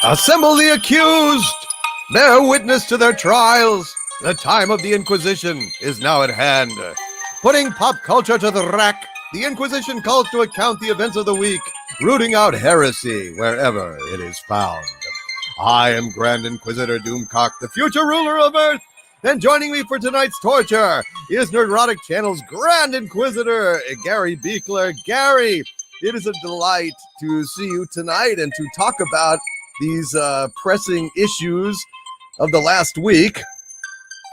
Assemble the accused! Bear witness to their trials! The time of the Inquisition is now at hand. Putting pop culture to the rack, the Inquisition calls to account the events of the week, rooting out heresy wherever it is found. I am Grand Inquisitor Doomcock, the future ruler of Earth, and joining me for tonight's torture is Nerdrotic Channel's Grand Inquisitor, Gary Beekler. Gary, it is a delight to see you tonight and to talk about these pressing issues of the last week.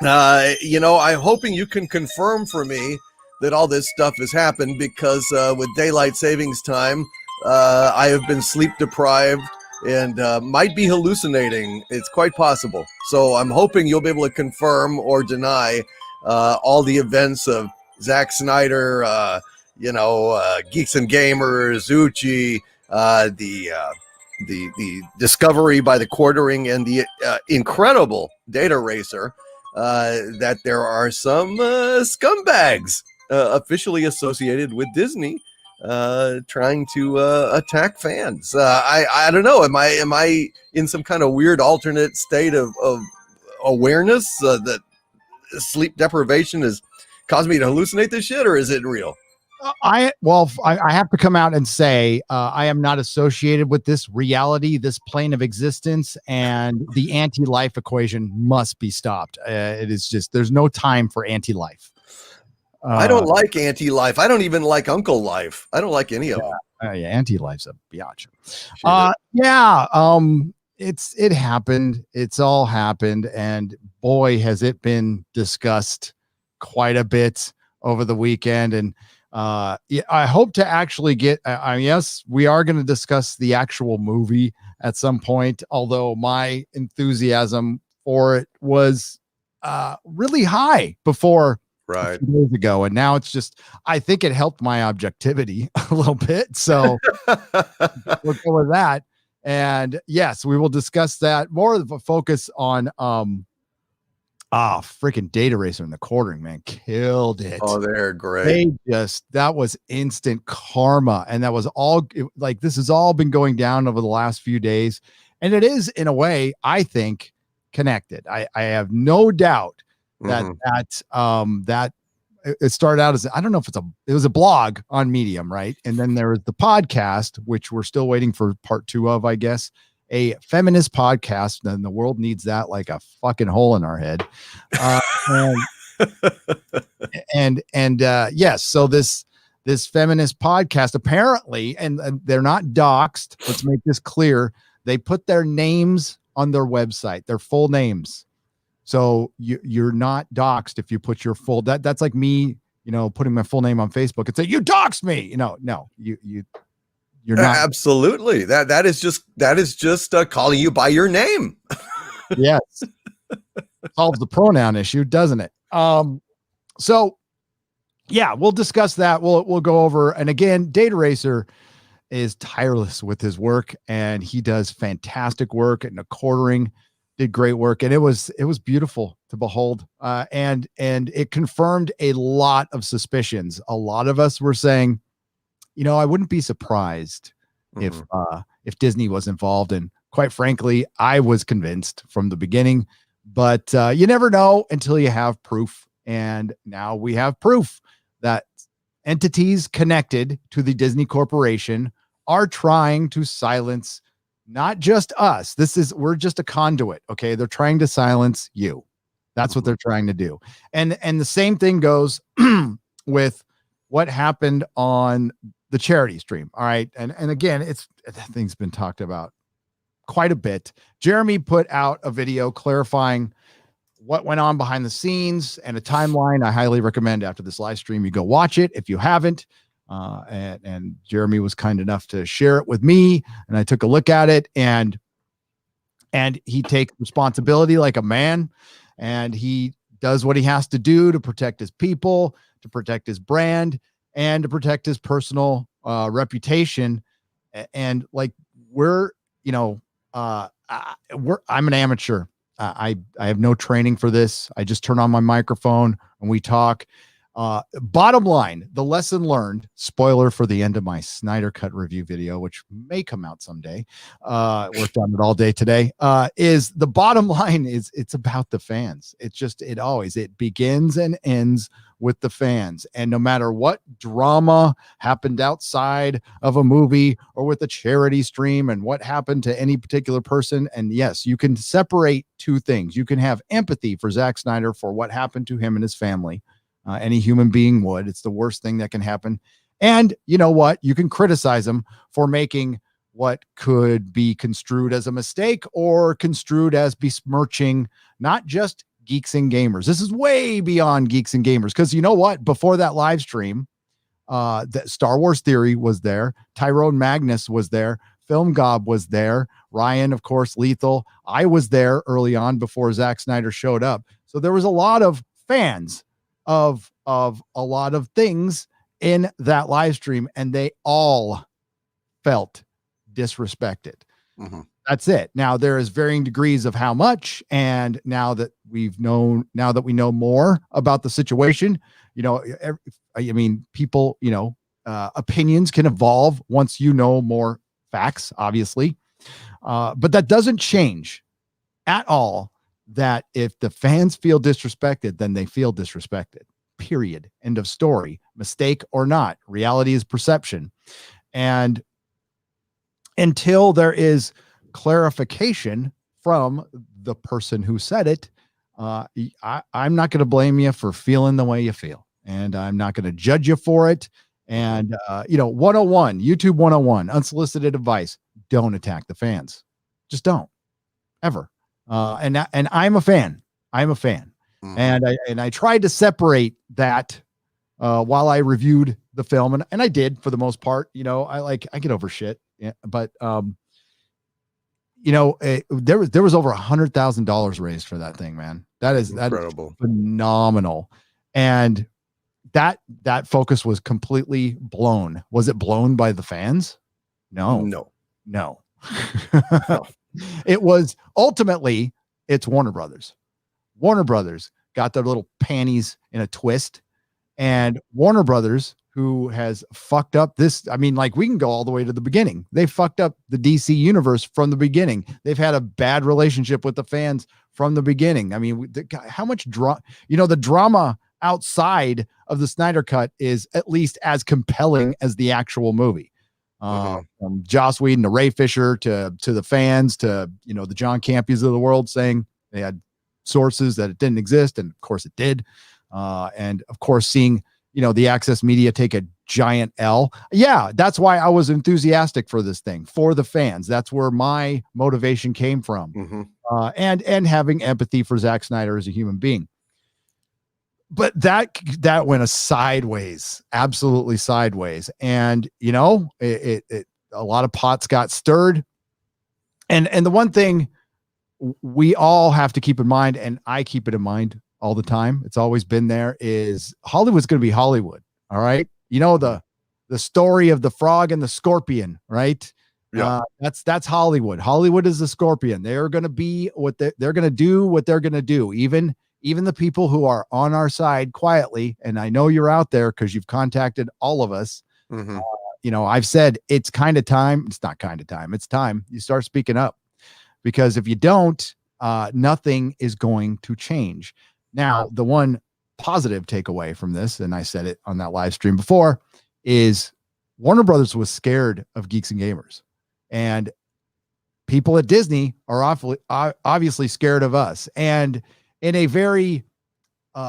I'm hoping you can confirm for me that all this stuff has happened, because with daylight savings time, I have been sleep deprived and might be hallucinating. It's quite possible. So I'm hoping you'll be able to confirm or deny all the events of Zack Snyder, Geeks and Gamers, Uchi, the discovery by the quartering, and the incredible Dataracer, that there are some scumbags officially associated with Disney trying to attack fans. I don't know. Am I in some kind of weird alternate state of awareness that sleep deprivation has caused me to hallucinate this shit, or is it real? I have to come out and say I am not associated with this reality, this plane of existence, and the anti-life equation must be stopped. It is just, there's no time for anti-life. I don't like anti-life. I don't even like Uncle Life. I don't like any of them. Anti-life's a biatch. It happened. It's all happened, and boy, has it been discussed quite a bit over the weekend. And I hope to actually get, yes, we are going to discuss the actual movie at some point, although my enthusiasm for it was really high before a few days ago. And now it's just, I think it helped my objectivity a little bit. So we'll go with that. And yes, we will discuss that. More of a focus on freaking Dataracer and the quartering, man, killed it. Oh, they're great. That was instant karma. And that was all this has all been going down over the last few days. And it is, in a way, I think, connected. I have no doubt that that it started out as, I don't know if it was a blog on Medium, right? And then there was the podcast, which we're still waiting for part 2 of, I guess. A feminist podcast, then the world needs that like a fucking hole in our head. Yes, so this feminist podcast apparently, and they're not doxed. Let's make this clear. They put their names on their website, their full names. So you're not doxed if you put your full. That's like me, putting my full name on Facebook and say you doxed me. No, you're not. Absolutely. That is just calling you by your name. Yes. Solves the pronoun issue, doesn't it? So yeah, we'll discuss that. We'll go over. And again, Dataracer is tireless with his work, and he does fantastic work, and the quartering did great work. And it was beautiful to behold. And it confirmed a lot of suspicions. A lot of us were saying, I wouldn't be surprised if Disney was involved. And quite frankly, I was convinced from the beginning, but you never know until you have proof. And now we have proof that entities connected to the Disney Corporation are trying to silence not just us. We're just a conduit. Okay. They're trying to silence you. That's what they're trying to do. And the same thing goes with what happened on the charity stream. All right. And again, that thing's been talked about quite a bit. Jeremy put out a video clarifying what went on behind the scenes and a timeline. I highly recommend after this live stream, you go watch it if you haven't. And Jeremy was kind enough to share it with me, and I took a look at it, and he takes responsibility like a man, and he does what he has to do to protect his people, to protect his brand, and to protect his personal reputation. And I'm an amateur. I have no training for this. I just turn on my microphone and we talk. Bottom line, the lesson learned, spoiler for the end of my Snyder Cut review video, which may come out someday. Worked on it all day today. Is the bottom line is it's about the fans. It begins and ends with the fans. And no matter what drama happened outside of a movie or with a charity stream and what happened to any particular person. And yes, you can separate two things. You can have empathy for Zack Snyder for what happened to him and his family. Any human being would. It's the worst thing that can happen. And you know what? You can criticize him for making what could be construed as a mistake or construed as besmirching not just geeks and gamers. This is way beyond geeks and gamers, because you know what? Before that live stream, the Star Wars Theory was there. Tyrone Magnus was there. Film Gob was there. Ryan, of course, Lethal. I was there early on before Zack Snyder showed up. So there was a lot of fans of a lot of things in that live stream, and they all felt disrespected. Mm-hmm. That's it. Now there is varying degrees of how much, and now that we know more about the situation, people, opinions can evolve once you know more facts, obviously, but that doesn't change at all that if the fans feel disrespected, then they feel disrespected, period. End of story. Mistake or not, reality is perception. And until there is clarification from the person who said it, I'm not going to blame you for feeling the way you feel, and I'm not going to judge you for it. And 101, YouTube 101, unsolicited advice: don't attack the fans. Just don't, ever. And I'm a fan. Mm-hmm. And I tried to separate that while I reviewed the film, and I did for the most part. I get over shit, but there was over $100,000 raised for that thing, man. That is incredible, phenomenal, and that focus was completely blown. Was it blown by the fans? No. It was ultimately, it's Warner Brothers. Warner Brothers got their little panties in a twist, and Warner Brothers, who has fucked up this. I mean, we can go all the way to the beginning. They fucked up the DC universe from the beginning. They've had a bad relationship with the fans from the beginning. I mean, how much the drama outside of the Snyder Cut is at least as compelling as the actual movie. From Joss Whedon to Ray Fisher to the fans to the John Campions of the world saying they had sources that it didn't exist, and of course it did. And of course, seeing the Access Media take a giant L. Yeah, that's why I was enthusiastic for this thing, for the fans. That's where my motivation came from. Mm-hmm. And having empathy for Zack Snyder as a human being. But that went absolutely sideways. And a lot of pots got stirred. And the one thing we all have to keep in mind, and I keep it in mind all the time, it's always been there, is Hollywood's going to be Hollywood. All right. The story of the frog and the scorpion, right? Yeah. That's Hollywood. Hollywood is the scorpion. They're going to be they're going to do what they're going to do. Even the people who are on our side quietly, and I know you're out there because you've contacted all of us. Mm-hmm. I've said it's kind of time. It's not kind of time. It's time you start speaking up, because if you don't, nothing is going to change. Now, the one positive takeaway from this, and I said it on that live stream before, is Warner Brothers was scared of geeks and gamers, and people at Disney are obviously scared of us. And in a very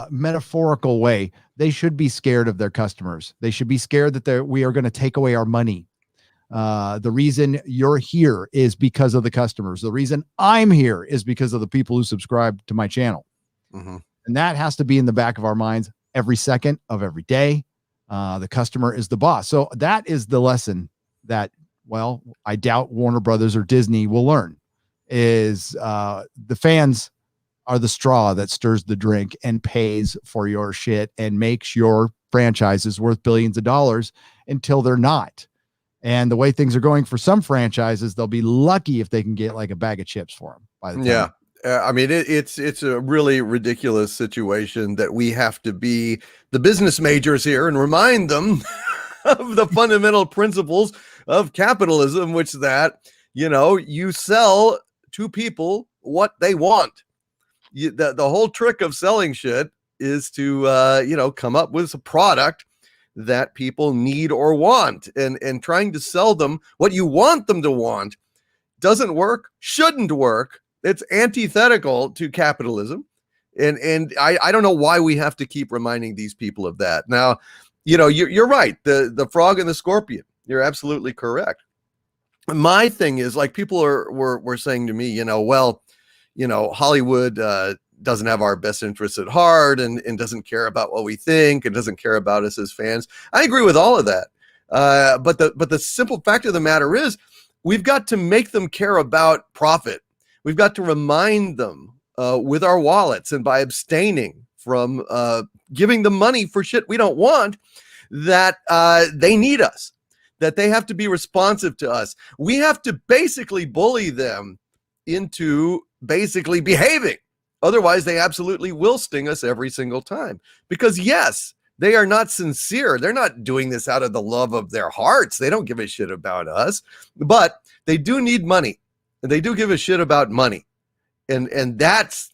metaphorical way, they should be scared of their customers. They should be scared that we are going to take away our money. The reason you're here is because of the customers. The reason I'm here is because of the people who subscribe to my channel. Mm-hmm. And that has to be in the back of our minds every second of every day. The customer is the boss. So that is the lesson that, I doubt Warner Brothers or Disney will learn, is the fans are the straw that stirs the drink and pays for your shit and makes your franchises worth billions of dollars until they're not. And the way things are going for some franchises, they'll be lucky if they can get a bag of chips for them by the time. Yeah. I mean, it's a really ridiculous situation that we have to be the business majors here and remind them of the fundamental principles of capitalism, which that, you sell to people what they want. The whole trick of selling shit is to, come up with a product that people need or want, and trying to sell them what you want them to want doesn't work, shouldn't work. It's antithetical to capitalism. And I don't know why we have to keep reminding these people of that. Now, you're right. The frog and the scorpion, you're absolutely correct. My thing is, like, people were saying to me, Hollywood doesn't have our best interests at heart, and doesn't care about what we think, and doesn't care about us as fans. I agree with all of that. But the simple fact of the matter is, we've got to make them care about profit. We've got to remind them with our wallets and by abstaining from giving them money for shit we don't want, that they need us, that they have to be responsive to us. We have to basically bully them into basically behaving. Otherwise, they absolutely will sting us every single time. Because yes, they are not sincere. They're not doing this out of the love of their hearts. They don't give a shit about us, but they do need money, and they do give a shit about money. And that's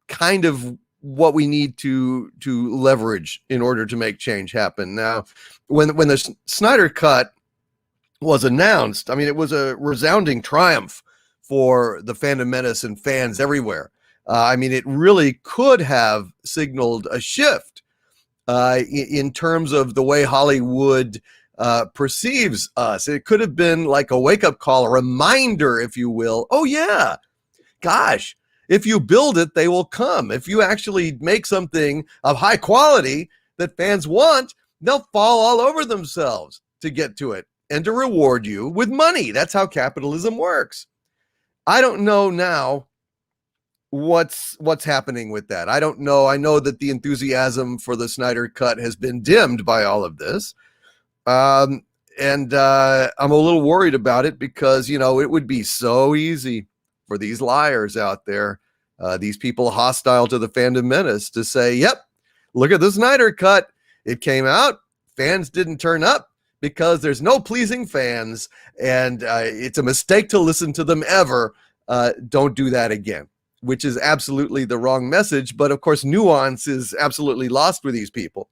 kind of what we need to leverage in order to make change happen. Now, when the Snyder Cut was announced, I mean, it was a resounding triumph for the Phantom Menace and fans everywhere. I mean, it really could have signaled a shift in terms of the way Hollywood perceives us. It could have been like a wake-up call, a reminder, if you will. Oh, yeah, gosh, if you build it, they will come. If you actually make something of high quality that fans want, they'll fall all over themselves to get to it and to reward you with money. That's how capitalism works. I don't know now what's happening with that. I don't know. I know that the enthusiasm for the Snyder Cut has been dimmed by all of this. And I'm a little worried about it because, it would be so easy for these liars out there, these people hostile to the Phantom Menace, to say, yep, look at the Snyder Cut. It came out. Fans didn't turn up because there's no pleasing fans, and it's a mistake to listen to them ever. Don't do that again, which is absolutely the wrong message. But of course, nuance is absolutely lost with these people.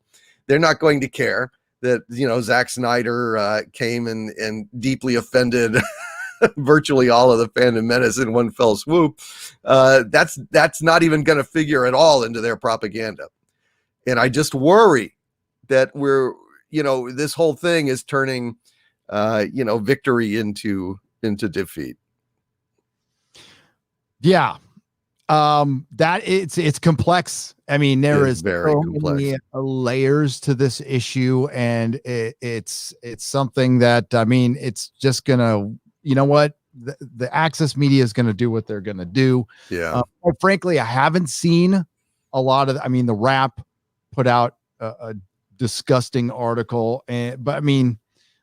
They're not going to care that, Zack Snyder came and deeply offended virtually all of the Phantom Menace in one fell swoop. That's not even going to figure at all into their propaganda. And I just worry that this whole thing is turning, victory into defeat. Yeah. That it's complex. I mean, there is very so complex. many layers to this issue, and it's something that, I mean, it's just gonna, the access media is gonna do what they're gonna do. Yeah. Quite frankly, I haven't seen a lot of. I mean, the Wrap put out a disgusting article, but I mean,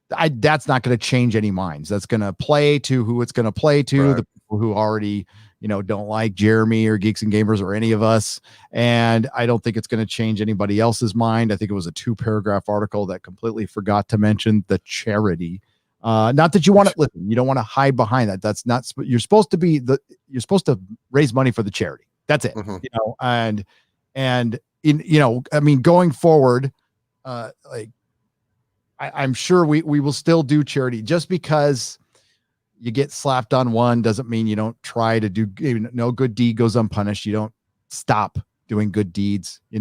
that's not going to change any minds. That's going to play to who it's going to play to. Right. The people who already, don't like Jeremy or Geeks and Gamers or any of us. And I don't think it's going to change anybody else's mind. I think it was a 2-paragraph article that completely forgot to mention the charity. Not that you want to listen, you don't want to hide behind that. That's not, you're supposed to raise money for the charity. That's it. Mm-hmm. I mean, going forward, I'm sure we will still do charity. Just because you get slapped on one doesn't mean you don't try to do. No good deed goes unpunished. You don't stop doing good deeds. You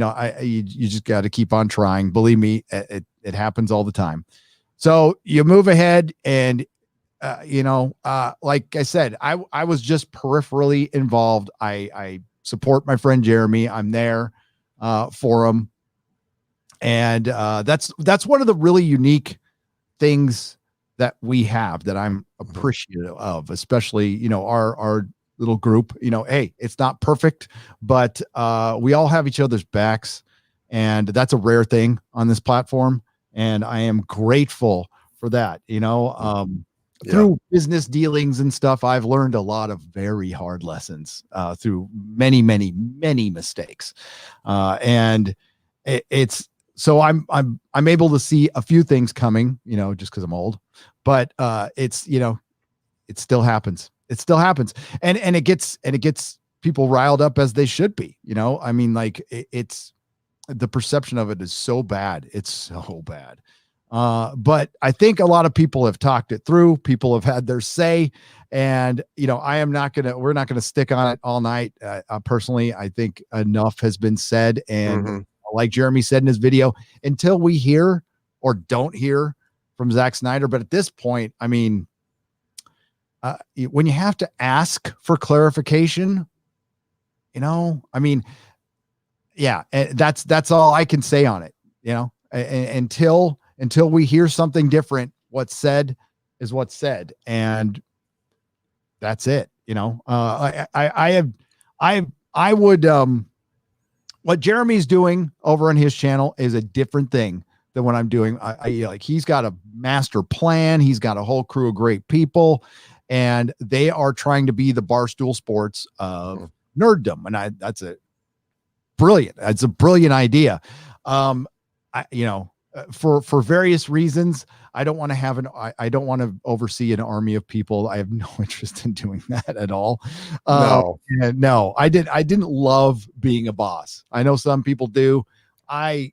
just got to keep on trying. Believe me, it happens all the time. So you move ahead, and like I said, I was just peripherally involved. I support my friend Jeremy. I'm there for him. And that's one of the really unique things that we have that I'm appreciative of, especially, our little group. Hey, it's not perfect, but we all have each other's backs, and that's a rare thing on this platform. And I am grateful for that. through business dealings and stuff, I've learned a lot of very hard lessons through many, many, many mistakes. And it's so I'm able to see a few things coming, just because I'm old, but it's, it still happens. It still happens. And it gets people riled up, as they should be, I mean, like it's the perception of it is so bad. It's so bad. But I think a lot of people have talked it through. People have had their say, and we're not going to stick on it all night. Personally, I think enough has been said. And like Jeremy said in his video, until we hear or don't hear from Zack Snyder. But at this point, I mean, when you have to ask for clarification, I mean, yeah, that's all I can say on it, until we hear something different. What's said is what's said, and that's it. I would what Jeremy's doing over on his channel is a different thing than what I'm doing. Like, he's got a master plan. He's got a whole crew of great people, and they are trying to be the Barstool Sports of nerddom. And that's a brilliant idea. For various reasons, I don't want to oversee an army of people. I have no interest in doing that at all. No, I didn't love being a boss. I know some people do. It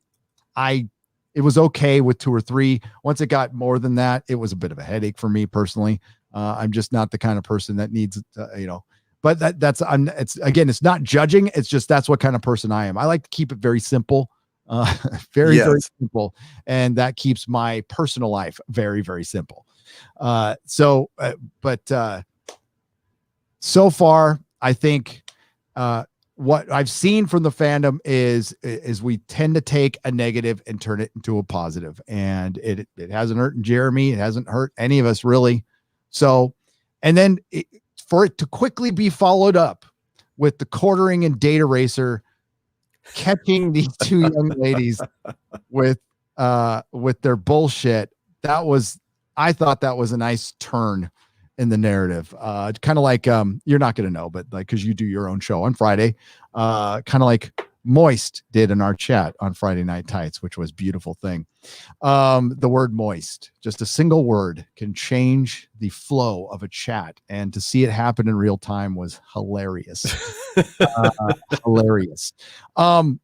was okay with 2 or 3. Once it got more than that, it was a bit of a headache for me personally. I'm just not the kind of person that needs, but it's not judging. It's just, that's what kind of person I am. I like to keep it very simple. Very simple, and that keeps my personal life very, very simple. So far, I think what I've seen from the fandom is we tend to take a negative and turn it into a positive, and it hasn't hurt Jeremy. It hasn't hurt any of us really. So, and then for it to quickly be followed up with the quartering and Dataracer catching these 2 young ladies with their bullshit. I thought that was a nice turn in the narrative. Kind of like, you're not going to know, but like, cause you do your own show on Friday, kind of like Moist did in our chat on Friday Night Tights, which was a beautiful thing. The word moist, just a single word, can change the flow of a chat, and to see it happen in real time was hilarious. Hilarious. And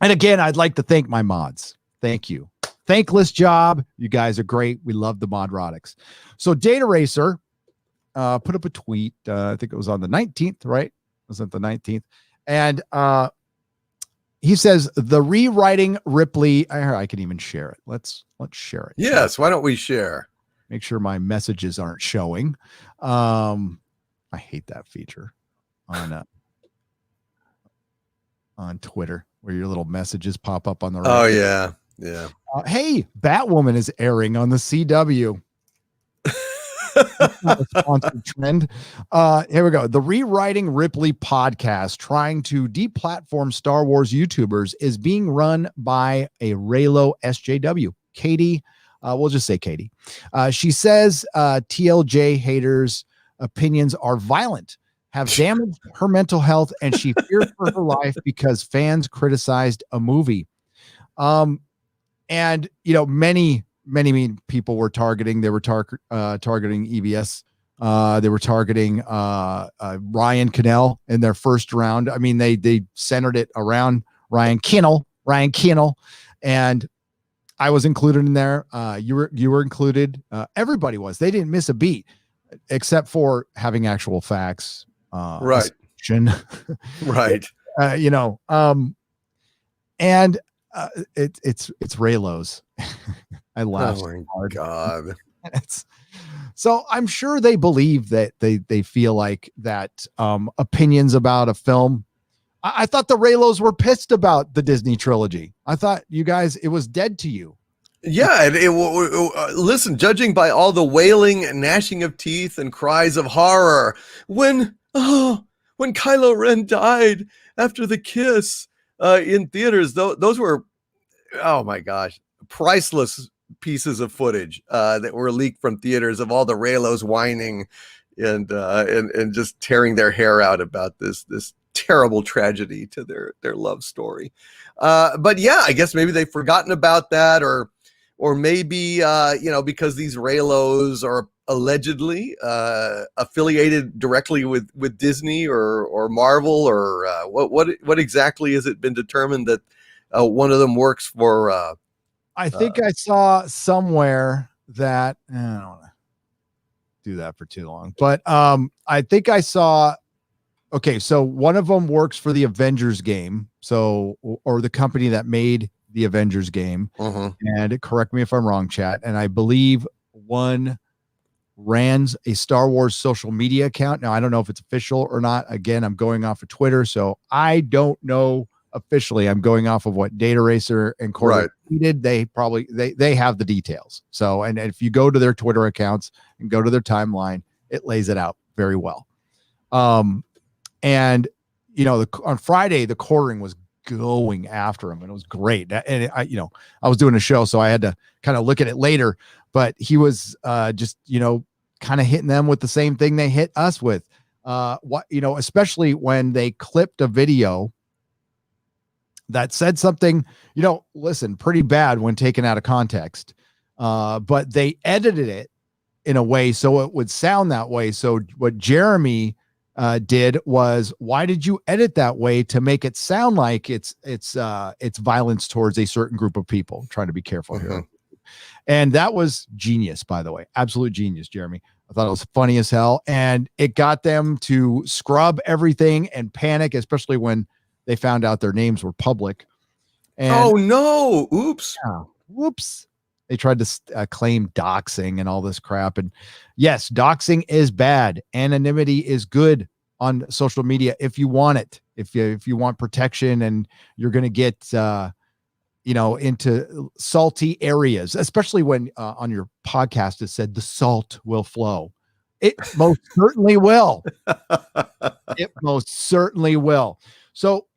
again, I'd like to thank my mods. Thank you. Thankless job. You guys are great. We love the Nerdrotics. So Dataracer put up a tweet. I think it was on the 19th, right? Was it the 19th? And he says, the rewriting Ripley. I can even share it. Let's share it. Yes. Why don't we share? Make sure my messages aren't showing. I hate that feature on Twitter, where your little messages pop up on the right. Oh yeah. Yeah. Hey, Batwoman is airing on the CW. Not a sponsored trend. Here we go. The Rewriting Ripley podcast, trying to deplatform Star Wars YouTubers, is being run by a Raylo SJW. Katie, we'll just say Katie. She says TLJ haters' opinions are violent, have damaged her mental health, and she fears for her life because fans criticized a movie. And many people were targeting. They were targeting EBS. They were targeting Ryan Cannell in their first round. I mean, they centered it around Ryan Kinnell, and I was included in there. You were included. Everybody was. They didn't miss a beat, except for having actual facts. Right. Right. And it's Raylos. I laughed. Oh my God. So I'm sure they believe that they feel like that opinions about a film. I thought the Raylos were pissed about the Disney trilogy. I thought you guys, it was dead to you. Yeah. Listen, judging by all the wailing and gnashing of teeth and cries of horror when Kylo Ren died after the kiss in theaters, those were, oh my gosh, priceless pieces of footage that were leaked from theaters of all the Reylos whining and just tearing their hair out about this terrible tragedy to their love story. But yeah, I guess maybe they've forgotten about that, or maybe because these Reylos are allegedly affiliated directly with Disney or Marvel, or what exactly has it been determined that one of them works for? I think I saw somewhere that I don't want to do that for too long, but I think I saw. Okay, so one of them works for the Avengers game, or the company that made the Avengers game. And correct me if I'm wrong, chat. And I believe one runs a Star Wars social media account. Now, I don't know if it's official or not. Again, I'm going off of Twitter, so I don't know officially. I'm going off of what Dataracer and Corey tweeted. They probably they have the details. So, and if you go to their Twitter accounts and go to their timeline, it lays it out very well. And on Friday, the quartering was going after him, and it was great. And I was doing a show, so I had to kind of look at it later, but he was just kind of hitting them with the same thing they hit us with. Especially when they clipped a video that said something, listen, pretty bad when taken out of context. But they edited it in a way so it would sound that way. So what Jeremy did was, why did you edit that way to make it sound like it's violence towards a certain group of people? I'm trying to be careful here. And that was genius, by the way. Absolute genius, Jeremy. I thought it was funny as hell. And it got them to scrub everything and panic, especially when they found out their names were public. And, oh, no. Oops. Yeah, whoops. They tried to claim doxing and all this crap. And yes, doxing is bad. Anonymity is good on social media if you want it. If you want protection and you're going to get, into salty areas, especially when on your podcast it said the salt will flow. It most certainly will. It most certainly will. So,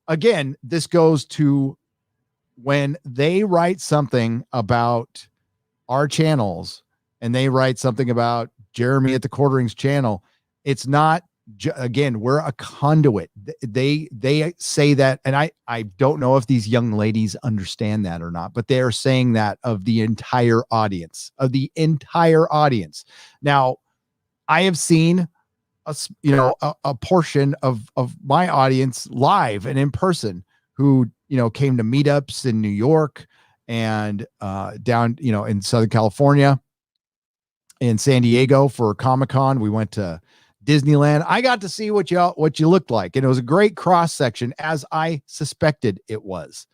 again, this goes to when they write something about our channels and they write something about Jeremy at the Quartering's channel, it's not, again, we're a conduit. They say that, and I don't know if these young ladies understand that or not, but they're saying that of the entire audience. Now, I have seen a portion of my audience live and in person who came to meetups in New York and down in Southern California, in San Diego for Comic-Con. We went to Disneyland. I got to see what you looked like, and it was a great cross section, as I suspected it was.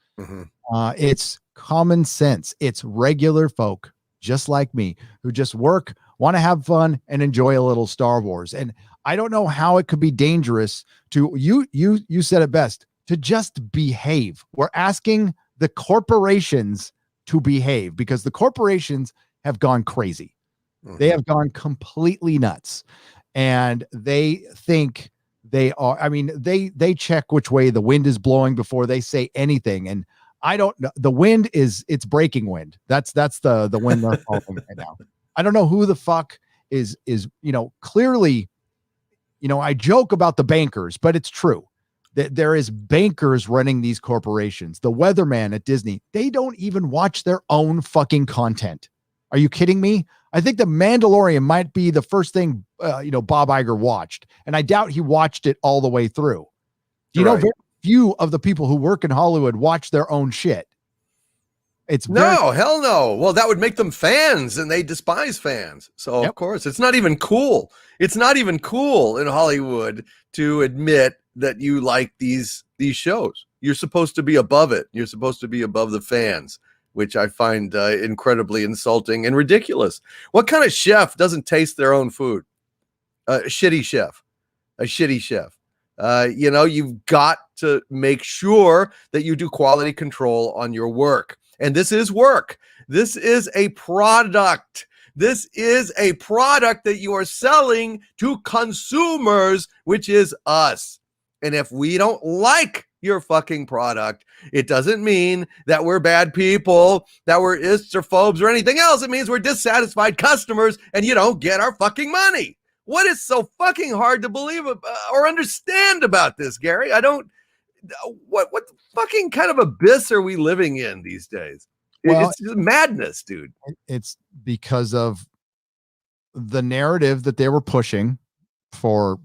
It's common sense. It's regular folk just like me who just work, want to have fun, and enjoy a little Star Wars. And I don't know how it could be dangerous to you said it best, to just behave. We're asking the corporations to behave because the corporations have gone crazy. They have gone completely nuts, and they think they are. I mean, they check which way the wind is blowing before they say anything. And I don't know. The wind it's breaking wind. That's the wind they're following right now. I don't know who the fuck is clearly, I joke about the bankers, but it's true that there is bankers running these corporations. The weatherman at Disney, they don't even watch their own fucking content. Are you kidding me? I think The Mandalorian might be the first thing, Bob Iger watched, and I doubt he watched it all the way through. Very few of the people who work in Hollywood watch their own shit. No, hell no. Well, that would make them fans, and they despise fans. So of course, it's not even cool. It's not even cool in Hollywood to admit that you like these shows. You're supposed to be above it. You're supposed to be above the fans, which I find incredibly insulting and ridiculous. What kind of chef doesn't taste their own food? A shitty chef. You've got to make sure that you do quality control on your work. And this is work. This is a product. This is a product that you are selling to consumers, which is us. And if we don't like your fucking product, it doesn't mean that we're bad people, that we're ists or phobes or anything else. It means we're dissatisfied customers and you don't get our fucking money. What is so fucking hard to believe or understand about this, Gary? I don't, what fucking kind of abyss are we living in these days? Well, It's just madness, dude. It's because of the narrative that they were pushing for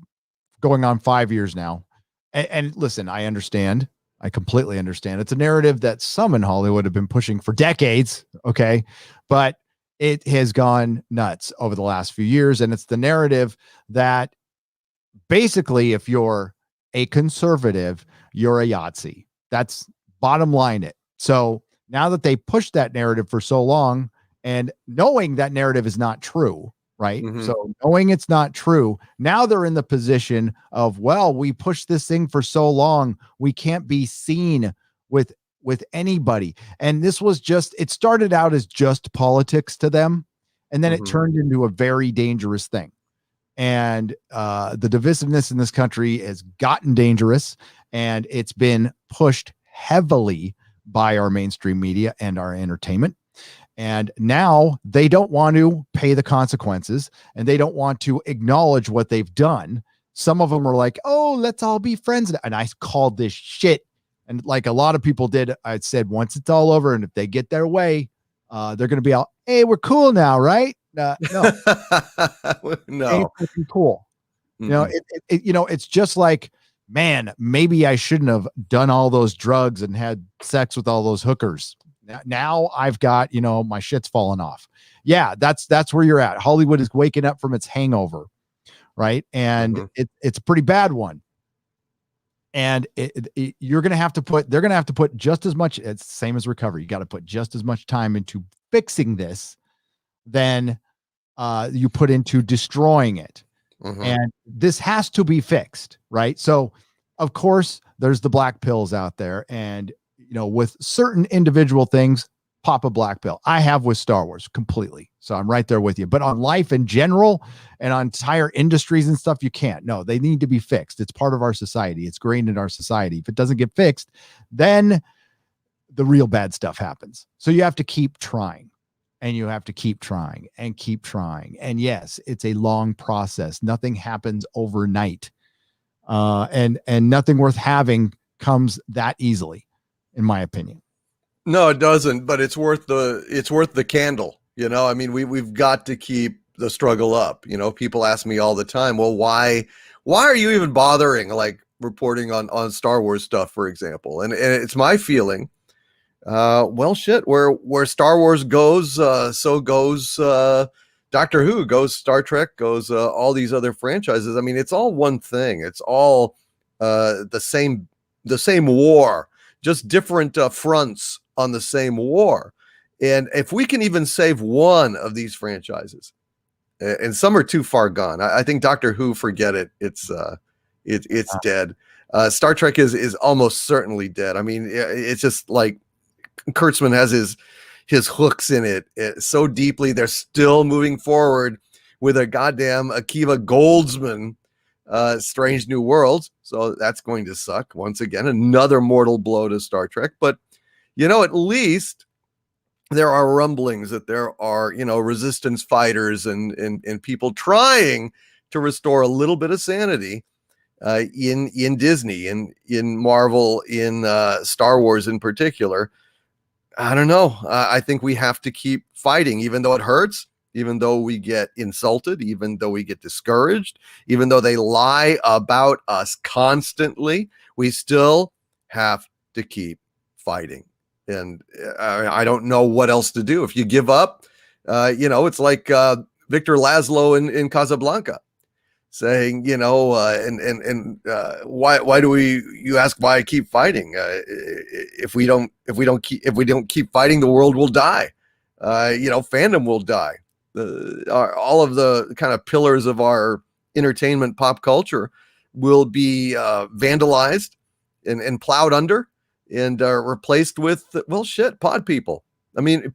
going on 5 years now. And listen, I understand. I completely understand. It's a narrative that some in Hollywood have been pushing for decades. Okay. But it has gone nuts over the last few years. And it's the narrative that basically, if you're a conservative, you're a Yahtzee. That's bottom line it. So now that they pushed that narrative for so long and knowing that narrative is not true, right? Mhm. So knowing it's not true, now they're in the position of, well, we pushed this thing for so long, we can't be seen with anybody. And this was just, it started out as just politics to them, and then it Mhm. turned into a very dangerous thing. And the divisiveness in this country has gotten dangerous, and it's been pushed heavily by our mainstream media and our entertainment. And now they don't want to pay the consequences, and they don't want to acknowledge what they've done. Some of them are like, oh, let's all be friends. And I called this shit. And like a lot of people did, I said, once it's all over and if they get their way, they're going to be all, hey, we're cool now, right? No, No. ain't fucking cool. You know, it's just like, man, maybe I shouldn't have done all those drugs and had sex with all those hookers. Now I've got, my shit's falling off. Yeah, that's where you're at. Hollywood is waking up from its hangover, right? And it's a pretty bad one. And they're going to have to put just as much, it's the same as recovery. You got to put just as much time into fixing this than you put into destroying it. And this has to be fixed, right? So of course there's the black pills out there, and with certain individual things, pop a black pill. I have with Star Wars completely. So I'm right there with you. But on life in general and on entire industries and stuff, you can't. No, they need to be fixed. It's part of our society. It's grained in our society. If it doesn't get fixed, then the real bad stuff happens. So you have to keep trying, and you have to keep trying and keep trying. And yes, it's a long process. Nothing happens overnight. And nothing worth having comes that easily, in my opinion. No, it doesn't, but it's worth the candle. I mean, we've got to keep the struggle up. People ask me all the time, well, why are you even bothering, like, reporting on Star Wars stuff, for example? And it's my feeling, well, shit, where Star Wars goes, so goes Doctor Who, goes Star Trek, goes all these other franchises. I mean, it's all one thing. It's all the same war, just different fronts on the same war. And if we can even save one of these franchises, and some are too far gone. I think Doctor Who, forget it. It's dead. Star Trek is almost certainly dead. I mean, it's just like Kurtzman has his hooks in it so deeply. They're still moving forward with a goddamn Akiva Goldsman Strange New Worlds. So that's going to suck. Once again, another mortal blow to Star Trek. But at least there are rumblings that there are, resistance fighters and people trying to restore a little bit of sanity in Disney, in Marvel, in Star Wars in particular. I don't know. I think we have to keep fighting, even though it hurts, even though we get insulted, even though we get discouraged, even though they lie about us constantly. We still have to keep fighting. And I don't know what else to do. If you give up, it's like Victor Laszlo in Casablanca saying, why do you ask why I keep fighting? If we don't keep fighting, the world will die. Fandom will die. All of the kind of pillars of our entertainment pop culture will be vandalized and plowed under and replaced with, pod people. I mean,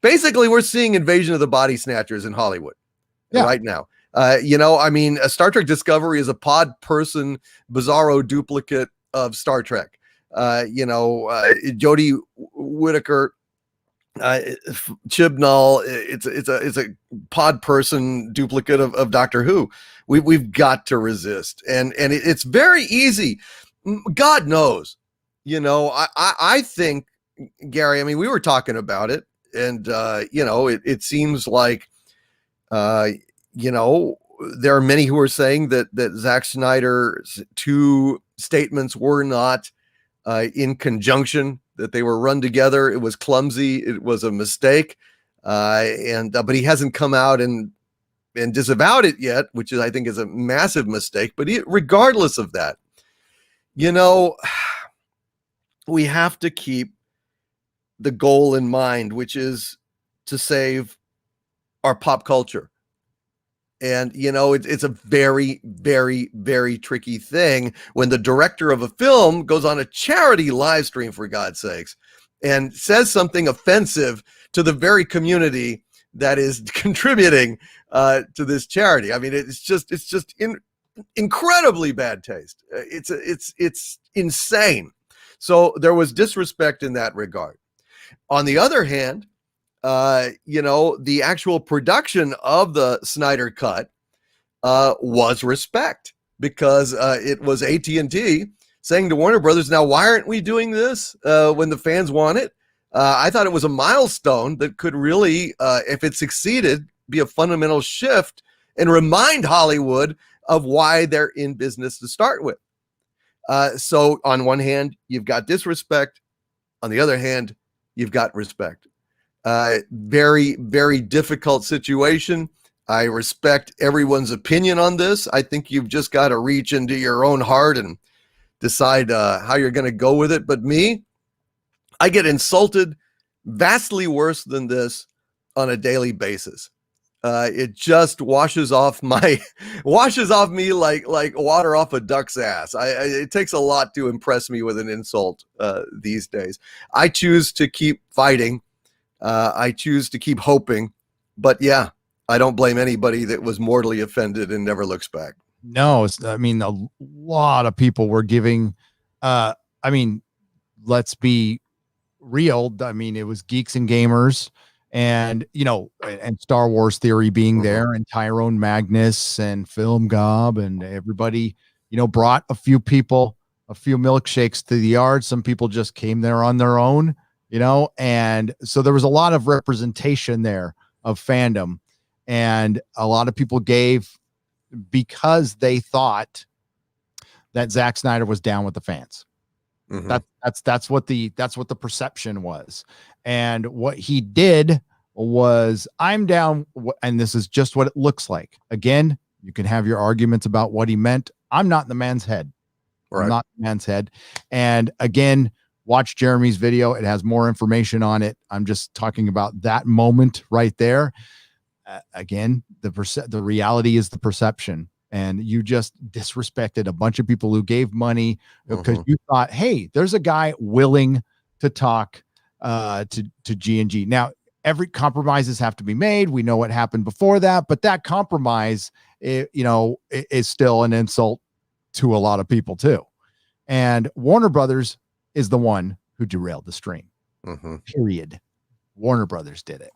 basically we're seeing Invasion of the Body Snatchers in Hollywood right now. I mean, Star Trek Discovery is a pod person, bizarro duplicate of Star Trek. Jodie Whittaker, Chibnall, it's a pod person duplicate of Doctor Who. We've got to resist, and it's very easy. God knows, I think, Gary. I mean, we were talking about it, and it seems like, there are many who are saying that Zack Snyder's two statements were not in conjunction, that they were run together. It was clumsy. It was a mistake. But he hasn't come out and disavowed it yet, which I think is a massive mistake. But regardless of that, we have to keep the goal in mind, which is to save our pop culture. And, it's a very, very, very tricky thing when the director of a film goes on a charity live stream, for God's sakes, and says something offensive to the very community that is contributing to this charity. I mean, it's just incredibly bad taste. It's insane. So there was disrespect in that regard. On the other hand, the actual production of the Snyder Cut was respect, because it was AT&T saying to Warner Brothers, now, why aren't we doing this when the fans want it? I thought it was a milestone that could really, if it succeeded, be a fundamental shift and remind Hollywood of why they're in business to start with. So on one hand, you've got disrespect. On the other hand, you've got respect. Very, very difficult situation. I respect everyone's opinion on this. I think you've just got to reach into your own heart and decide how you're going to go with it. But me, I get insulted vastly worse than this on a daily basis. It just washes off me like water off a duck's ass. It takes a lot to impress me with an insult these days. I choose to keep fighting. I choose to keep hoping, but yeah, I don't blame anybody that was mortally offended and never looks back. No, I mean, a lot of people were giving, let's be real. I mean, it was geeks and gamers and, and Star Wars Theory being there, and Tyrone Magnus and Film Gob, and everybody, brought a few people, a few milkshakes to the yard. Some people just came there on their own. And so there was a lot of representation there of fandom, and a lot of people gave because they thought that Zack Snyder was down with the fans. That's what the perception was. And what he did was, I'm down, and this is just what it looks like. Again, you can have your arguments about what he meant. I'm not in the man's head. Right. I'm not in the man's head. And again, watch Jeremy's video. It has more information on it. I'm just talking about that moment right there. Again, the reality is the perception, and you just disrespected a bunch of people who gave money because you thought, hey, there's a guy willing to talk to G&G. Now, every compromises have to be made. We know what happened before that, but that compromise, is still an insult to a lot of people too. And Warner Brothers is the one who derailed the stream. Period. Warner Brothers did it.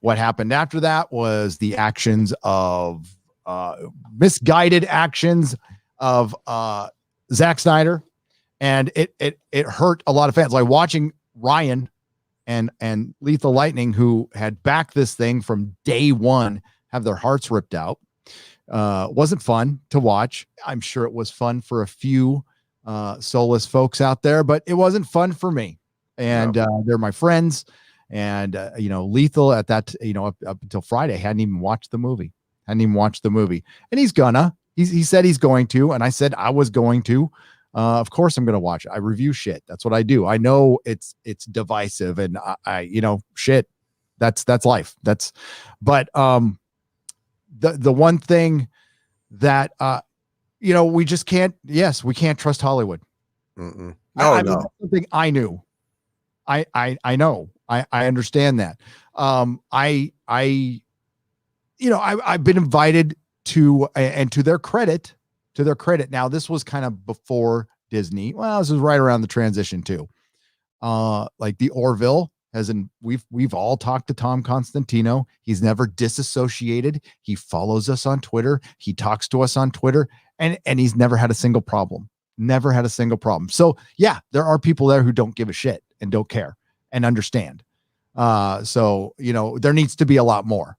What happened after that was the actions of misguided actions of Zack Snyder, and it hurt a lot of fans. Like watching Ryan and Lethal Lightning, who had backed this thing from day one, have their hearts ripped out. Wasn't fun to watch. I'm sure it was fun for a few soulless folks out there, but it wasn't fun for me. And they're my friends. And Lethal at that, up until Friday hadn't even watched the movie. And he said he's going to, and I said I was going to. Of course I'm going to watch it. I review shit. That's what I do. I know it's divisive, and I shit. That's life. But the one thing that we just can't. Yes, we can't trust Hollywood. No. That's something I knew. I know. I understand that. I've been invited to their credit, now this was kind of before Disney. Well, this is right around the transition too. Like the Orville we've all talked to Tom Constantino. He's never disassociated. He follows us on Twitter. He talks to us on Twitter, and he's never had a single problem. Never had a single problem. So yeah, there are people there who don't give a shit and don't care and understand. So, there needs to be a lot more.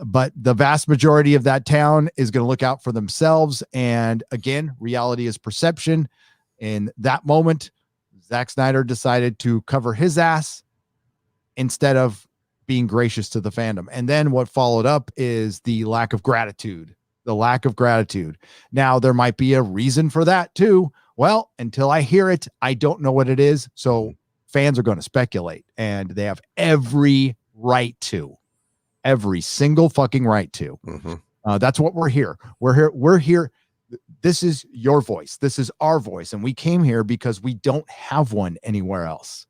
But the vast majority of that town is going to look out for themselves. And again, reality is perception. In that moment, Zack Snyder decided to cover his ass instead of being gracious to the fandom. And then what followed up is the lack of gratitude. Now, there might be a reason for that too. Well, until I hear it, I don't know what it is. So fans are going to speculate, and they have every single fucking right to. That's what we're here. We're here. This is your voice. This is our voice. And we came here because we don't have one anywhere else.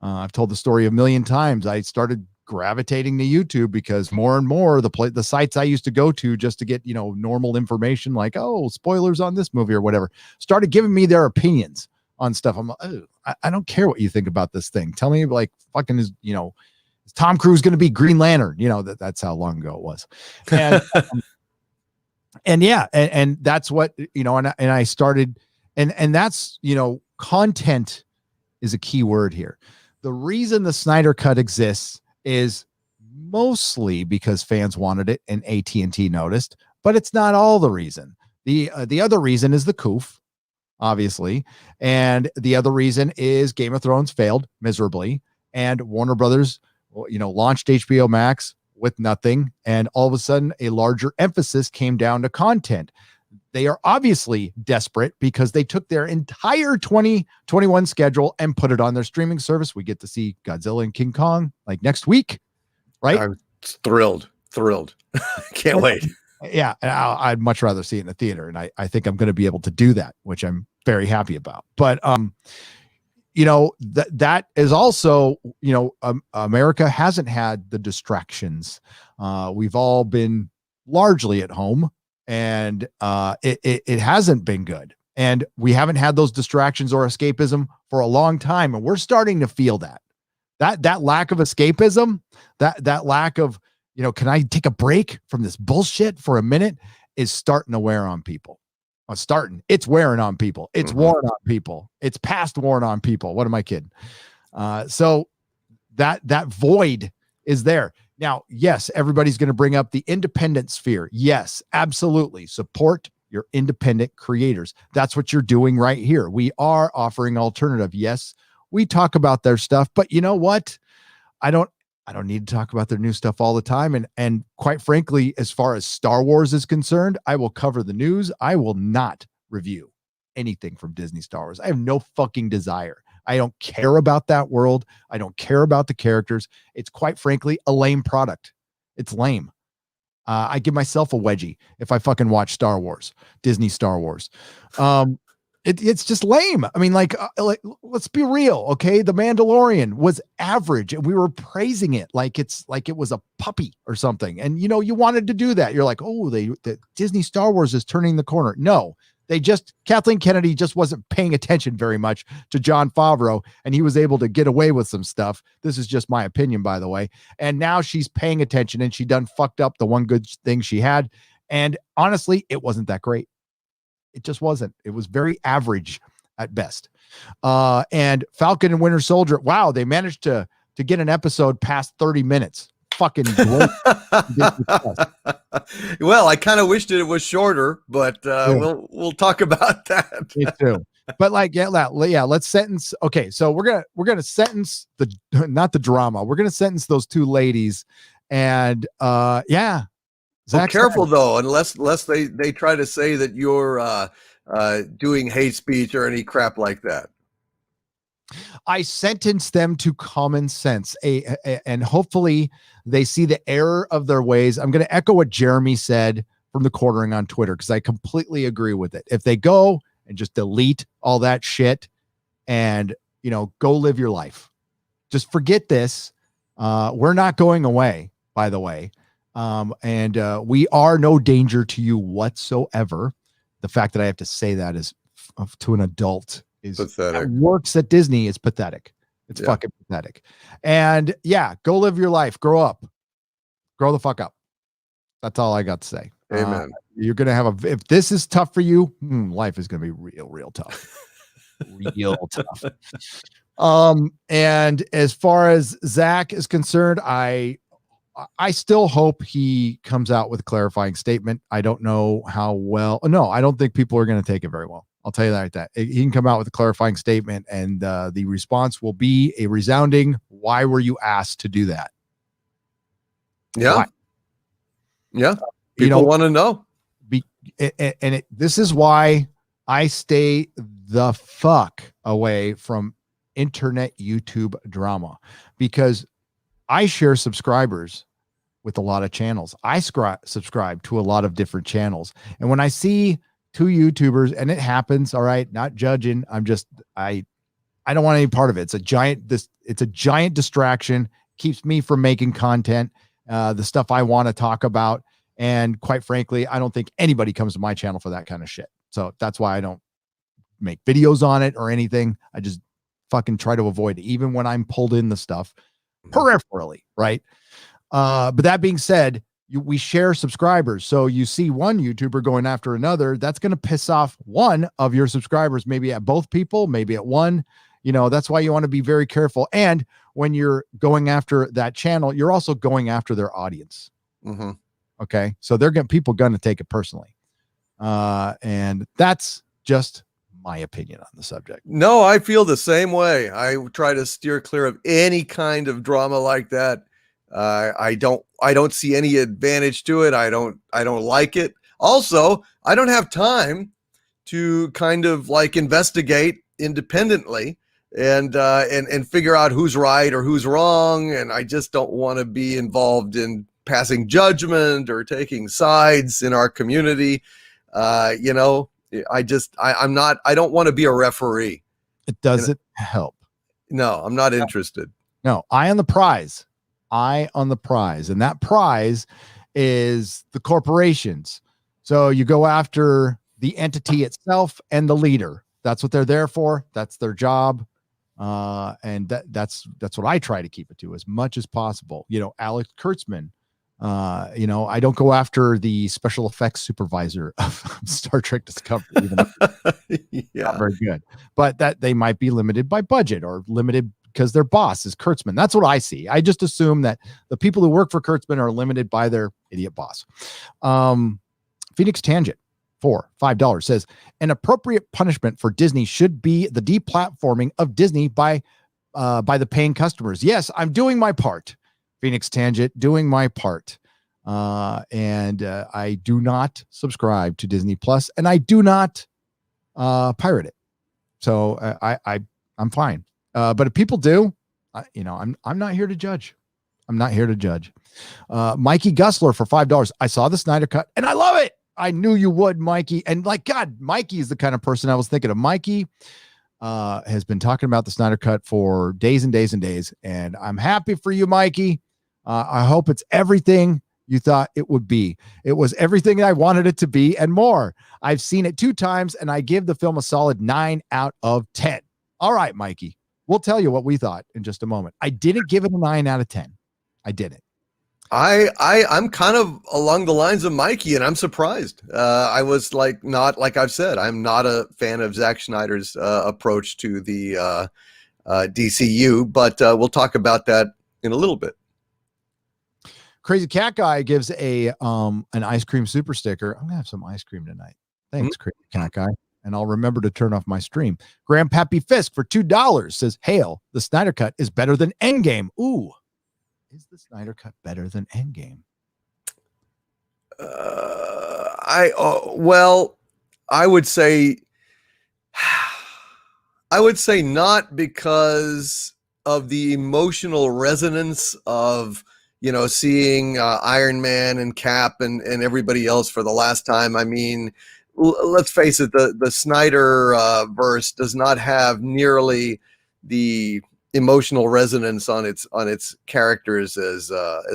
I've told the story a million times. I started gravitating to YouTube because more and more the sites I used to go to just to get, normal information like, oh, spoilers on this movie or whatever, started giving me their opinions on stuff. I'm like, oh, I don't care what you think about this thing. Tell me, like, fucking is Tom Cruise going to be Green Lantern? That's how long ago it was. And and yeah, and that's what, and I started, and that's, content is a key word here. The reason the Snyder Cut exists is mostly because fans wanted it and AT&T noticed, but it's not all the reason. The other reason is the coof, obviously, and the other reason is Game of Thrones failed miserably, and Warner Brothers, launched HBO Max with nothing, and all of a sudden a larger emphasis came down to content. They are obviously desperate because they took their entire 2021 schedule and put it on their streaming service. We get to see Godzilla and King Kong like next week, right? I'm thrilled. Can't wait. Yeah, I'd much rather see it in the theater, and I think I'm going to be able to do that, which I'm very happy about. But that is also, America hasn't had the distractions. We've all been largely at home, and it hasn't been good. And we haven't had those distractions or escapism for a long time. And we're starting to feel that lack of escapism, that lack of, can I take a break from this bullshit for a minute, is starting to wear on people. It's wearing on people. It's worn on people. It's past worn on people. What am I kidding? So that void is there. Now, yes, everybody's going to bring up the independent sphere. Yes, absolutely. Support your independent creators. That's what you're doing right here. We are offering alternative. Yes, we talk about their stuff, but you know what? I don't need to talk about their new stuff all the time. And quite frankly, as far as Star Wars is concerned, I will cover the news. I will not review anything from Disney Star Wars. I have no fucking desire. I don't care about that world. I don't care about the characters. It's quite frankly a lame product. It's lame. I give myself a wedgie if I fucking watch Star Wars, Disney Star Wars. It's just lame. I mean, like, let's be real. Okay. The Mandalorian was average and we were praising it like it was a puppy or something. And, you wanted to do that. You're like, oh, the Disney Star Wars is turning the corner. No, Kathleen Kennedy just wasn't paying attention very much to Jon Favreau, and he was able to get away with some stuff. This is just my opinion, by the way. And now she's paying attention, and she done fucked up the one good thing she had. And honestly, it wasn't that great. It just wasn't. It was very average at best. And Falcon and Winter Soldier, wow, they managed to get an episode past 30 minutes. Fucking great. Well, I kind of wished it was shorter, but we'll talk about that. Me too. But let's sentence. Okay, so we're gonna sentence not the drama. We're gonna sentence those two ladies, and Zack, careful though, unless they try to say that you're doing hate speech or any crap like that. I sentence them to common sense, and hopefully they see the error of their ways. I'm going to echo what Jeremy said from the Quartering on Twitter, because I completely agree with it. If they go and just delete all that shit and, go live your life, just forget this. We're not going away, by the way. And we are no danger to you whatsoever. The fact that I have to say that is to an adult is Pathetic. that works at Disney is pathetic. It's fucking pathetic. And yeah, go live your life. Grow up. Grow the fuck up. That's all I got to say. Amen. You're going to have if this is tough for you, life is going to be real tough. Real tough. And as far as Zack is concerned, I still hope he comes out with a clarifying statement. I don't know how well. No, I don't think people are going to take it very well. I'll tell you that right there. He can come out with a clarifying statement, and the response will be a resounding, "Why were you asked to do that?" Yeah. Why? Yeah. People want to know. This is why I stay the fuck away from internet YouTube drama, because I share subscribers with a lot of channels. I subscribe to a lot of different channels. And when I see two YouTubers, and it happens, all right, not judging, I don't want any part of it. It's a giant distraction, keeps me from making content, the stuff I want to talk about. And quite frankly, I don't think anybody comes to my channel for that kind of shit. So that's why I don't make videos on it or anything. I just fucking try to avoid it, even when I'm pulled in the stuff peripherally, right? But that being said, we share subscribers. So you see one YouTuber going after another, that's going to piss off one of your subscribers, maybe at both people, maybe at one. That's why you want to be very careful. And when you're going after that channel, you're also going after their audience. Mm-hmm. Okay. So people going to take it personally. And that's just my opinion on the subject. No, I feel the same way. I try to steer clear of any kind of drama like that. I don't see any advantage to it. I don't like it. Also, I don't have time to kind of like investigate independently and figure out who's right or who's wrong. And I just don't want to be involved in passing judgment or taking sides in our community. I don't want to be a referee. It doesn't help. No, I'm not interested. No, eye on the prize. And that prize is the corporations. So you go after the entity itself and the leader. That's what they're there for. That's their job. And that's what I try to keep it to as much as possible. Alex Kurtzman, I don't go after the special effects supervisor of Star Trek Discovery, even not very good, but that they might be limited by budget or limited because their boss is Kurtzman. That's what I see. I just assume that the people who work for Kurtzman are limited by their idiot boss. Phoenix Tangent for $5 says an appropriate punishment for Disney should be the deplatforming of Disney by the paying customers. Yes, I'm doing my part. Phoenix Tangent, doing my part. And I do not subscribe to Disney Plus, and I do not pirate it. So I'm fine. But if people do, I'm not here to judge. I'm not here to judge. Mikey Gusler for $5. I saw the Snyder Cut and I love it. I knew you would, Mikey. And God, Mikey is the kind of person I was thinking of. Mikey has been talking about the Snyder Cut for days and days and days. And I'm happy for you, Mikey. I hope it's everything you thought it would be. It was everything I wanted it to be and more. I've seen it 2 times and I give the film a solid 9 out of 10. All right, Mikey. We'll tell you what we thought in just a moment. I didn't give it a 9 out of 10. I didn't. I'm kind of along the lines of Mikey, and I'm surprised. I was not like I've said, I'm not a fan of Zack Snyder's approach to the DCU, but we'll talk about that in a little bit. Crazy Cat Guy gives an ice cream super sticker. I'm gonna have some ice cream tonight. Thanks, Crazy Cat Guy. And I'll remember to turn off my stream. Grandpappy Fisk for $2 says, "Hail, the Snyder Cut is better than Endgame." Ooh, is the Snyder Cut better than Endgame? I would say not, because of the emotional resonance of seeing Iron Man and Cap and everybody else for the last time. I mean, let's face it, the Snyder verse does not have nearly the emotional resonance on its characters as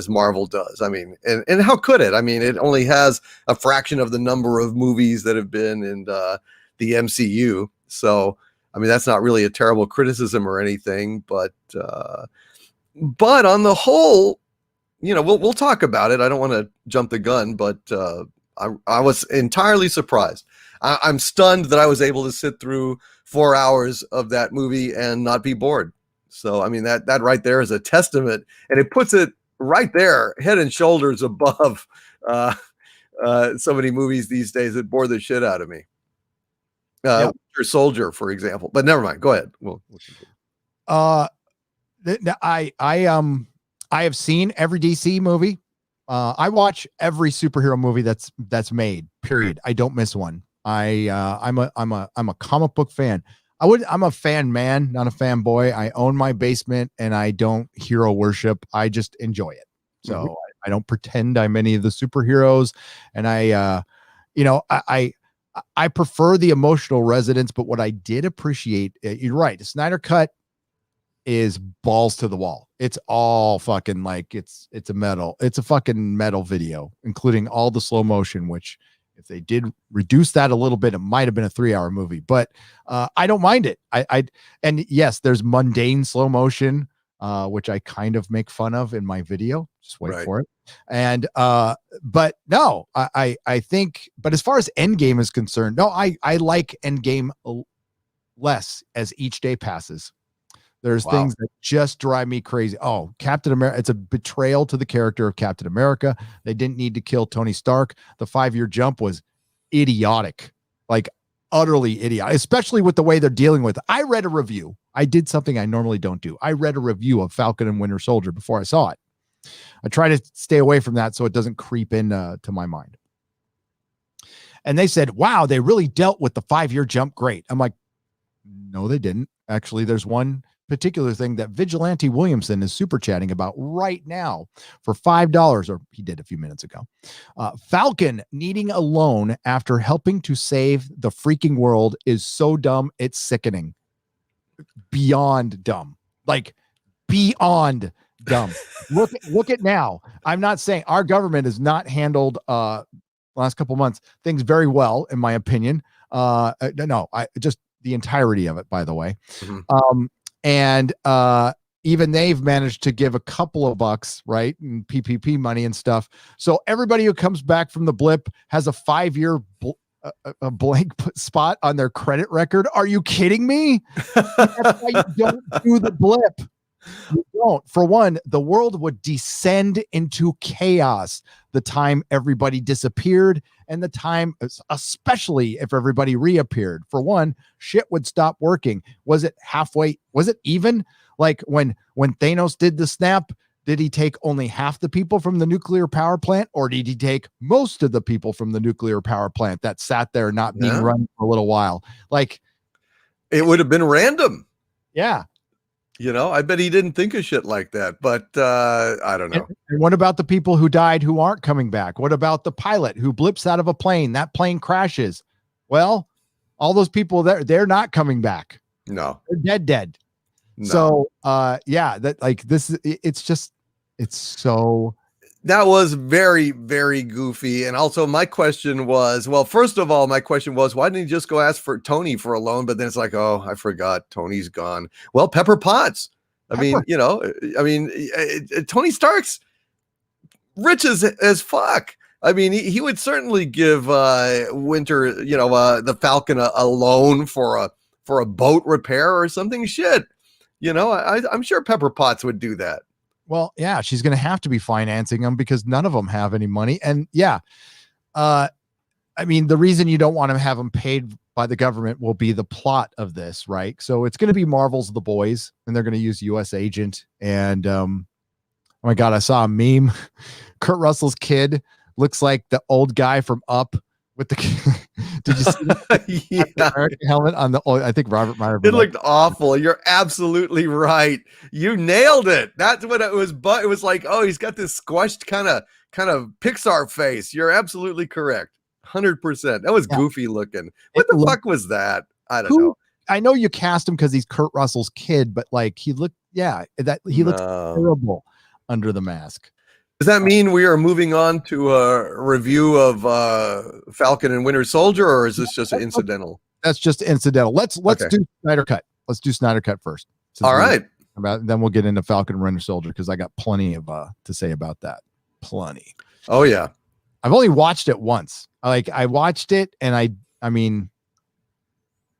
Marvel does. I mean, and how could it? I mean, it only has a fraction of the number of movies that have been in the MCU. So, I mean, that's not really a terrible criticism or anything, but on the whole, you know, we'll talk about it. I don't want to jump the gun, but I was entirely surprised. I'm stunned that I was able to sit through 4 hours of that movie and not be bored. So, I mean, that right there is a testament, and it puts it right there, head and shoulders above so many movies these days that bore the shit out of me. Winter Soldier, for example. But never mind. Go ahead. We'll I have seen every DC movie. I watch every superhero movie that's made. Period. I don't miss one. I'm a comic book fan. I'm a fan man, not a fanboy. I own my basement and I don't hero worship. I just enjoy it. So I don't pretend I'm any of the superheroes. And I prefer the emotional resonance, but what I did appreciate, you're right. The Snyder cut is balls to the wall. It's all fucking like it's a fucking metal video, including all the slow motion, which if they did reduce that a little bit, it might have been a 3-hour movie, but I don't mind it. And yes, there's mundane slow motion, which I kind of make fun of in my video. Just wait for it. And but no, I think, but as far as Endgame is concerned, no, I like Endgame less as each day passes. There's things that just drive me crazy. Oh, Captain America. It's a betrayal to the character of Captain America. They didn't need to kill Tony Stark. The 5-year jump was idiotic, like utterly idiotic, especially with the way they're dealing with it. I read a review. I did something I normally don't do. I read a review of Falcon and Winter Soldier before I saw it. I try to stay away from that so it doesn't creep in to my mind. And they said, wow, they really dealt with the 5-year jump great. I'm like, no, they didn't. Actually, there's one particular thing that Vigilante Williamson is super chatting about right now for $5, or he did a few minutes ago. Falcon needing a loan after helping to save the freaking world is so dumb, it's sickening. Beyond dumb. Like, beyond dumb. Look at now. I'm not saying our government has not handled last couple months things very well, in my opinion. No, I just the entirety of it, by the way. And even they've managed to give a couple of bucks, right, and PPP money and stuff. So everybody who comes back from the blip has a 5-year a blank spot on their credit record. Are you kidding me? That's why you don't do the blip. You don't. For one, the world would descend into chaos the time everybody disappeared, and the time, especially if everybody reappeared. For one, shit would stop working. Was it halfway? Was it even? Like when Thanos did the snap, did he take only half the people from the nuclear power plant, or did he take most of the people from the nuclear power plant that sat there not being run for a little while? Like, it would have been random. Yeah. You know, I bet he didn't think of shit like that, but I don't know. And what about the people who died who aren't coming back? What about the pilot who blips out of a plane? That plane crashes. Well, all those people there, they're not coming back. No, they're dead. No. So, yeah, that like this, it's so. That was very, very goofy. And also my question was, well, first of all, my question was, why didn't he just go ask for Tony for a loan? But then it's like, oh, I forgot Tony's gone. Well, Pepper Potts. Mean, you know, Tony Stark's rich as fuck. I mean, he would certainly give Winter, you know, the Falcon a loan for a boat repair or something. Shit. You know, I'm sure Pepper Potts would do that. Well, yeah, she's going to have to be financing them because none of them have any money. And yeah, I mean, the reason you don't want to have them paid by the government will be the plot of this, right? So it's going to be Marvel's The Boys, and they're going to use US Agent. And oh my God, I saw a meme. Kurt Russell's kid looks like the old guy from Up with the did you see that? Helmet on the I think Robert Meyer. It looked awful. You're absolutely right. You nailed it. That's what it was. But it was like, oh, he's got this squashed kind of Pixar face. You're absolutely correct. 100%. That was goofy looking. What the fuck was that? I don't know. I know you cast him because he's Kurt Russell's kid, but like he looked Yeah, that he looks No. terrible under the mask. Does that mean we are moving on to a review of Falcon and Winter Soldier, or is this just incidental? That's just incidental. Let's Okay. do Snyder Cut. Let's do Snyder Cut first. All right. Then we'll get into Falcon and Winter Soldier because I got plenty of to say about that. Plenty. Oh yeah. I've only watched it once. I watched it and I mean,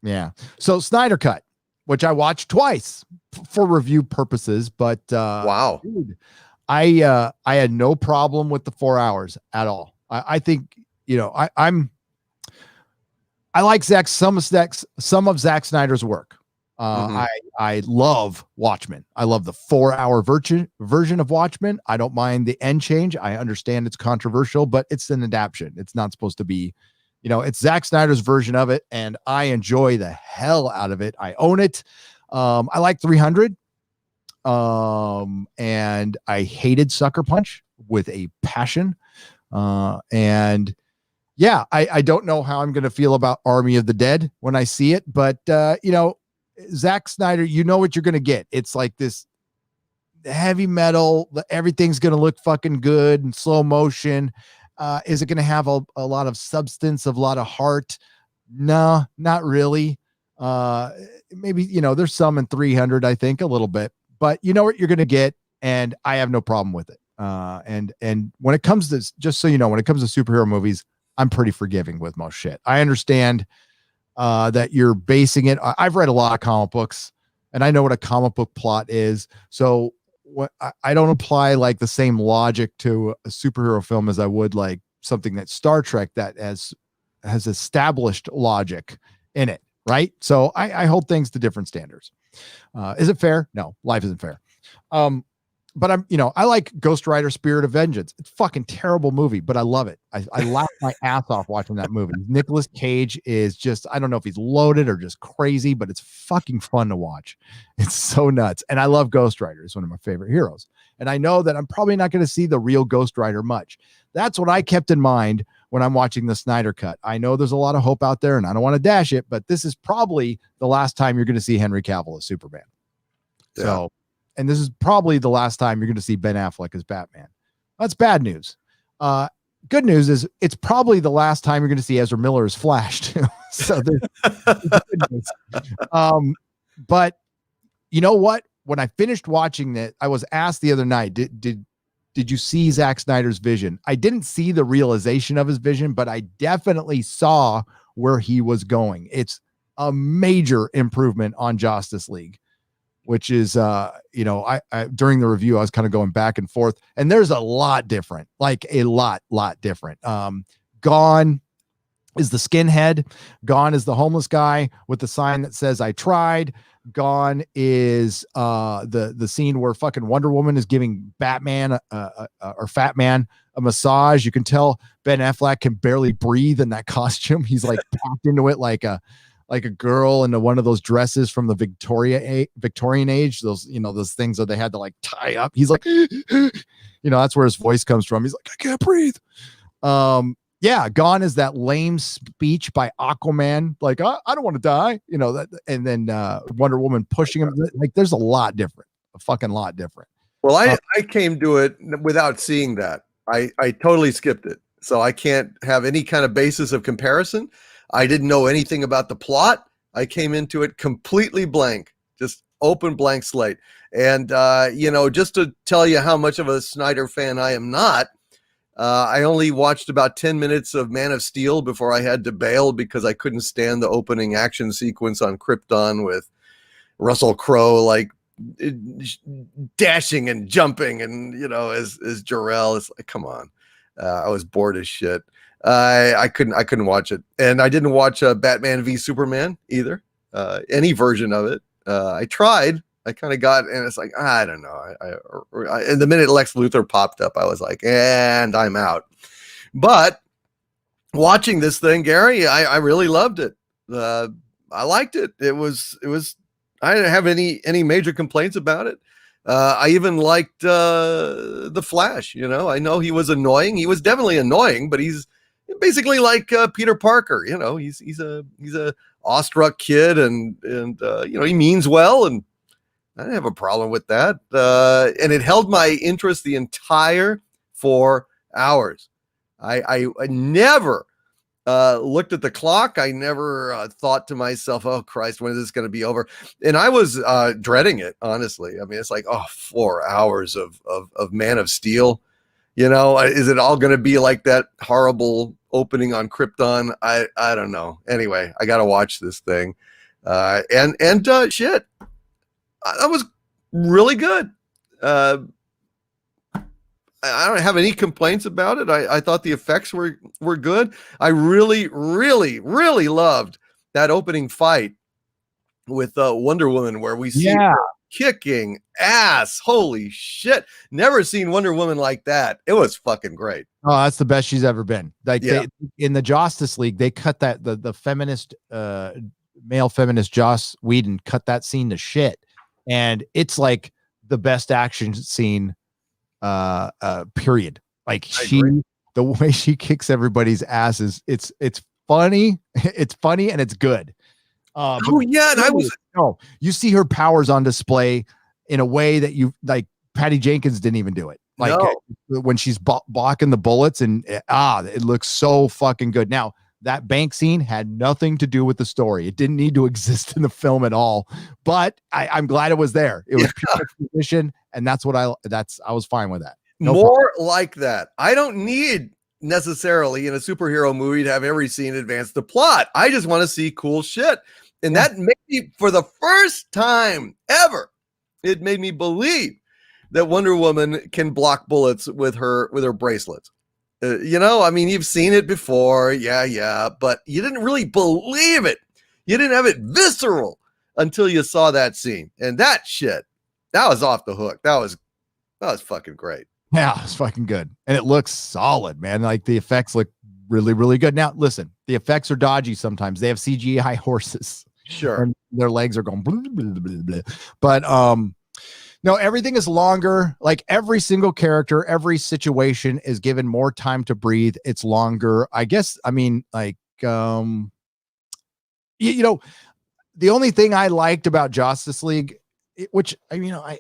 yeah. So Snyder Cut, which I watched twice for review purposes, but wow. Dude, I had no problem with the 4 hours at all. I think, you know, I like some of Zack Snyder's work. I love Watchmen. I love the 4 hour version of Watchmen. I don't mind the end change. I understand it's controversial, but it's an adaptation. It's not supposed to be, you know, it's Zack Snyder's version of it, and I enjoy the hell out of it. I own it. I like 300. And I hated Sucker Punch with a passion. And yeah, I don't know how I'm going to feel about Army of the Dead when I see it, but you know, Zack Snyder, you know what you're going to get. It's like this heavy metal, everything's going to look fucking good in slow motion. Is it going to have a lot of substance, a lot of heart? No, not really. Maybe, you know, there's some in 300, I think, a little bit, but you know what you're going to get, and I have no problem with it. And when it comes to, just so you know, when it comes to superhero movies, I'm pretty forgiving with most shit. I understand that you're basing it. I've read a lot of comic books, and I know what a comic book plot is. So I don't apply like the same logic to a superhero film as I would like something that Star Trek that has established logic in it. Right. So I hold things to different standards. Is it fair? No, life isn't fair. But I like Ghost Rider Spirit of Vengeance. It's a fucking terrible movie, but I love it. I laughed my ass off watching that movie. Nicolas Cage is just, I don't know if he's loaded or just crazy, but it's fucking fun to watch. It's so nuts. And I love Ghost Rider. It's one of my favorite heroes. And I know that I'm probably not going to see the real Ghost Rider much. That's what I kept in mind when I'm watching the Snyder Cut. I know there's a lot of hope out there, and I don't want to dash it, but this is probably the last time you're going to see Henry Cavill as Superman. Yeah. So, and this is probably the last time you're going to see Ben Affleck as Batman. That's bad news. Good news is it's probably the last time you're going to see Ezra Miller as Flash too. So there's good news. But you know what? When I finished watching that, I was asked the other night, did you see Zack Snyder's vision? I didn't see the realization of his vision, but I definitely saw where he was going. It's a major improvement on Justice League, which is, I during the review, I was kind of going back and forth, and there's a lot different, like a lot different. Gone is the skinhead. Gone is the homeless guy with the sign that says, "I tried." Gone is the scene where fucking Wonder Woman is giving Batman or Fat Man a massage. You can tell Ben Affleck can barely breathe in that costume. He's like packed into it like a girl into one of those dresses from the Victorian age. Those things that they had to like tie up. He's like, that's where his voice comes from. He's like, I can't breathe. Yeah, Gone is that lame speech by Aquaman, like, I don't want to die, and then Wonder Woman pushing him. Like, there's a fucking lot different. Well, I came to it without seeing that. I totally skipped it. So I can't have any kind of basis of comparison. I didn't know anything about the plot. I came into it completely blank, just open blank slate. And, just to tell you how much of a Snyder fan I am not, I only watched about 10 minutes of Man of Steel before I had to bail because I couldn't stand the opening action sequence on Krypton with Russell Crowe, like dashing and jumping and, as Jor-El. It's like, come on. I was bored as shit. I couldn't watch it. And I didn't watch Batman v Superman either. Any version of it. I tried. I kind of got, and it's like, I don't know. And the minute Lex Luthor popped up, I was like, and I'm out. But watching this thing, Gary, I really loved it. I liked it. It was, I didn't have any major complaints about it. I even liked the Flash. I know he was annoying. He was definitely annoying, but he's basically like Peter Parker. He's a awestruck kid, and he means well, and I didn't have a problem with that. And it held my interest the entire 4 hours. I never looked at the clock. I never thought to myself, oh Christ, when is this going to be over? And I was dreading it, honestly. I mean, it's like, 4 hours of Man of Steel. You know, is it all going to be like that horrible opening on Krypton? I don't know. Anyway, I got to watch this thing. And shit, that was really good. I don't have any complaints about it. I thought the effects were good. I really, really, really loved that opening fight with Wonder Woman, where we see her kicking ass. Holy shit. Never seen Wonder Woman like that. It was fucking great. Oh, that's the best she's ever been. Like in the Justice League, they cut that the feminist male feminist Joss Whedon cut that scene to shit. And it's like the best action scene period. Like the way she kicks everybody's asses, it's funny. It's funny and it's good. You see her powers on display in a way that you like. Patty Jenkins didn't even do it. Like when she's blocking the bullets, and it looks so fucking good. Now that bank scene had nothing to do with the story. It didn't need to exist in the film at all. But I'm glad it was there. It was pure exposition, and that's what I was fine with that. More like that. I don't need necessarily in a superhero movie to have every scene advance the plot. I just want to see cool shit. And that made me, for the first time ever, it made me believe that Wonder Woman can block bullets with her bracelets. You know, I mean, you've seen it before. Yeah. But you didn't really believe it. You didn't have it visceral until you saw that scene. And that shit, that was off the hook. That was fucking great. Yeah, it's fucking good. And it looks solid, man. Like the effects look really, really good. Now, listen, the effects are dodgy sometimes. They have CGI horses. Sure. And their legs are going blah, blah, blah, blah. But no, everything is longer. Like every single character, every situation is given more time to breathe. It's longer. I guess, I mean, like you know, the only thing I liked about Justice League, which I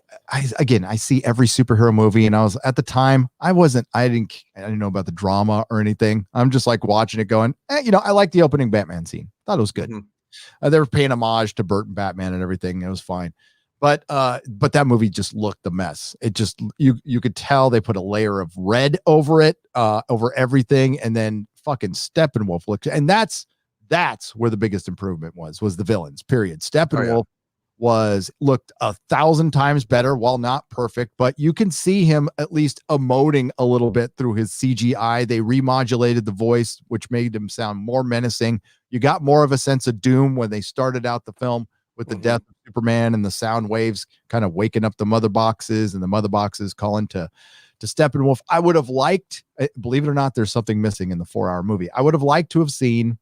see every superhero movie, and I was at the time I didn't know about the drama or anything. I'm just like watching it going, I like the opening Batman scene. Thought it was good. Mm-hmm. They were paying homage to Burton Batman and everything. It was fine. But that movie just looked a mess. It just, you could tell they put a layer of red over it, over everything. And then fucking Steppenwolf looked, and that's where the biggest improvement was the villains, period. Steppenwolf looked 1,000 times better, while not perfect, but you can see him at least emoting a little bit through his CGI. They remodulated the voice, which made him sound more menacing. You got more of a sense of doom when they started out the film with the death of Superman and the sound waves kind of waking up the mother boxes, and the mother boxes calling to Steppenwolf. I would have liked, believe it or not, there's something missing in the 4-hour movie. I would have liked to have seen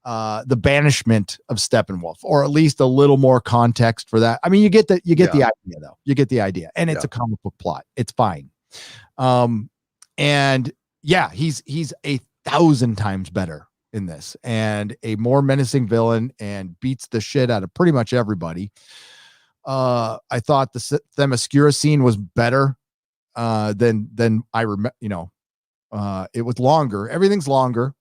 the banishment of Steppenwolf, or at least a little more context for that. I mean, you get the idea though. You get the idea, and it's a comic book plot. It's fine. And yeah, he's 1,000 times better in this, and a more menacing villain, and beats the shit out of pretty much everybody. I thought the Themyscira scene was better than I remember. It was longer. Everything's longer.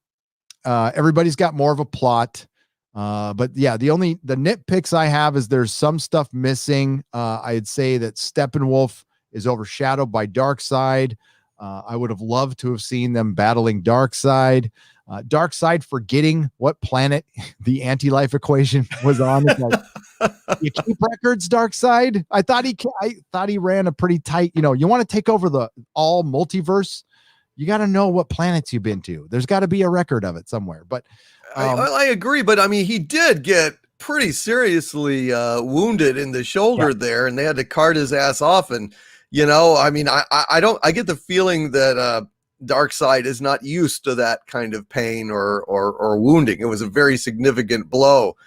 Everybody's got more of a plot. But yeah, the nitpicks I have is there's some stuff missing. I'd say that Steppenwolf is overshadowed by Darkseid. I would have loved to have seen them battling Darkseid. Darkseid forgetting what planet the anti-life equation was on. Like, you keep records, Darkseid. I thought he ran a pretty tight, you want to take over the all multiverse, you got to know what planets you've been to. There's got to be a record of it somewhere. But I agree. But I mean, he did get pretty seriously wounded in the shoulder there, and they had to cart his ass off. And I mean, I get the feeling that Darkseid is not used to that kind of pain or wounding. It was a very significant blow.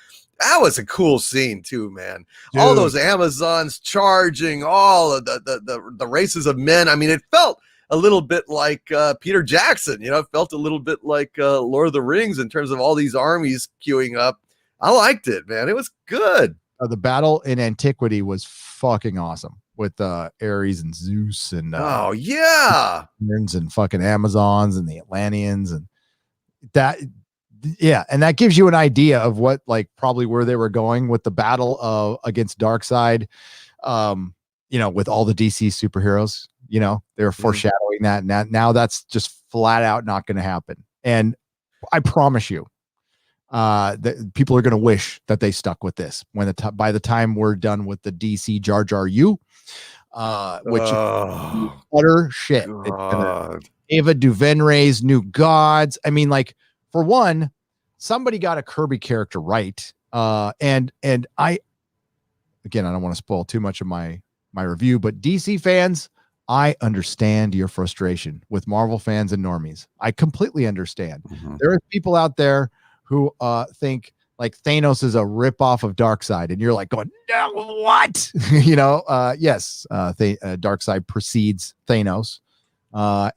That was a cool scene too, man. Dude. All those Amazons charging, all of the races of men. I mean, it felt a little bit like Peter Jackson, it felt a little bit like Lord of the Rings in terms of all these armies queuing up. I liked it, man. It was good. The battle in Antiquity was fucking awesome with Ares and Zeus and oh yeah, and fucking Amazons and the Atlanteans and that. Yeah, and that gives you an idea of what like probably where they were going with the battle of against Darkseid. With all the DC superheroes, they were foreshadowing that. Now that's just flat out not going to happen. And I promise you, that people are going to wish that they stuck with this when by the time we're done with the DC Jar Jar U, which is utter shit. Ava DuVernay's New Gods. I mean, like, for one, somebody got a Kirby character right. And I don't want to spoil too much of my review, but DC fans, I understand your frustration with Marvel fans and normies. I completely understand. There are people out there who think like Thanos is a ripoff of Darkseid, and you're like going, no, what? Yes, Darkseid precedes Thanos.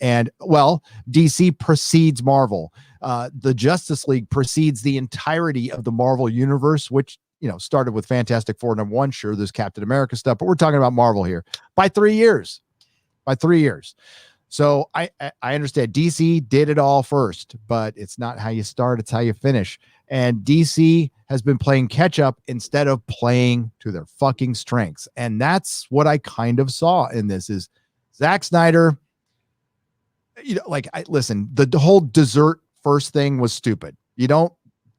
And well, DC precedes Marvel. The Justice League precedes the entirety of the Marvel universe, which started with Fantastic Four #1. Sure, there's Captain America stuff, but we're talking about Marvel here by 3 years. So I understand DC did it all first, but it's not how you start, it's how you finish. And DC has been playing catch up instead of playing to their fucking strengths. And that's what I kind of saw in this is Zack Snyder. Listen, the whole dessert first thing was stupid. You don't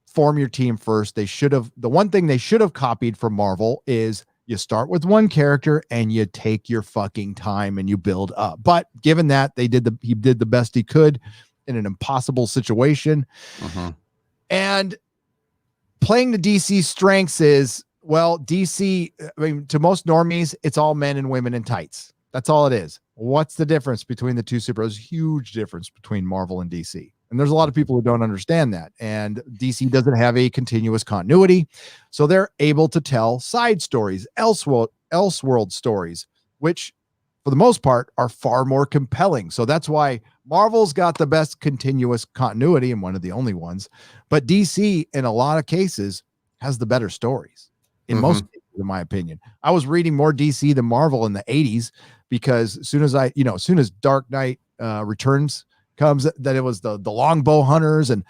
form your team first. The one thing they should have copied from Marvel is you start with one character and you take your fucking time and you build up. But given that he did the best he could in an impossible situation. And playing the DC strengths is, well, DC, I mean, to most normies, it's all men and women in tights. That's all it is. What's the difference between the two superheroes? Huge difference between Marvel and DC. And there's a lot of people who don't understand that. And DC doesn't have a continuous continuity. So they're able to tell side stories, elseworld stories, which for the most part are far more compelling. So that's why Marvel's got the best continuous continuity and one of the only ones. But DC, in a lot of cases, has the better stories in most cases, in my opinion. I was reading more DC than Marvel in the 80s because as soon as Dark Knight Returns comes, that it was the Longbow Hunters and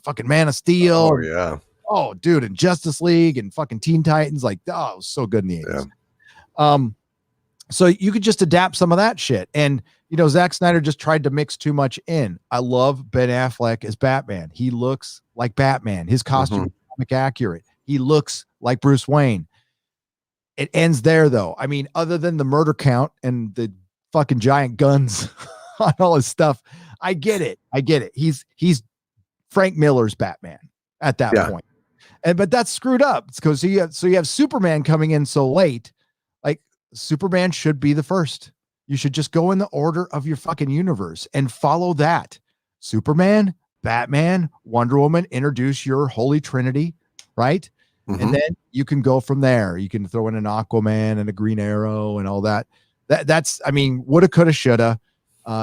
fucking Man of Steel. Oh yeah. Oh dude, and Justice League and fucking Teen Titans, it was so good in the 80s. Yeah. So you could just adapt some of that shit. And Zack Snyder just tried to mix too much in. I love Ben Affleck as Batman. He looks like Batman. His costume is comic accurate. He looks like Bruce Wayne. It ends there though. I mean, other than the murder count and the fucking giant guns on all his stuff, I get it. He's Frank Miller's Batman at that point. But that's screwed up. It's because you have Superman coming in so late. Like, Superman should be the first. You should just go in the order of your fucking universe and follow that. Superman, Batman, Wonder Woman, introduce your holy trinity, right? And then you can go from there. You can throw in an Aquaman and a Green Arrow and all that. That's, I mean, woulda, coulda, shoulda.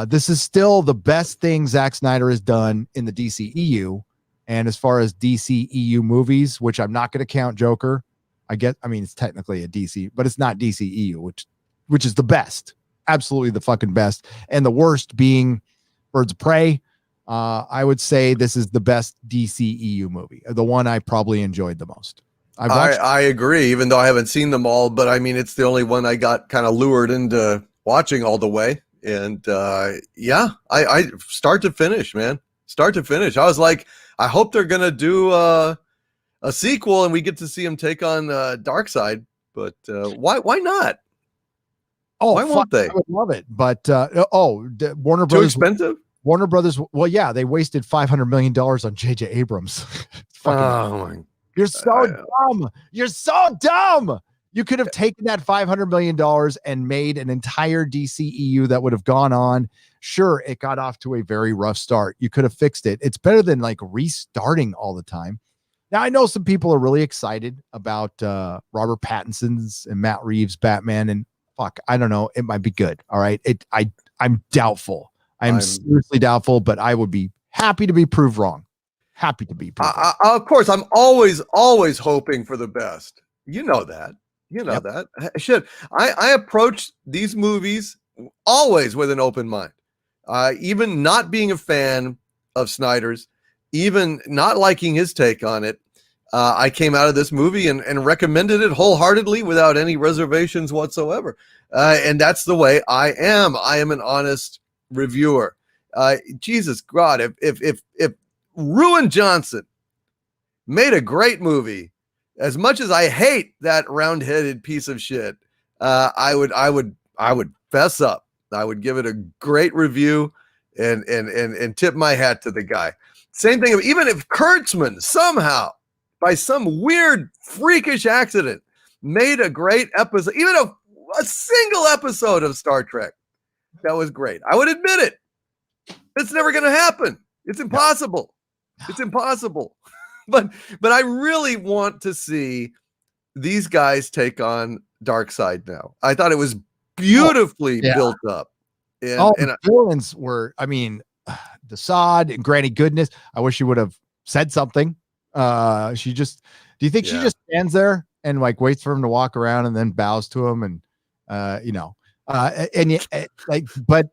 This is still the best thing Zack Snyder has done in the DCEU. And as far as DCEU movies, which I'm not going to count Joker, it's technically a DC, but it's not DCEU, which is the best, absolutely the fucking best. And the worst being Birds of Prey. I would say this is the best DCEU movie, the one I probably enjoyed the most. I agree, even though I haven't seen them all, but I mean, it's the only one I got kind of lured into watching all the way. And I start to finish, man. Start to finish. I was like, I hope they're going to do a sequel and we get to see him take on Darkseid. But why not? Oh, why won't they? I would love it. But Warner Too Brothers. expensive? Warner Brothers. Well, yeah, they wasted $500 million on J.J. Abrams. You're so dumb. You're so dumb. You could have taken that $500 million and made an entire DCEU that would have gone on. Sure, it got off to a very rough start. You could have fixed it. It's better than restarting all the time. Now, I know some people are really excited about Robert Pattinson's and Matt Reeves' Batman, and I don't know. It might be good. All right. I'm doubtful. I'm seriously doubtful, but I would be happy to be proved wrong. Happy to be proved wrong. Of course, I'm always hoping for the best. You know that. You know Yep. that. Shit. I approach these movies always with an open mind. Even not being a fan of Snyder's, even not liking his take on it, I came out of this movie and recommended it wholeheartely without any reservations whatsoever. And that's the way I am. I am an honest reviewer. Jesus God, if Ruin Johnson made a great movie, as much as I hate that round-headed piece of shit, I would fess up. I would give it a great review and tip my hat to the guy. Same thing, even if Kurtzman somehow, by some weird freakish accident, made a great episode, even a single episode of Star Trek that was great, I would admit it. It's never going to happen. It's impossible. It's impossible. But I really want to see these guys take on Darkseid now. I thought it was beautifully built up. And the villains were, I mean, the Sod and Granny Goodness. I wish she would have said something. Do you think she just stands there and like waits for him to walk around and then bows to him and but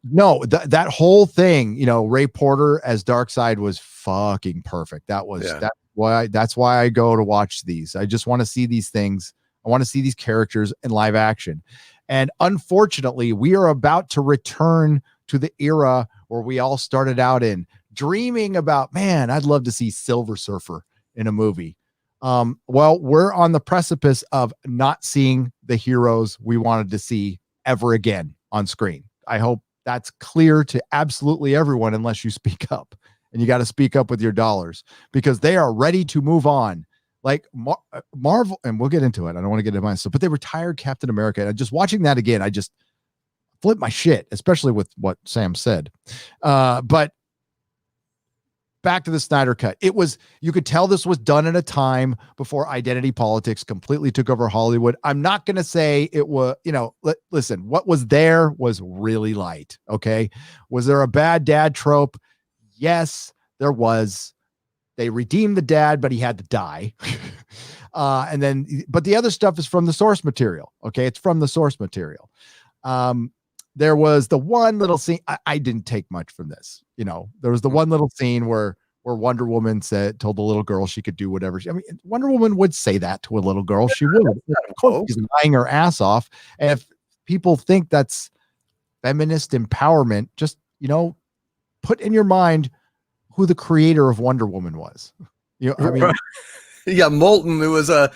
no, that whole thing, Ray Porter as Darkseid was fucking perfect. That's why I go to watch these. I just want to see these things. I want to see these characters in live action. And unfortunately, we are about to return to the era where we all started out in, dreaming about, man, I'd love to see Silver Surfer in a movie. Well, we're on the precipice of not seeing the heroes we wanted to see ever again on screen. I hope that's clear to absolutely everyone, unless you speak up, and you got to speak up with your dollars, because they are ready to move on. Like Marvel, and we'll get into it. I don't want to get into myself, but they retired Captain America. And just watching that again, I just flipped my shit, especially with what Sam said. But back to the Snyder Cut. You could tell this was done at a time before identity politics completely took over Hollywood. I'm not going to say it was, listen, what was there was really light. Okay. Was there a bad dad trope? Yes, there was. They redeemed the dad, but he had to die. But the other stuff is from the source material. Okay. It's from the source material. There was the one little scene. I didn't take much from this. There was the one little scene where Wonder Woman told the little girl she could do whatever. Wonder Woman would say that to a little girl. She would. Of course, she's lying her ass off. And if people think that's feminist empowerment, just, put in your mind who the creator of Wonder Woman was. Moulton, who was a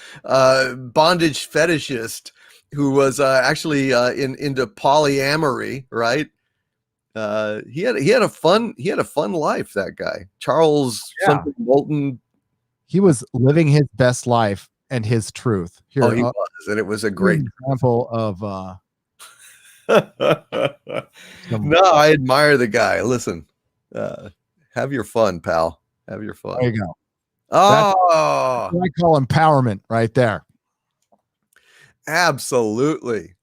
bondage fetishist who was actually into polyamory, right? He had a fun life, that guy. Charles something Moulton. He was living his best life and his truth. He was, and it was a great example of No, I admire the guy. Listen, have your fun, pal. Have your fun. There you go. Oh, I call empowerment right there. Absolutely.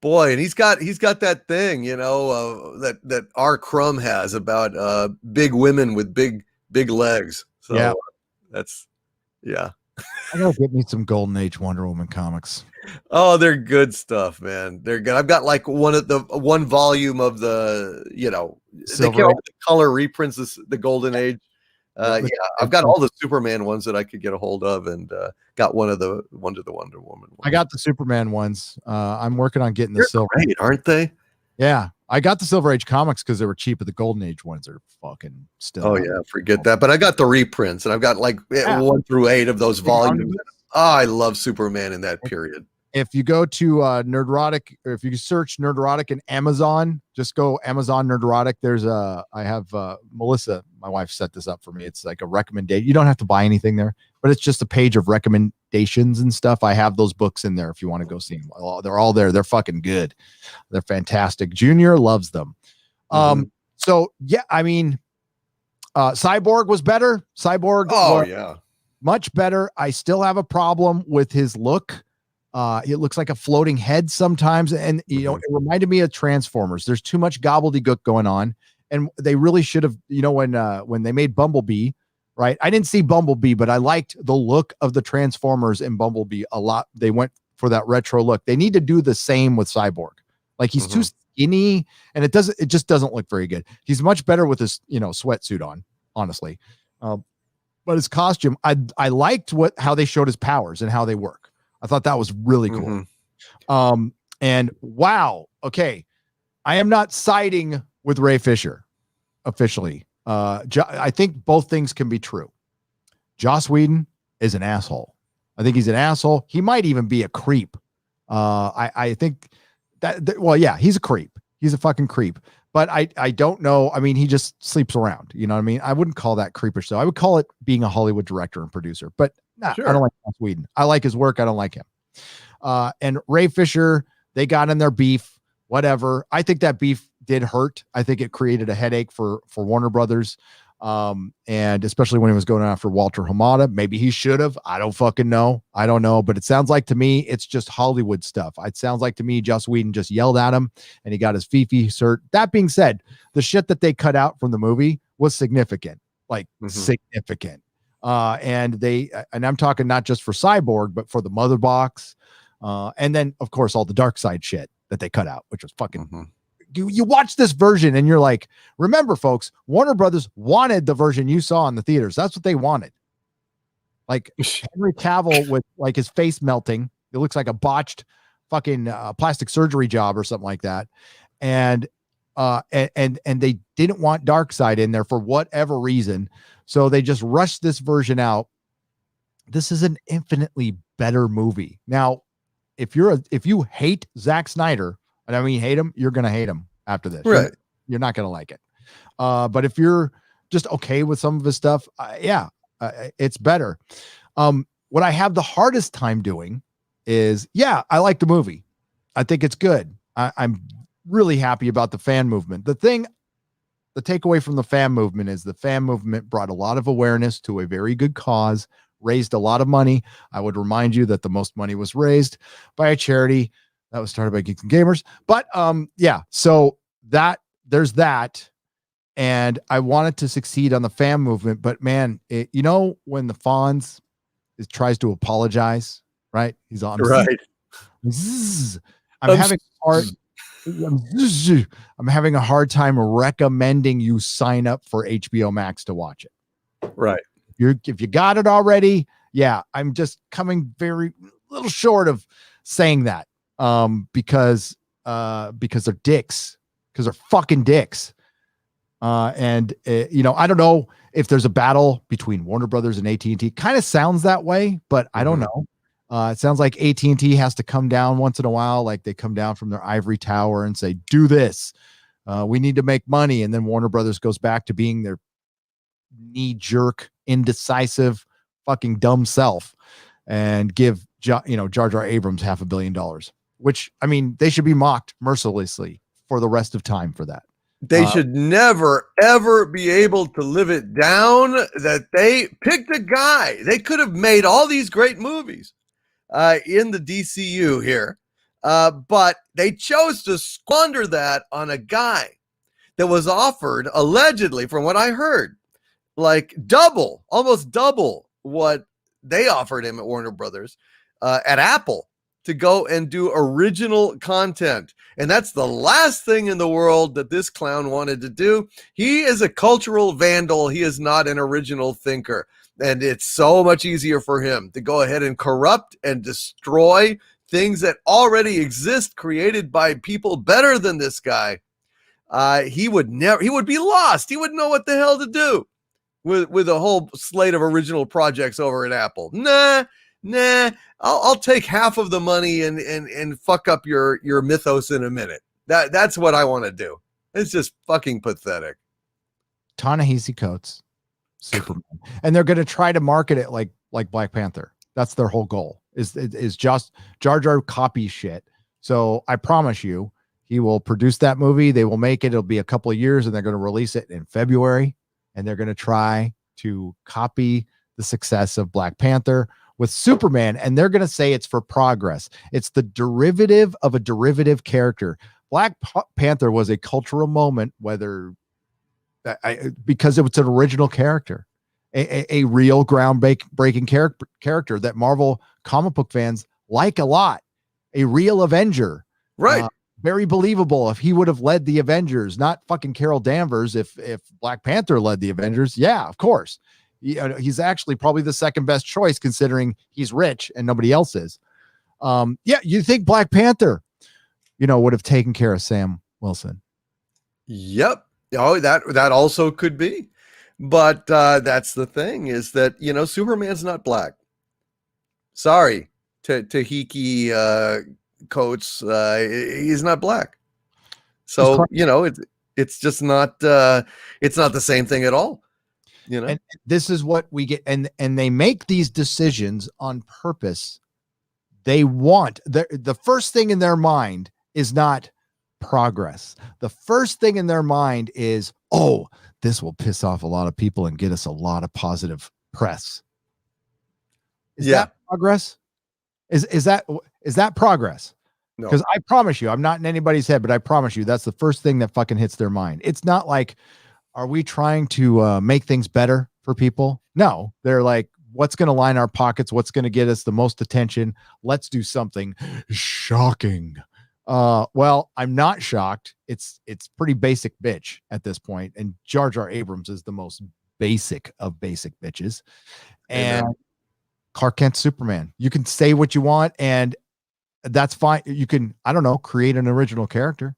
Boy, and he's got that thing, that R. Crumb has about big women with big legs. So I gotta get me some Golden Age Wonder Woman comics. Oh, they're good stuff, man. They're good. I've got like one volume of the, they call it the color reprints, the Golden Age. I've got all the Superman ones that I could get a hold of, and got one of the Wonder Woman ones. I got the Superman ones. I'm working on getting the Silver Age, aren't they? Yeah, I got the Silver Age comics because they were cheap, but the Golden Age ones are fucking still. Oh yeah, forget that. But I got the reprints, and I've got like 1 through 8 of those volumes. Oh, I love Superman in that period. If you go to Nerdrotic, or if you search Nerdrotic in Amazon, just go Amazon Nerdrotic. I have Melissa, my wife, set this up for me. It's like a recommendation. You don't have to buy anything there, but it's just a page of recommendations and stuff. I have those books in there if you want to go see them. They're all there. They're fucking good. They're fantastic. Junior loves them. So yeah, I mean, Cyborg was better. Much better. I still have a problem with his look. It looks like a floating head sometimes, and it reminded me of Transformers. There's too much gobbledygook going on, and they really should have, when they made Bumblebee, right? I didn't see Bumblebee, but I liked the look of the Transformers in Bumblebee a lot. They went for that retro look. They need to do the same with Cyborg. Like he's too skinny and it just doesn't look very good. He's much better with his, sweatsuit on, honestly. But his costume, I liked how they showed his powers and how they work. I thought that was really cool. And wow. Okay. I am not siding with Ray Fisher officially. I think both things can be true. Joss Whedon is an asshole. I think he's an asshole. He might even be a creep. I think he's a creep. He's a fucking creep. But I don't know. I mean, he just sleeps around. You know what I mean? I wouldn't call that creepish though. I would call it being a Hollywood director and producer. But sure. I don't like Joss Whedon. I like his work. I don't like him. And Ray Fisher, they got in their beef. Whatever. I think that beef did hurt. I think it created a headache for Warner Brothers. And especially when he was going after Walter Hamada, maybe he should have. I don't fucking know. I don't know. But it sounds like to me, it's just Hollywood stuff. It sounds like to me, Joss Whedon just yelled at him and he got his Fifi cert. That being said, the shit that they cut out from the movie was significant, significant. And I'm talking not just for Cyborg, but for the Mother Box. And then of course, all the dark side shit that they cut out, which was fucking, you watch this version and you're like, remember folks, Warner Brothers wanted the version you saw in the theaters. That's what they wanted. Like Henry Cavill with like his face melting. It looks like a botched fucking plastic surgery job or something like that. And they didn't want Darkseid in there for whatever reason. So they just rushed this version out. This is an infinitely better movie. Now, if you hate Zack Snyder, and I mean hate him, you're gonna hate him after this. Right. You're not gonna like it. But if you're just okay with some of his stuff, it's better. What I have the hardest time doing is, I like the movie. I think it's good. I'm really happy about the fan movement. The takeaway from the fan movement is the fan movement brought a lot of awareness to a very good cause, raised a lot of money. I would remind you that the most money was raised by a charity that was started by Geeks and Gamers. But so there's that. And I wanted to succeed on the fan movement, but man, when the Fonz tries to apologize, right? He's on right. I'm having a hard time recommending you sign up for HBO Max to watch it. Right. If you got it already, I'm just coming very little short of saying that because they're dicks, because they're fucking dicks. I don't know if there's a battle between Warner Brothers and AT&T. Kind of sounds that way, but I don't know. It sounds like AT&T has to come down once in a while, like they come down from their ivory tower and say, do this. We need to make money. And then Warner Brothers goes back to being their knee-jerk, indecisive, fucking dumb self and give Jar Jar Abrams $500 million, which, I mean, they should be mocked mercilessly for the rest of time for that. They should never, ever be able to live it down that they picked a guy. They could have made all these great movies in the DCU here, but they chose to squander that on a guy that was offered, allegedly, from what I heard, like almost double what they offered him at Warner Brothers, at Apple, to go and do original content. And that's the last thing in the world that this clown wanted to do. He is a cultural vandal. He is not an original thinker. And it's so much easier for him to go ahead and corrupt and destroy things that already exist, created by people better than this guy. He would be lost. He wouldn't know what the hell to do with a whole slate of original projects over at Apple. Nah, I'll take half of the money and fuck up your mythos in a minute. That's what I want to do. It's just fucking pathetic. Ta-Nehisi Coates, Superman, and they're going to try to market it like Black Panther. That's their whole goal. Is just Jar Jar copy shit. So I promise you, he will produce that movie. They will make it. It'll be a couple of years, and they're going to release it in February. And they're going to try to copy the success of Black Panther with Superman, and they're going to say it's for progress. It's the derivative of a derivative character. Black Panther was a cultural moment, because it was an original character, a real groundbreaking character that Marvel comic book fans like a lot, a real Avenger. Right. Very believable if he would have led the Avengers, not fucking Carol Danvers. If Black Panther led the Avengers, yeah, of course. He's actually probably the second best choice considering he's rich and nobody else is. Yeah, you think Black Panther, would have taken care of Sam Wilson? Yep. Oh, that also could be. But that's the thing is that, Superman's not black. Sorry, Tahiki Coates, he's not black. So, it's just not it's not the same thing at all. And this is what we get, and they make these decisions on purpose. They want the first thing in their mind is not progress. The first thing in their mind is, oh, this will piss off a lot of people and get us a lot of positive press. Is that progress? Is that progress? Because I promise you, I'm not in anybody's head, but I promise you that's the first thing that fucking hits their mind. It's not like, are we trying to make things better for people? No, they're like, what's going to line our pockets? What's going to get us the most attention? Let's do something shocking. Well, I'm not shocked. It's pretty basic bitch at this point. And Jar Jar Abrams is the most basic of basic bitches. And Clark Kent Superman. You can say what you want, and that's fine. You can, I don't know, create an original character.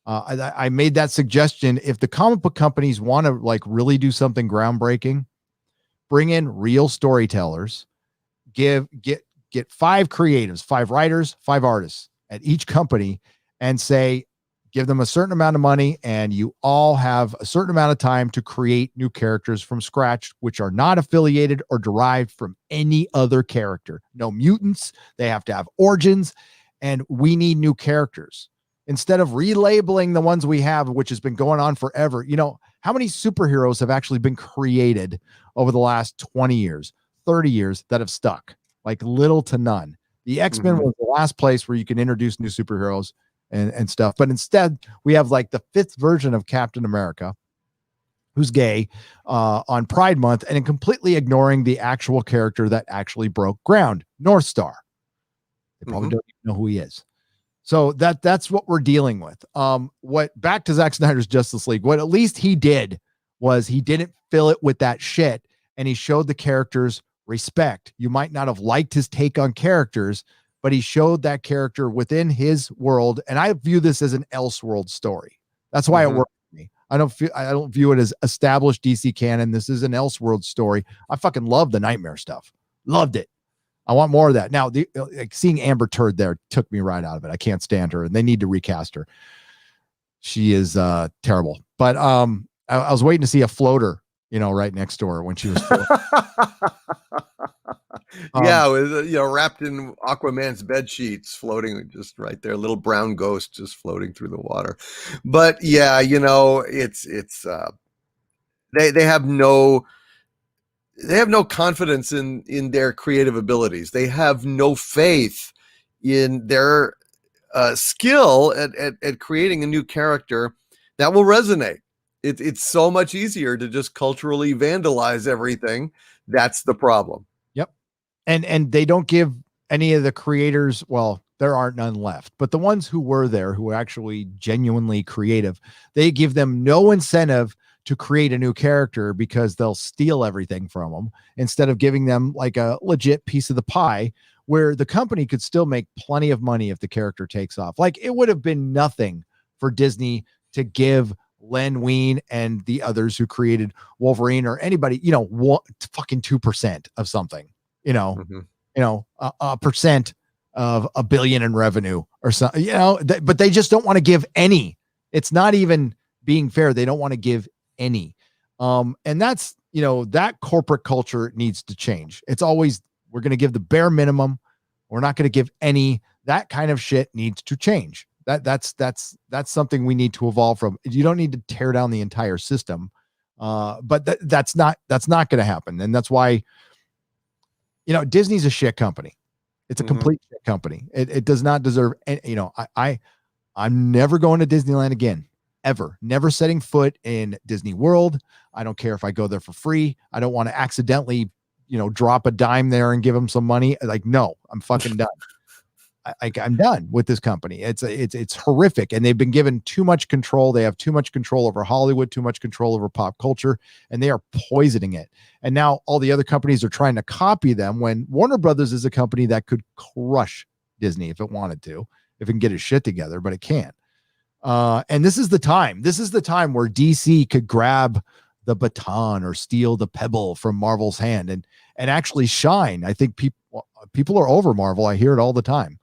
I made that suggestion. If the comic book companies want to like really do something groundbreaking, bring in real storytellers, get 5 creatives, 5 writers, 5 artists at each company, and say, give them a certain amount of money, and you all have a certain amount of time to create new characters from scratch, which are not affiliated or derived from any other character. No mutants. They have to have origins, and we need new characters. Instead of relabeling the ones we have, which has been going on forever. How many superheroes have actually been created over the last 20 years, 30 years that have stuck? Like little to none. The X-Men was the last place where you can introduce new superheroes and stuff. But instead, we have like the 5th version of Captain America, who's gay, on Pride Month, and completely ignoring the actual character that actually broke ground, North Star. They probably don't even know who he is. So that's what we're dealing with. Back to Zack Snyder's Justice League, what at least he did was he didn't fill it with that shit, and he showed the characters respect. You might not have liked his take on characters, but he showed that character within his world, and I view this as an Elseworld story. That's why it worked for me. I don't view it as established DC canon. This is an Elseworld story. I fucking love the Nightmare stuff. Loved it. I want more of that. Now, seeing Amber Turd there took me right out of it. I can't stand her, and they need to recast her. She is terrible. But I was waiting to see a floater, right next to her when she was wrapped in Aquaman's bed sheets, floating just right there, little brown ghost just floating through the water. But yeah, it's they have no confidence in their creative abilities. They have no faith in their skill at creating a new character that will resonate. It's so much easier to just culturally vandalize everything. That's the problem. Yep. And they don't give any of the creators, well, there aren't none left, but the ones who were there, who were actually genuinely creative, they give them no incentive to create a new character because they'll steal everything from them instead of giving them like a legit piece of the pie where the company could still make plenty of money if the character takes off. Like it would have been nothing for Disney to give Len Wein and the others who created Wolverine or anybody, fucking 2% of something, a percent of $1 billion in revenue or something, but they just don't want to give any. It's not even being fair. They don't want to give any. And that's, that corporate culture needs to change. It's always, we're going to give the bare minimum. We're not going to give any. That kind of shit needs to change. That's something we need to evolve from. You don't need to tear down the entire system. But that's not going to happen. And that's why, Disney's a shit company. It's a complete shit company. It does not deserve any, I'm never going to Disneyland again. ever. Never setting foot in Disney World. I don't care if I go there for free. I don't want to accidentally, drop a dime there and give them some money. Like, no, I'm fucking done. I'm done with this company. It's horrific, and they've been given too much control. They have too much control over Hollywood, too much control over pop culture, and they are poisoning it. And now all the other companies are trying to copy them, when Warner Brothers is a company that could crush Disney if it wanted to, if it can get its shit together, but it can't. And this is the time. This is the time where DC could grab the baton or steal the pebble from Marvel's hand and actually shine. I think people are over Marvel. I hear it all the time.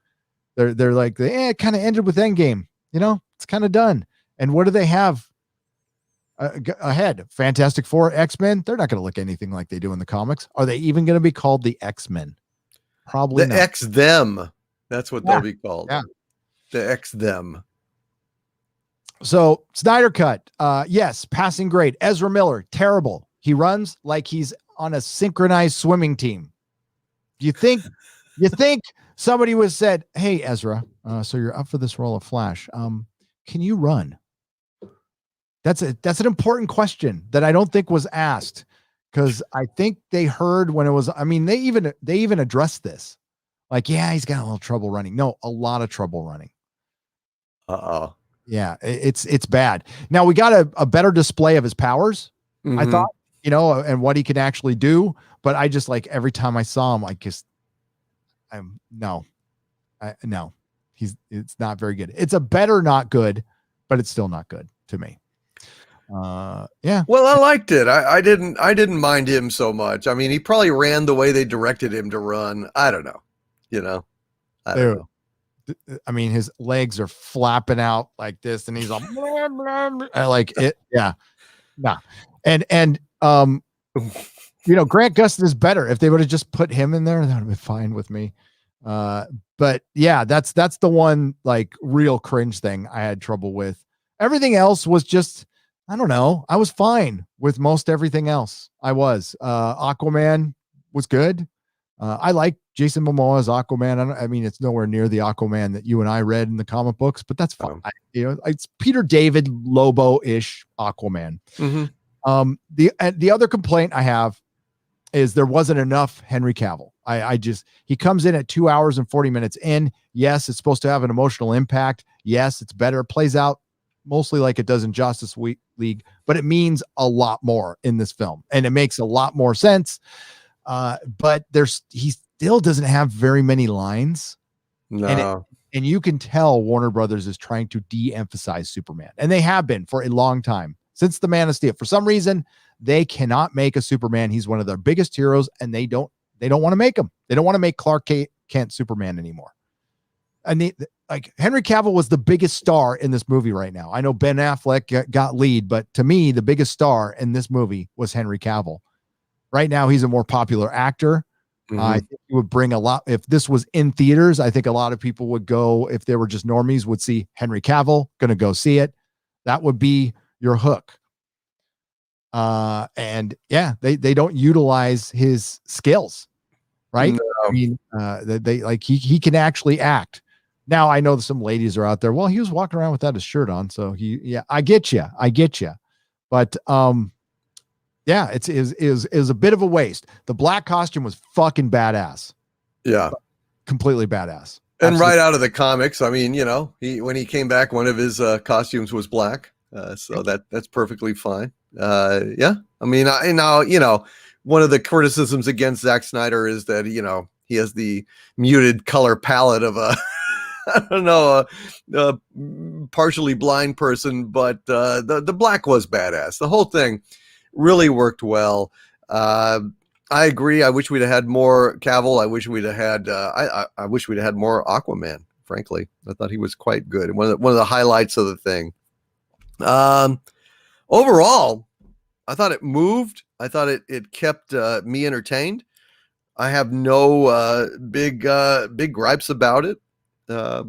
They're like, it kind of ended with Endgame. It's kind of done. And what do they have ahead? Fantastic Four, X-Men. They're not going to look anything like they do in the comics. Are they even going to be called the X-Men? Probably the not. X-Them. That's what they'll be called. Yeah. The X-Them. So Snyder cut. Yes. Passing grade. Ezra Miller. Terrible. He runs like he's on a synchronized swimming team. You think somebody was said, "Hey, Ezra, so you're up for this role of Flash. Can you run?" That's an important question that I don't think was asked, because I think they heard when it was. I mean, they even addressed this. Like, yeah, he's got a little trouble running. No, a lot of trouble running. Yeah, it's bad. Now we got a better display of his powers. I thought, and what he can actually do. But I just, like, every time I saw him, no, it's not very good. It's a better not good, but it's still not good to me. Yeah. Well, I liked it. I didn't mind him so much. I mean, he probably ran the way they directed him to run. I don't know. I don't know. I mean, his legs are flapping out like this, and he's all blah, blah, blah. I like it. Yeah. Nah. And Grant Gustin is better. If they would have just put him in there, that would have been fine with me. But yeah, that's the one, like, real cringe thing I had trouble with. Everything else was just, I don't know. I was fine with most everything else. Aquaman was good. I like Jason Momoa as Aquaman. I mean, it's nowhere near the Aquaman that you and I read in the comic books, but that's fine. It's Peter David Lobo-ish Aquaman. The other complaint I have is there wasn't enough Henry Cavill. He comes in at 2 hours and 40 minutes in. Yes, it's supposed to have an emotional impact. Yes, it's better. It plays out mostly like it does in Justice League, but it means a lot more in this film, and it makes a lot more sense. But he still doesn't have very many lines. No. And you can tell Warner Brothers is trying to de-emphasize Superman, and they have been for a long time, since the Man of Steel. For some reason, they cannot make a Superman. He's one of their biggest heroes, and they don't want to make him. They don't want to make Clark Kent Superman anymore. And Henry Cavill was the biggest star in this movie right now. I know Ben Affleck got lead, but to me, the biggest star in this movie was Henry Cavill. Right now, he's a more popular actor. I think he would bring a lot. If this was in theaters, I think a lot of people would go, if they were just normies, would see Henry Cavill, going to go see it. That would be your hook. And yeah, they don't utilize his skills, right? No. I mean, they like he can actually act. Now I know some ladies are out there. Well, he was walking around without his shirt on, so I get you, but yeah, it is a bit of a waste. The black costume was fucking badass. Yeah, completely badass. And Absolutely. right out of the comics, I mean, when he came back, one of his costumes was black, so that's perfectly fine. Yeah, I mean, one of the criticisms against Zack Snyder is that he has the muted color palette of a a partially blind person, but the black was badass. The whole thing really worked well. I agree. I wish we'd have had more Cavill. I wish we'd have had. I wish we'd have had more Aquaman. Frankly, I thought he was quite good. One of the highlights of the thing. Overall, I thought it moved. I thought it kept me entertained. I have no big gripes about it. I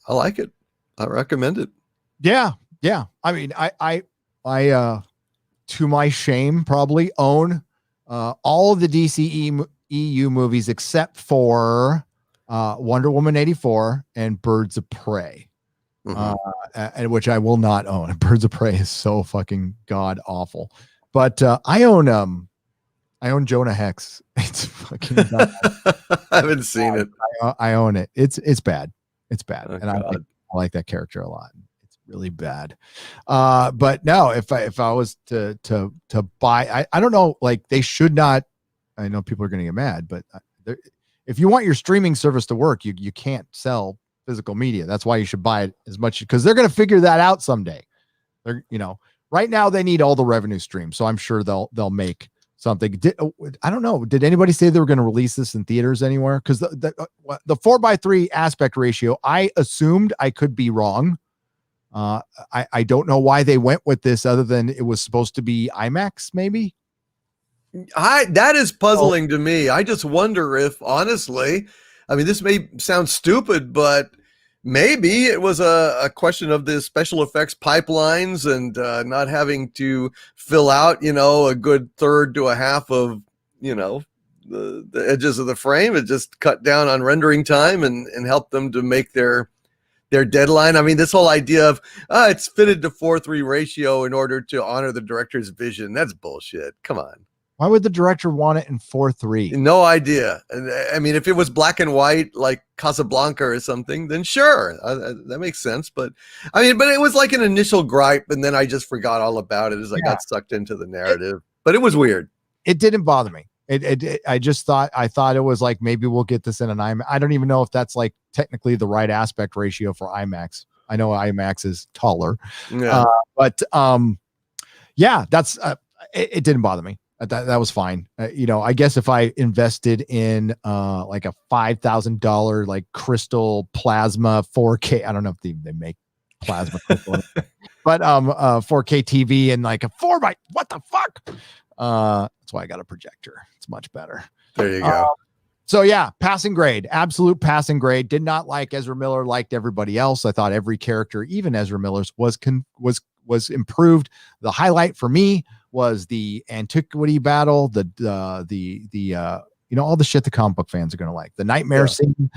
like it. I recommend it. Yeah. I mean, I to my shame, probably own all of the DC EU movies except for Wonder Woman 84 and Birds of Prey. and which I will not own. Birds of Prey is so fucking god awful. But I own Jonah Hex. It's fucking bad. I haven't seen it. I own it. It's bad. It's bad. Oh, and I like that character a lot. It's really bad. But no, if I was to buy, I don't know, like they should not. I know people are going to get mad, but if you want your streaming service to work, you can't sell physical media. That's why you should buy it as much, because they're going to figure that out someday. They're, right now they need all the revenue streams, so I'm sure they'll make something. I don't know. Did anybody say they were going to release this in theaters anywhere? Because the 4:3 aspect ratio, I assumed, I could be wrong. I don't know why they went with this other than it was supposed to be IMAX, maybe. That is puzzling to me. I just wonder if, honestly, I mean, this may sound stupid, but maybe it was a question of the special effects pipelines and not having to fill out, a good third to a half of, the edges of the frame. It just cut down on rendering time and helped them to make their deadline. I mean, this whole idea of it's fitted to 4:3 ratio in order to honor the director's vision. That's bullshit. Come on. Why would the director want it in 4:3? No idea. I mean, if it was black and white, like Casablanca or something, then sure, that makes sense. But it was like an initial gripe, and then I just forgot all about it as I got sucked into the narrative. But it was weird. It didn't bother me. I thought it was like, maybe we'll get this in an IMAX. I don't even know if that's like technically the right aspect ratio for IMAX. I know IMAX is taller, but that's it didn't bother me. That was fine. I guess if I invested in like a $5,000 like crystal plasma 4K, I don't know if they make plasma crystal, but 4K TV and like a 4x, what the fuck? That's why I got a projector. It's much better. There you go. So yeah, passing grade, absolute passing grade. Did not like Ezra Miller, liked everybody else. I thought every character, even Ezra Miller's, was improved. The highlight for me was the antiquity battle, the all the shit the comic book fans are going to like. The nightmare scene,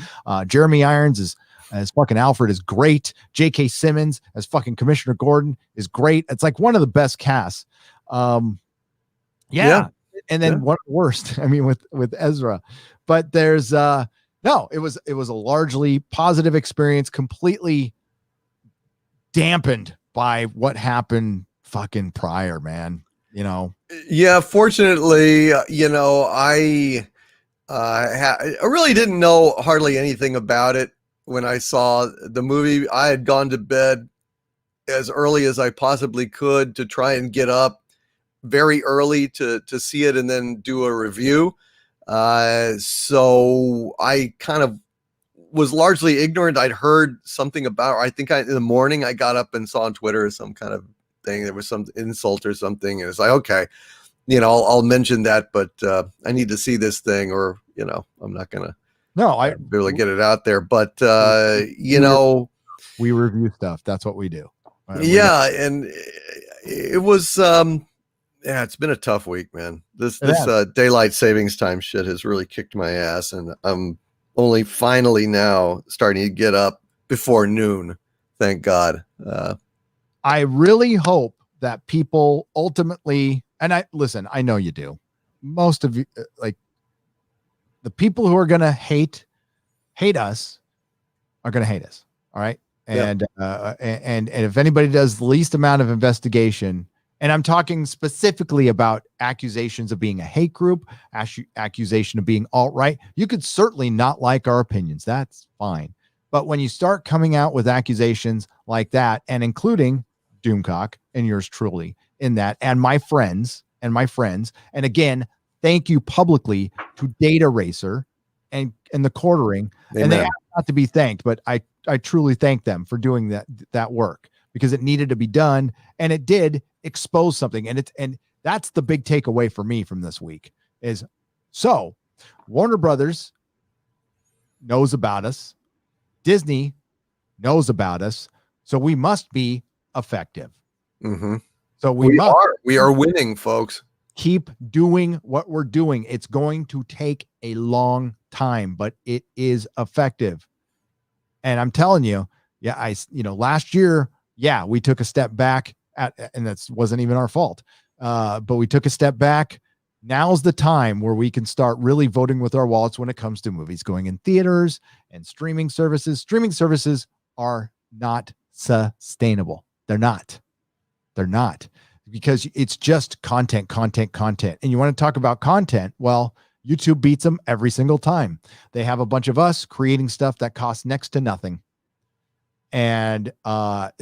Jeremy Irons as fucking Alfred is great. J.K. Simmons as fucking Commissioner Gordon is great. It's like one of the best casts. And then one of the worst, with Ezra. But there's it was a largely positive experience, completely dampened by what happened fucking prior, man. Yeah, fortunately, I really didn't know hardly anything about it when I saw the movie. I had gone to bed as early as I possibly could to try and get up very early to see it and then do a review. So I kind of was largely ignorant. I'd heard something about, I think in the morning I got up and saw on Twitter some kind of thing. There was some insult or something. And it's like, okay, I'll mention that, but I need to see this thing, or, I'm not going to really get it out there. But, we review stuff. That's what we do. And it was, it's been a tough week, man. This daylight savings time shit has really kicked my ass, and I'm only finally now starting to get up before noon. Thank God. I really hope that people ultimately, and I know you do. Most of you, like the people who are going to hate us are going to hate us. All right. And if anybody does the least amount of investigation, and I'm talking specifically about accusations of being a hate group, accusation of being alt-right, you could certainly not like our opinions. That's fine. But when you start coming out with accusations like that, and including Doomcock and yours truly in that, and my friends, and again, thank you publicly to Dataracer and the quartering. Amen. And they have not to be thanked, but I truly thank them for doing that work, because it needed to be done, and it did expose something. And that's the big takeaway for me from this week is, so Warner Brothers knows about us. Disney knows about us. So we must be effective. Mm-hmm. So we are winning, folks. Keep doing what we're doing. It's going to take a long time, but it is effective. And I'm telling you, Yeah, last year, yeah, we took a step back and that wasn't even our fault. But we took a step back. Now's the time where we can start really voting with our wallets when it comes to movies going in theaters and streaming services. Streaming services are not sustainable. They're not because it's just content. And you want to talk about content? Well, YouTube beats them every single time. They have a bunch of us creating stuff that costs next to nothing. And so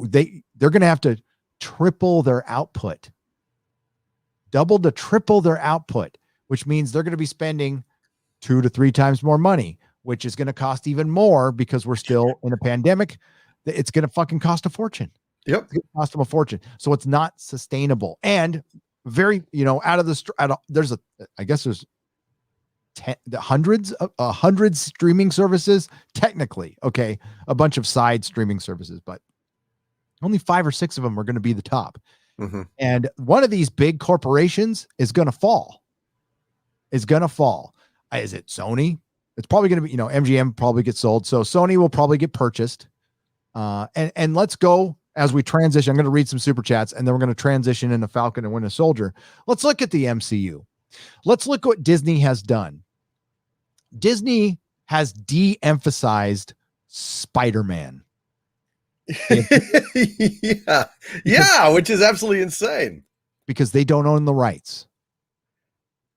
they're going to have to triple their output, double to triple their output, which means they're going to be spending 2 to 3 times more money, which is going to cost even more because we're still in a pandemic. It's going to fucking cost a fortune. Yep. It's going to cost them a fortune. So it's not sustainable. And very, there's hundreds streaming services, technically. Okay. A bunch of side streaming services, but only 5 or 6 of them are going to be the top. Mm-hmm. And one of these big corporations is going to fall. Is it Sony? It's probably going to be, MGM probably gets sold. So Sony will probably get purchased. And let's go as we transition. I'm going to read some super chats and then we're going to transition into Falcon and Winter Soldier. Let's look at the MCU. Let's look what Disney has done. Disney has de-emphasized Spider-Man. yeah, which is absolutely insane because they don't own the rights.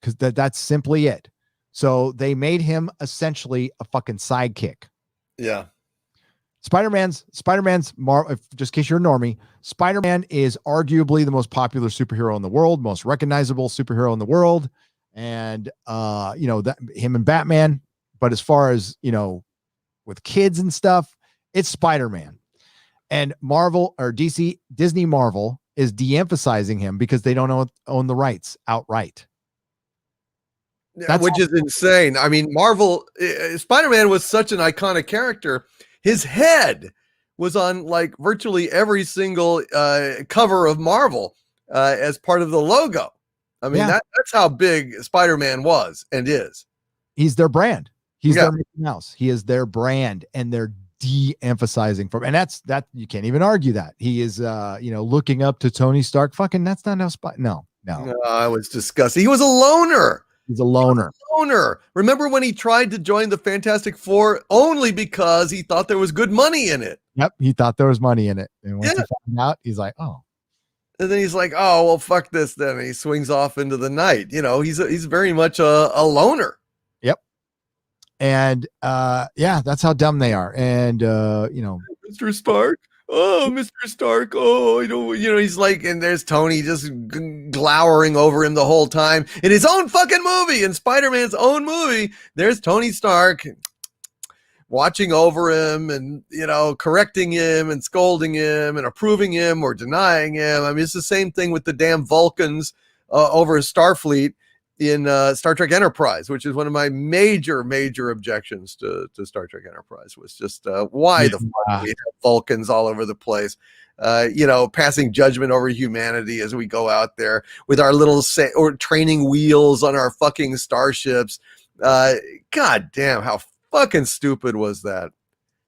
Because that's simply it. So they made him essentially a fucking sidekick. Yeah. Spider-Man's just in case you're a normie, Spider-Man is arguably the most popular superhero in the world, most recognizable superhero in the world. And that him and Batman, but as far as, with kids and stuff, it's Spider-Man. And Marvel or Disney Marvel is de-emphasizing him because they don't own the rights outright. Which is insane. I mean, Marvel, Spider-Man was such an iconic character. His head was on like virtually every single cover of Marvel as part of the logo. I mean, that's how big Spider-Man was and is. He's their brand. He's their Mickey Mouse. He is their brand, and they're de-emphasizing from, and that's you can't even argue that. He is looking up to Tony Stark. Fucking that's not how No, I was disgusting. He was a loner. He's a loner. Remember when he tried to join the Fantastic Four only because he thought there was good money in it? Yep, he thought there was money in it. And once he found out, he's like, oh. And then he's like, oh, well, fuck this then. And he swings off into the night. He's very much a loner. Yep. And that's how dumb they are. And Mr. Stark. Oh, Mr. Stark. Oh, I don't, he's like, and there's Tony just glowering over him the whole time in his own fucking movie, in Spider-Man's own movie. There's Tony Stark watching over him and, correcting him and scolding him and approving him or denying him. I mean, it's the same thing with the damn Vulcans over Starfleet in Star Trek Enterprise, which is one of my major objections to Star Trek Enterprise, was just why the fuck we have Vulcans all over the place, passing judgment over humanity as we go out there with our little or training wheels on our fucking starships. God damn, how fucking stupid was that?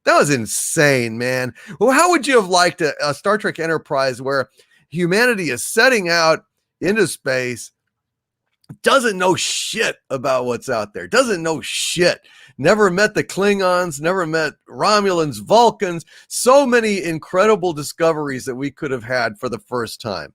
That was insane, man. Well, how would you have liked a Star Trek Enterprise where humanity is setting out into space, doesn't know shit about what's out there, doesn't know shit, never met the Klingons, never met Romulans, Vulcans, so many incredible discoveries that we could have had for the first time.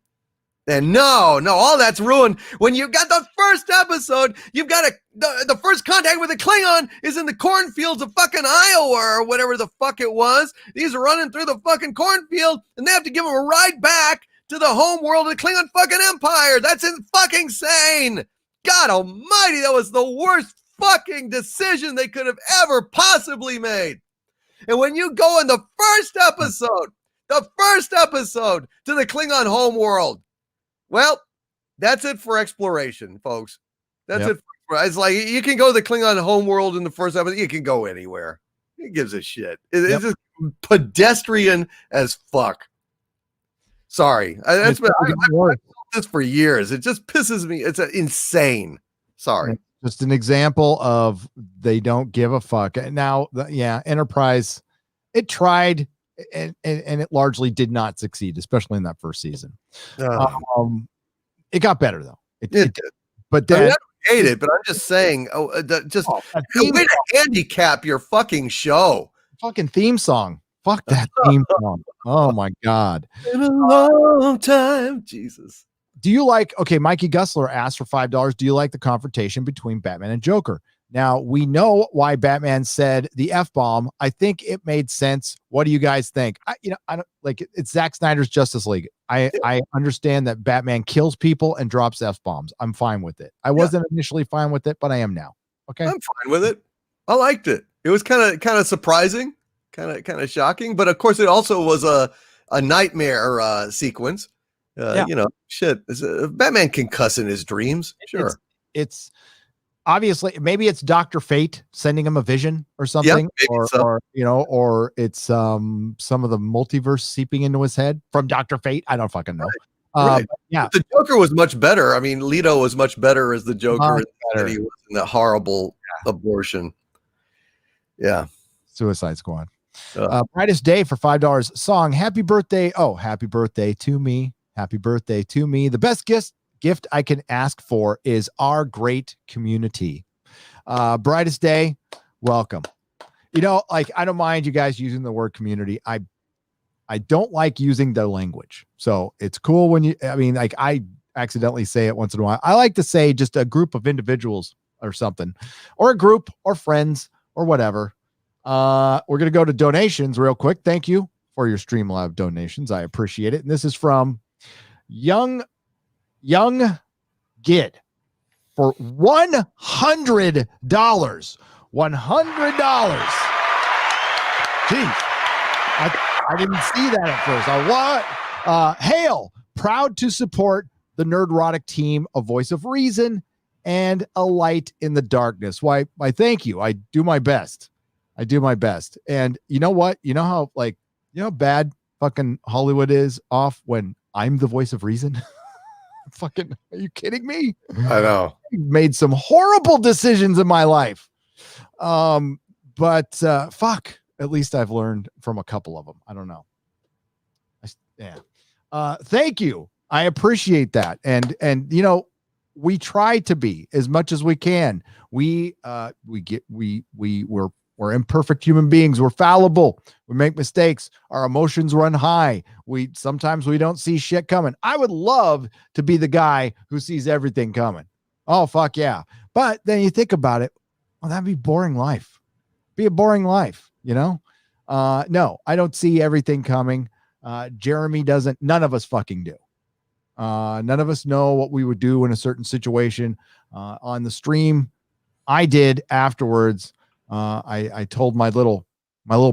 And no, all that's ruined when you've got the first episode, you've got the first contact with a Klingon is in the cornfields of fucking Iowa or whatever the fuck it was. He's running through the fucking cornfield and they have to give him a ride back to the home world of the Klingon fucking Empire. That's fucking insane. God almighty, that was the worst fucking decision they could have ever possibly made. And when you go in the first episode to the Klingon home world, well, that's it for exploration, folks. That's it. It's like, you can go to the Klingon home world in the first episode. You can go anywhere. It gives a shit. It's just pedestrian as fuck. Sorry. I've felt this for years. It just pisses me. It's insane. Sorry. Just an example of they don't give a fuck. Now, Enterprise, it tried and it largely did not succeed, especially in that first season. It got better though. It did. But then I don't hate it, but I'm just saying, way to handicap your fucking show. Fucking theme song. Fuck that theme song. Oh my God. In a long time. Jesus. Do you like, okay, Mikey Gussler asked for $5. Do you like the confrontation between Batman and Joker? Now, we know why Batman said the F-bomb. I think it made sense. What do you guys think? I don't like it. It's Zack Snyder's Justice League. I understand that Batman kills people and drops F-bombs. I'm fine with it. I wasn't initially fine with it, but I am now. Okay. I'm fine with it. I liked it. It was kind of surprising, kind of shocking, but of course it also was a nightmare sequence. Batman can cuss in his dreams. Sure. It's obviously, maybe it's Dr. Fate sending him a vision or something, or it's some of the multiverse seeping into his head from Dr. Fate. I don't fucking know. Right. The Joker was much better. I mean, Leto was much better as the Joker than he was in that horrible abortion. Yeah. Suicide Squad. Brightest Day for $5. Song, happy birthday. Oh, happy birthday to me. Happy birthday to me. The best gift I can ask for is our great community. Brightest Day, welcome. Like, I don't mind you guys using the word community. I don't like using the language. So it's cool when I accidentally say it once in a while. I like to say just a group of individuals or something, or a group or friends or whatever. We're going to go to donations real quick. Thank you for your Streamlab donations. I appreciate it. And this is from Young Gid for $100. $100. Jeez. I didn't see that at first. Hail, proud to support the Nerdrotic team, a voice of reason and a light in the darkness. Why, thank you. I do my best. And you know what? You know how bad fucking Hollywood is off when I'm the voice of reason? Fucking, are you kidding me? I know. I made some horrible decisions in my life. But fuck, at least I've learned from a couple of them. I don't know. Thank you. I appreciate that. And we try to be as much as we can. We're imperfect human beings. We're fallible. We make mistakes. Our emotions run high. Sometimes we don't see shit coming. I would love to be the guy who sees everything coming. Oh, fuck yeah. But then you think about it. Well, that'd be boring life. Be a boring life, No, I don't see everything coming. Jeremy doesn't. None of us fucking do. None of us know what we would do in a certain situation. On the stream, I did afterwards. I told my little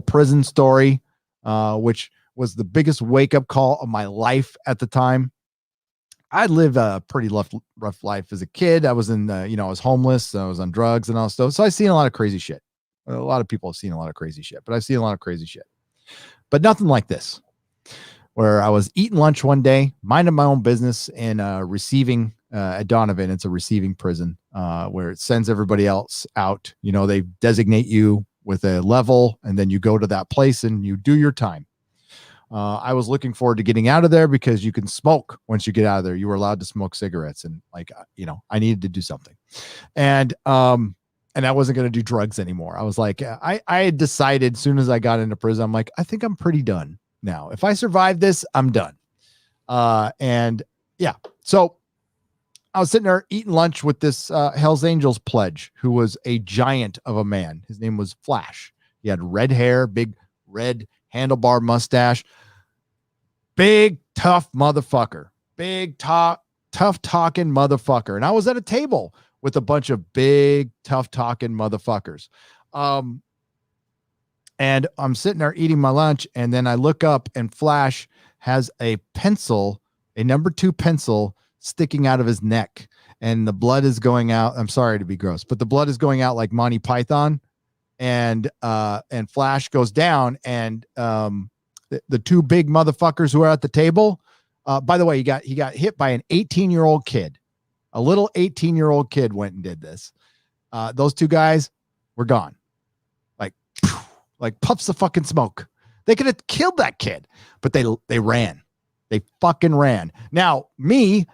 prison story, which was the biggest wake up call of my life at the time. I lived a pretty rough life as a kid. I was I was homeless. I was on drugs and all stuff. So I've seen a lot of crazy shit. A lot of people have seen a lot of crazy shit, but I've seen a lot of crazy shit, but nothing like this, where I was eating lunch one day, minding my own business, and receiving at Donovan. It's a receiving prison where it sends everybody else out. They designate you with a level, and then you go to that place and you do your time. I was looking forward to getting out of there because you can smoke once you get out of there. You were allowed to smoke cigarettes, and I needed to do something. And I wasn't going to do drugs anymore. I was like, I had decided as soon as I got into prison, I'm like, I think I'm pretty done now. If I survive this, I'm done. So I was sitting there eating lunch with this Hell's Angels pledge who was a giant of a man. His name was Flash. He had red hair, big red handlebar mustache, big tough motherfucker, tough talking motherfucker. And I was at a table with a bunch of big tough talking motherfuckers. And I'm sitting there eating my lunch, and then I look up and Flash has a pencil, a number 2 pencil sticking out of his neck, and the blood is going out. I'm sorry to be gross, but the blood is going out like Monty Python. And Flash goes down, and the 2 big motherfuckers who are at the table, by the way, he got hit by an 18-year-old kid. A little 18-year-old kid went and did this. Those two guys were gone. Like puffs of fucking smoke. They could have killed that kid, but they ran. They fucking ran. Now, me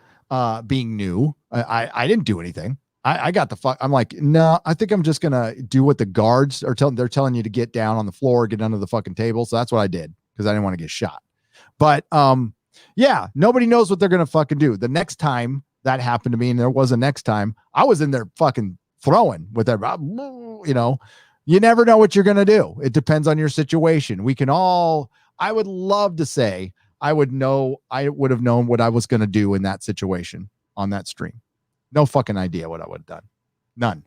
being new, I didn't do anything. I got the fuck. I'm like, no, I think I'm just gonna do what the guards are telling. They're telling you to get down on the floor, get under the fucking table. So that's what I did because I didn't want to get shot. But yeah, nobody knows what they're gonna fucking do. The next time that happened to me, and there was a next time, I was in there fucking throwing with that. You know, you never know what you're gonna do. It depends on your situation. We can all. I would love to say I would have known what I was gonna do in that situation on that stream. No fucking idea what I would have done. None.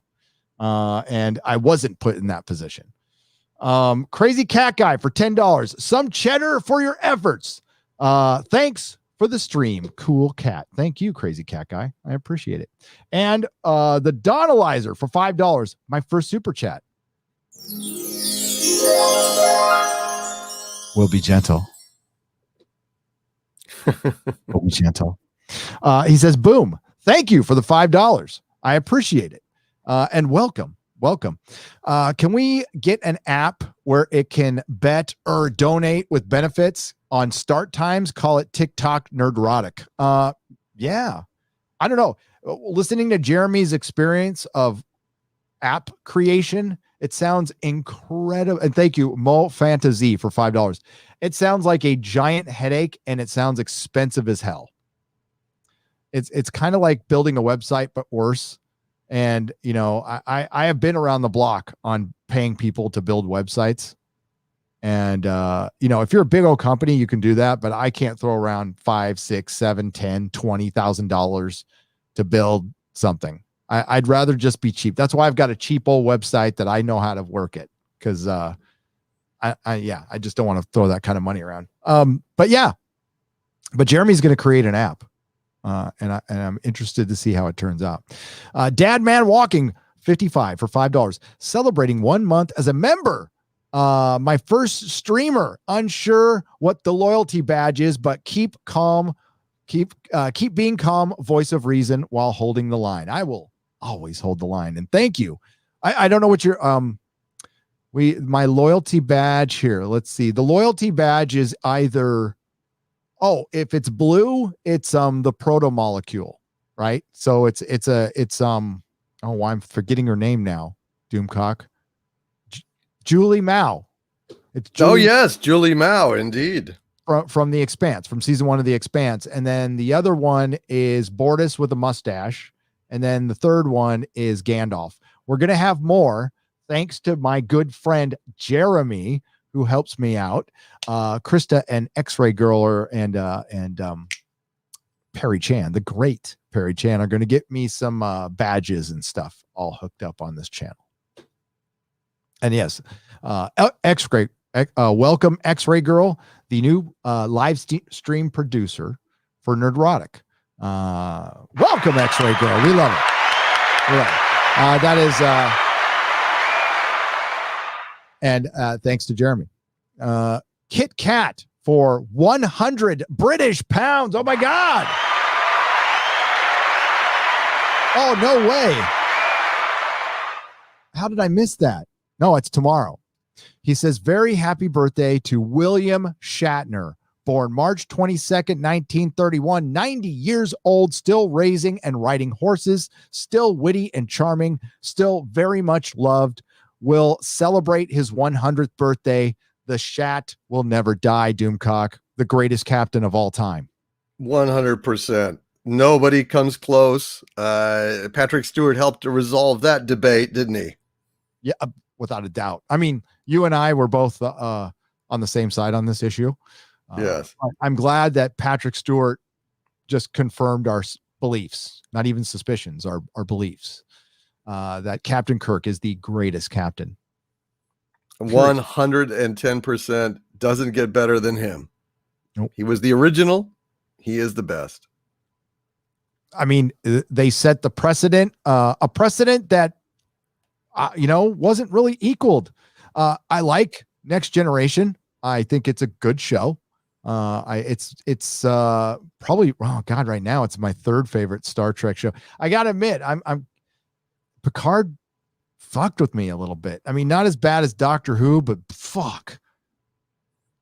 And I wasn't put in that position. Crazy Cat Guy for $10. Some cheddar for your efforts. Thanks for the stream. Cool cat. Thank you, Crazy Cat Guy. I appreciate it. And the Donalizer for $5. My first super chat. We'll be gentle. We'll be gentle. He says, boom. Thank you for the $5. I appreciate it. And welcome. Can we get an app where it can bet or donate with benefits on start times? Call it TikTok Nerdrotic. Yeah. I don't know. Listening to Jeremy's experience of app creation, it sounds incredible. And thank you, Mo Fantasy, for $5. It sounds like a giant headache and it sounds expensive as hell. It's kind of like building a website, but worse. And, you know, I have been around the block on paying people to build websites. And, you know, if you're a big old company, you can do that, but I can't throw around $5, $6, $7, $10, $20,000 to build something. I'd rather just be cheap. That's why I've got a cheap old website that I know how to work it. Cause, I just don't want to throw that kind of money around. But Jeremy's going to create an app. And I'm interested to see how it turns out. Dad Man Walking 55 for $5, celebrating 1 month as a member. My first streamer, unsure what the loyalty badge is, but keep calm, keep being calm, voice of reason while holding the line. I will always hold the line. And thank you. I don't know what your my loyalty badge here. Let's see. The loyalty badge is either. Oh, if it's blue, it's the proto molecule, right? So it's I'm forgetting her name now. Doomcock. Julie Mao. It's Julie, yes, Julie Mao, indeed. From The Expanse, from season 1 of The Expanse. And then the other one is Bortus with a mustache. And then the third one is Gandalf. We're gonna have more thanks to my good friend Jeremy, who helps me out. Krista and X-Ray Girl and Perry Chan, the great Perry Chan, are going to get me some badges and stuff all hooked up on this channel. And yes, X-Ray, welcome X-Ray Girl, the new live stream producer for Nerdrotic. Welcome X-Ray Girl. We love it. That is... And thanks to Jeremy. Kit Kat for 100 British pounds. Oh my God. Oh, no way. How did I miss that? No, it's tomorrow. He says, very happy birthday to William Shatner, born March 22nd, 1931, 90 years old, still raising and riding horses, still witty and charming, still very much loved. Will celebrate his 100th birthday. The Shat will never die, Doomcock, the greatest captain of all time. 100%. Nobody comes close. Patrick Stewart helped to resolve that debate, didn't he? Yeah, without a doubt. I mean, you and I were both on the same side on this issue. Yes. I'm glad that Patrick Stewart just confirmed our beliefs, not even suspicions, our beliefs. That Captain Kirk is the greatest captain. 110% doesn't get better than him. Nope. He was the original. He is the best. I mean, they set the precedent, a precedent that, wasn't really equaled. I like Next Generation. I think it's a good show. It's probably, oh God, right now it's my third favorite Star Trek show. I gotta admit, I'm Picard fucked with me a little bit. I mean, not as bad as Doctor Who, but fuck,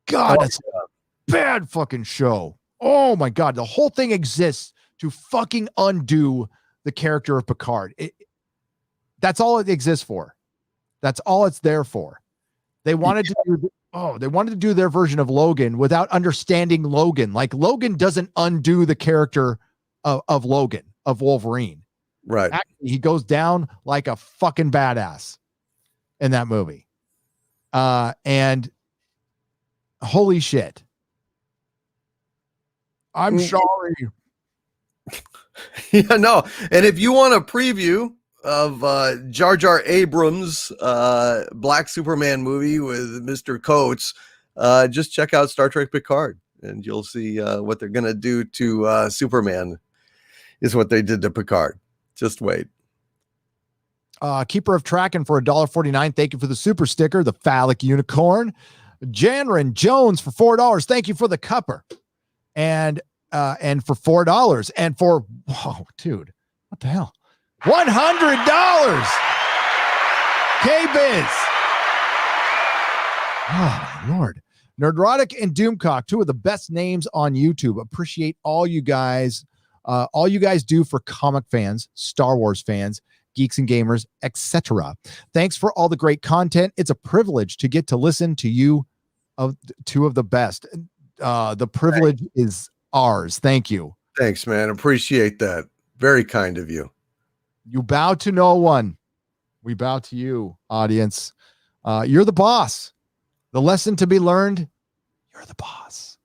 God, that's a bad fucking show. Oh my God, the whole thing exists to fucking undo the character of Picard. That's all it exists for. That's all it's there for. They wanted to do their version of Logan without understanding Logan. Like, Logan doesn't undo the character of Logan, of Wolverine. Right. Actually, he goes down like a fucking badass in that movie. And holy shit. I'm sorry. Yeah, no. And if you want a preview of Jar Jar Abrams' Black Superman movie with Mr. Coates, just check out Star Trek Picard, and you'll see what they're going to do to Superman is what they did to Picard. Just wait. Keeper of Tracking for $1.49. Thank you for the super sticker, the phallic unicorn. Janrin Jones for $4. Thank you for the cupper. And for $4. And for, whoa, dude, what the hell? $100. K-Biz. Oh, my Lord. Nerdrotic and Doomcock, two of the best names on YouTube. Appreciate all you guys do for comic fans, Star Wars fans, geeks and gamers, etc. Thanks for all the great content. It's a privilege to get to listen to you, of two of the best. The privilege is ours. Thank you. Thanks, man. Appreciate that. Very kind of you. You bow to no one. We bow to you, audience. You're the boss. The lesson to be learned, you're the boss.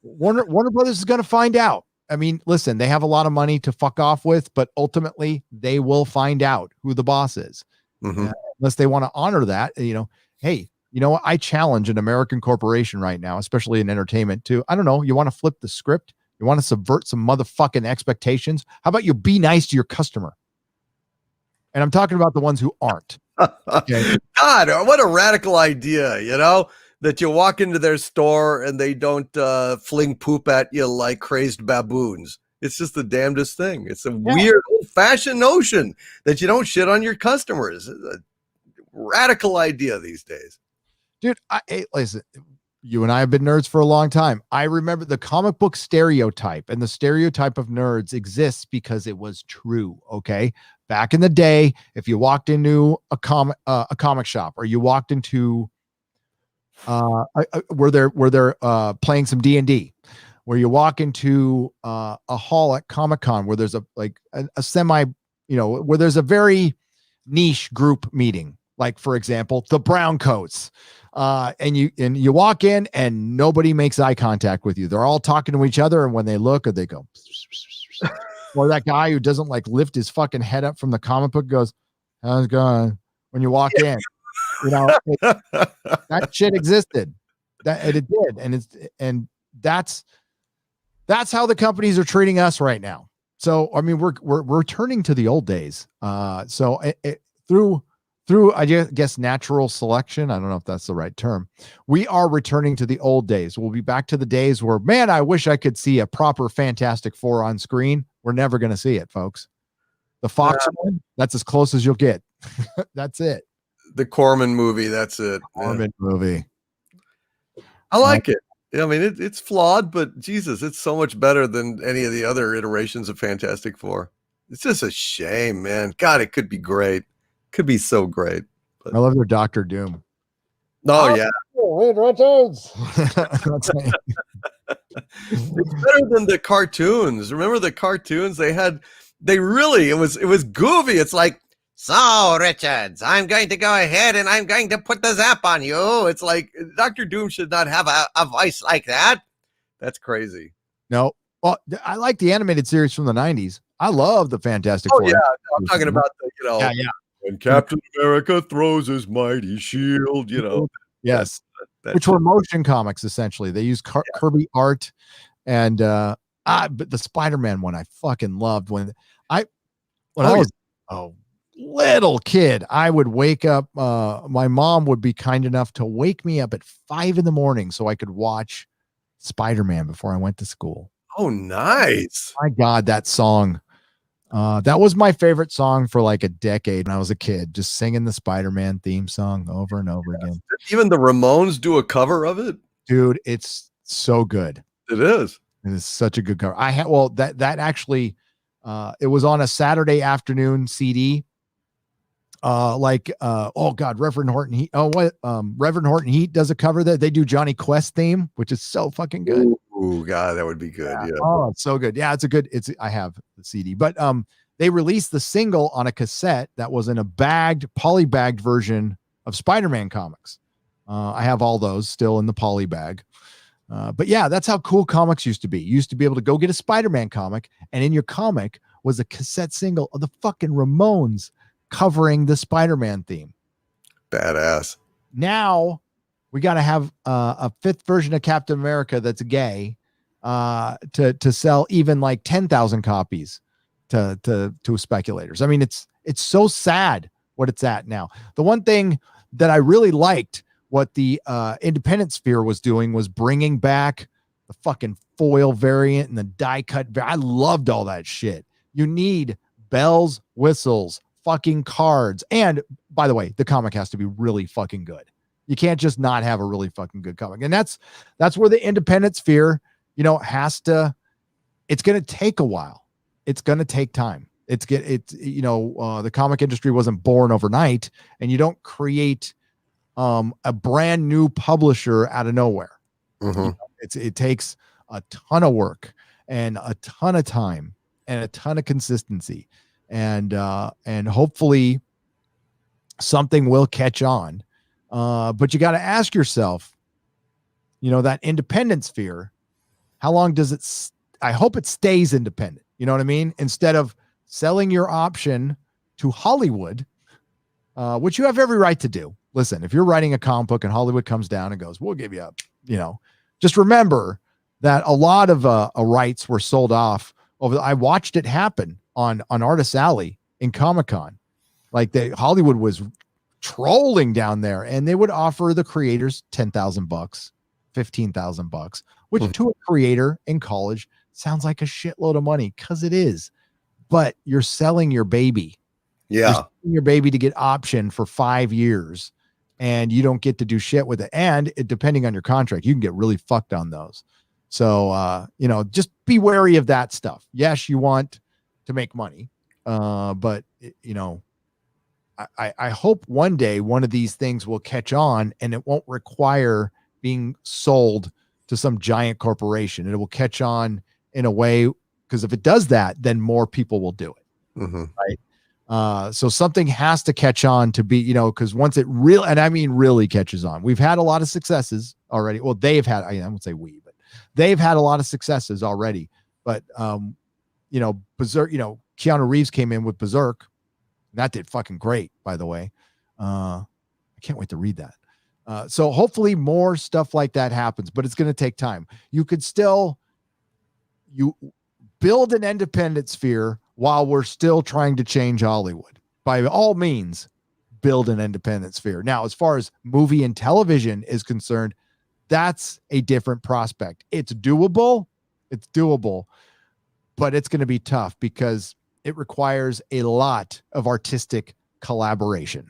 Warner Brothers is going to find out. I mean, listen, they have a lot of money to fuck off with, but ultimately they will find out who the boss is. Unless they want to honor that, hey, you know what? I challenge an American corporation right now, especially in entertainment, to, I don't know, you want to flip the script? You want to subvert some motherfucking expectations? How about you be nice to your customer? And I'm talking about the ones who aren't. Okay? God, what a radical idea, that you walk into their store and they don't fling poop at you like crazed baboons. It's just the damnedest thing. It's a weird old-fashioned notion that you don't shit on your customers. It's a radical idea these days. Dude, listen, you and I have been nerds for a long time. I remember the comic book stereotype, and the stereotype of nerds exists because it was true, okay? Back in the day, if you walked into a comic shop, or you walked into where they're playing some D&D, where you walk into a hall at Comic-Con where there's a semi, where there's a very niche group meeting, like, for example, the brown coats, and you walk in and nobody makes eye contact with you. They're all talking to each other, and when they look, or they go, or that guy who doesn't lift his fucking head up from the comic book goes, how's it going? When you walk in, that shit existed. It did, and that's how the companies are treating us right now. So I mean, we're returning to the old days. So through I guess natural selection, I don't know if that's the right term, we are returning to the old days. We'll be back to the days where, man, I wish I could see a proper Fantastic Four on screen. We're never going to see it, folks. The Fox one, that's as close as you'll get. That's it. The Corman movie, that's it. Corman movie. I like it. I mean, it's flawed, but Jesus, it's so much better than any of the other iterations of Fantastic Four. It's just a shame, man. God, it could be great. Could be so great. But... I love their Dr. Doom. Oh, yeah. It's better than the cartoons. Remember the cartoons? It was goofy. It's like, so Richards, I'm going to go ahead and I'm going to put the zap on you. It's like Dr. Doom should not have a voice like that. That's crazy. No. Well, I like the animated series from the 90s. I love the Fantastic Four. Yeah. I'm talking about the, when Captain America throws his mighty shield, Yes. Which were motion comics, essentially. They used Kirby art, and but the Spider-Man one I fucking loved. When I was a little kid, I would wake up. My mom would be kind enough to wake me up at 5 a.m. so I could watch Spider-Man before I went to school. Oh, nice. My God, that song. That was my favorite song for like a decade when I was a kid, just singing the Spider-Man theme song over and over again. Even the Ramones do a cover of it. Dude, it's so good. It is. It is such a good cover. That actually it was on a Saturday afternoon CD. Oh God, Reverend Horton Heat. Reverend Horton Heat does a cover that they do Johnny Quest theme, which is so fucking good. Ooh, God, that would be good. Yeah. Oh, it's so good. Yeah, I have the CD, but they released the single on a cassette that was in a polybagged version of Spider-Man comics. I have all those still in the poly bag. But yeah, that's how cool comics used to be. You used to be able to go get a Spider-Man comic, and in your comic was a cassette single of the fucking Ramones covering the Spider-Man theme. Badass. Now we got to have a fifth version of Captain America that's gay to sell even like 10,000 copies to speculators. I mean, it's so sad what it's at now. The one thing that I really liked what the independent sphere was doing was bringing back the fucking foil variant and the die cut. I loved all that shit. You need bells, whistles, fucking cards. And by the way, the comic has to be really fucking good. You can't just not have a really fucking good comic. And that's where the independent sphere, it's going to take a while. It's going to take time. The comic industry wasn't born overnight, and you don't create a brand new publisher out of nowhere. Mm-hmm. It takes a ton of work and a ton of time and a ton of consistency, and hopefully something will catch on. But you got to ask yourself, that independent sphere, how long does it? I hope it stays independent. You know what I mean? Instead of selling your option to Hollywood, which you have every right to do. Listen, if you're writing a comic book and Hollywood comes down and goes, we'll give you up, just remember that a lot of rights were sold off I watched it happen on Artist Alley in Comic-Con. Like Hollywood was trolling down there, and they would offer the creators $10,000, $15,000, which to a creator in college sounds like a shitload of money, because it is. But you're selling your baby. Yeah. You're selling your baby to get option for 5 years, and you don't get to do shit with it. And depending on your contract, you can get really fucked on those. So, just be wary of that stuff. Yes, you want to make money. But I hope one day one of these things will catch on, and it won't require being sold to some giant corporation. It will catch on in a way, because if it does that, then more people will do it. Mm-hmm. Right. So something has to catch on to be, because once it really catches on, we've had a lot of successes already. Well, they've had, I won't say we, but they've had a lot of successes already. But, Berserk, Keanu Reeves came in with Berserk. That did fucking great, by the way. I can't wait to read that. So hopefully more stuff like that happens, but it's going to take time. You could still, build an independent sphere while we're still trying to change Hollywood. By all means, build an independent sphere. Now, as far as movie and television is concerned, that's a different prospect. It's doable, but it's going to be tough because it requires a lot of artistic collaboration.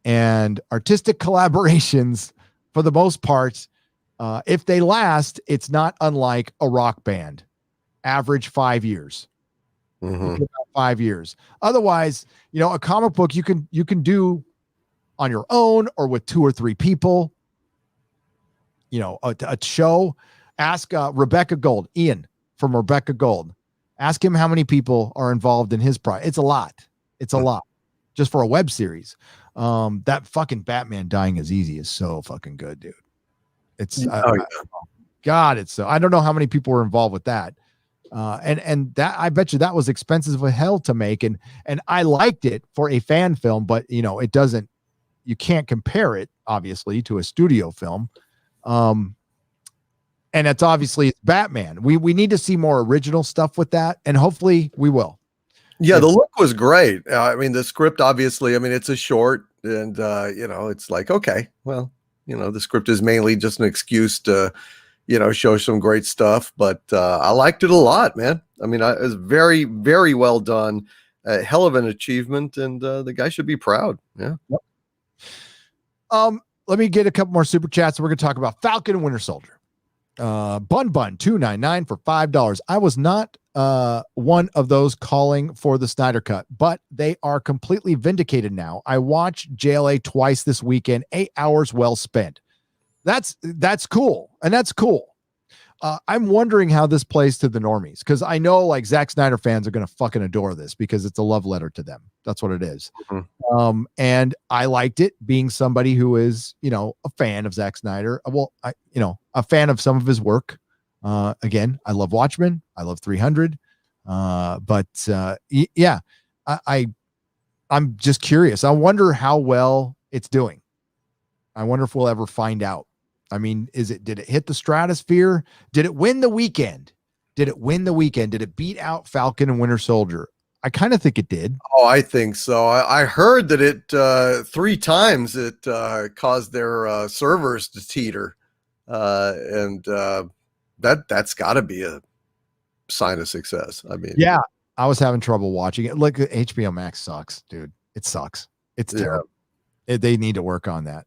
And artistic collaborations, for the most part, if they last, it's not unlike a rock band. Average 5 years. Mm-hmm. 5 years. Otherwise, a comic book you can do on your own or with 2 or 3 people. A show. Ask Rebecca Gold, Ian from Rebecca Gold. Ask him how many people are involved in his project. It's a lot. It's a lot just for a web series. That fucking Batman dying is easy is so fucking good, dude. It's God, it's so. I don't know how many people were involved with that. And that, I bet you that was expensive as hell to make. And I liked it for a fan film, but it doesn't, you can't compare it obviously to a studio film. And it's obviously Batman. We need to see more original stuff with that. And hopefully we will. Yeah. The look was great. The script, obviously, it's a short and, it's like, okay, well, the script is mainly just an excuse to, show some great stuff. But I liked it a lot, man. I mean, it was very, very well done. A hell of an achievement, and the guy should be proud. Yeah. Yep. Let me get a couple more super chats. We're going to talk about Falcon and Winter Soldier. Bun 299 for $5. I was not one of those calling for the Snyder cut, but they are completely vindicated now. I watched JLA twice this weekend, 8 hours well spent. That's cool. And that's cool. I'm wondering how this plays to the normies, because I know like Zack Snyder fans are going to fucking adore this because it's a love letter to them. That's what it is. Mm-hmm. And I liked it, being somebody who is, a fan of Zack Snyder. Well, a fan of some of his work. Again, I love Watchmen. I love 300. Yeah, I'm just curious. I wonder how well it's doing. I wonder if we'll ever find out. I mean, did it hit the stratosphere? Did it win the weekend? Did it beat out Falcon and Winter Soldier? I kind of think it did. Oh, I think so. I heard that it 3 times it caused their servers to teeter. And that's got to be a sign of success. I mean, yeah, I was having trouble watching it. Look, HBO Max sucks, dude. It sucks. It's terrible. They need to work on that.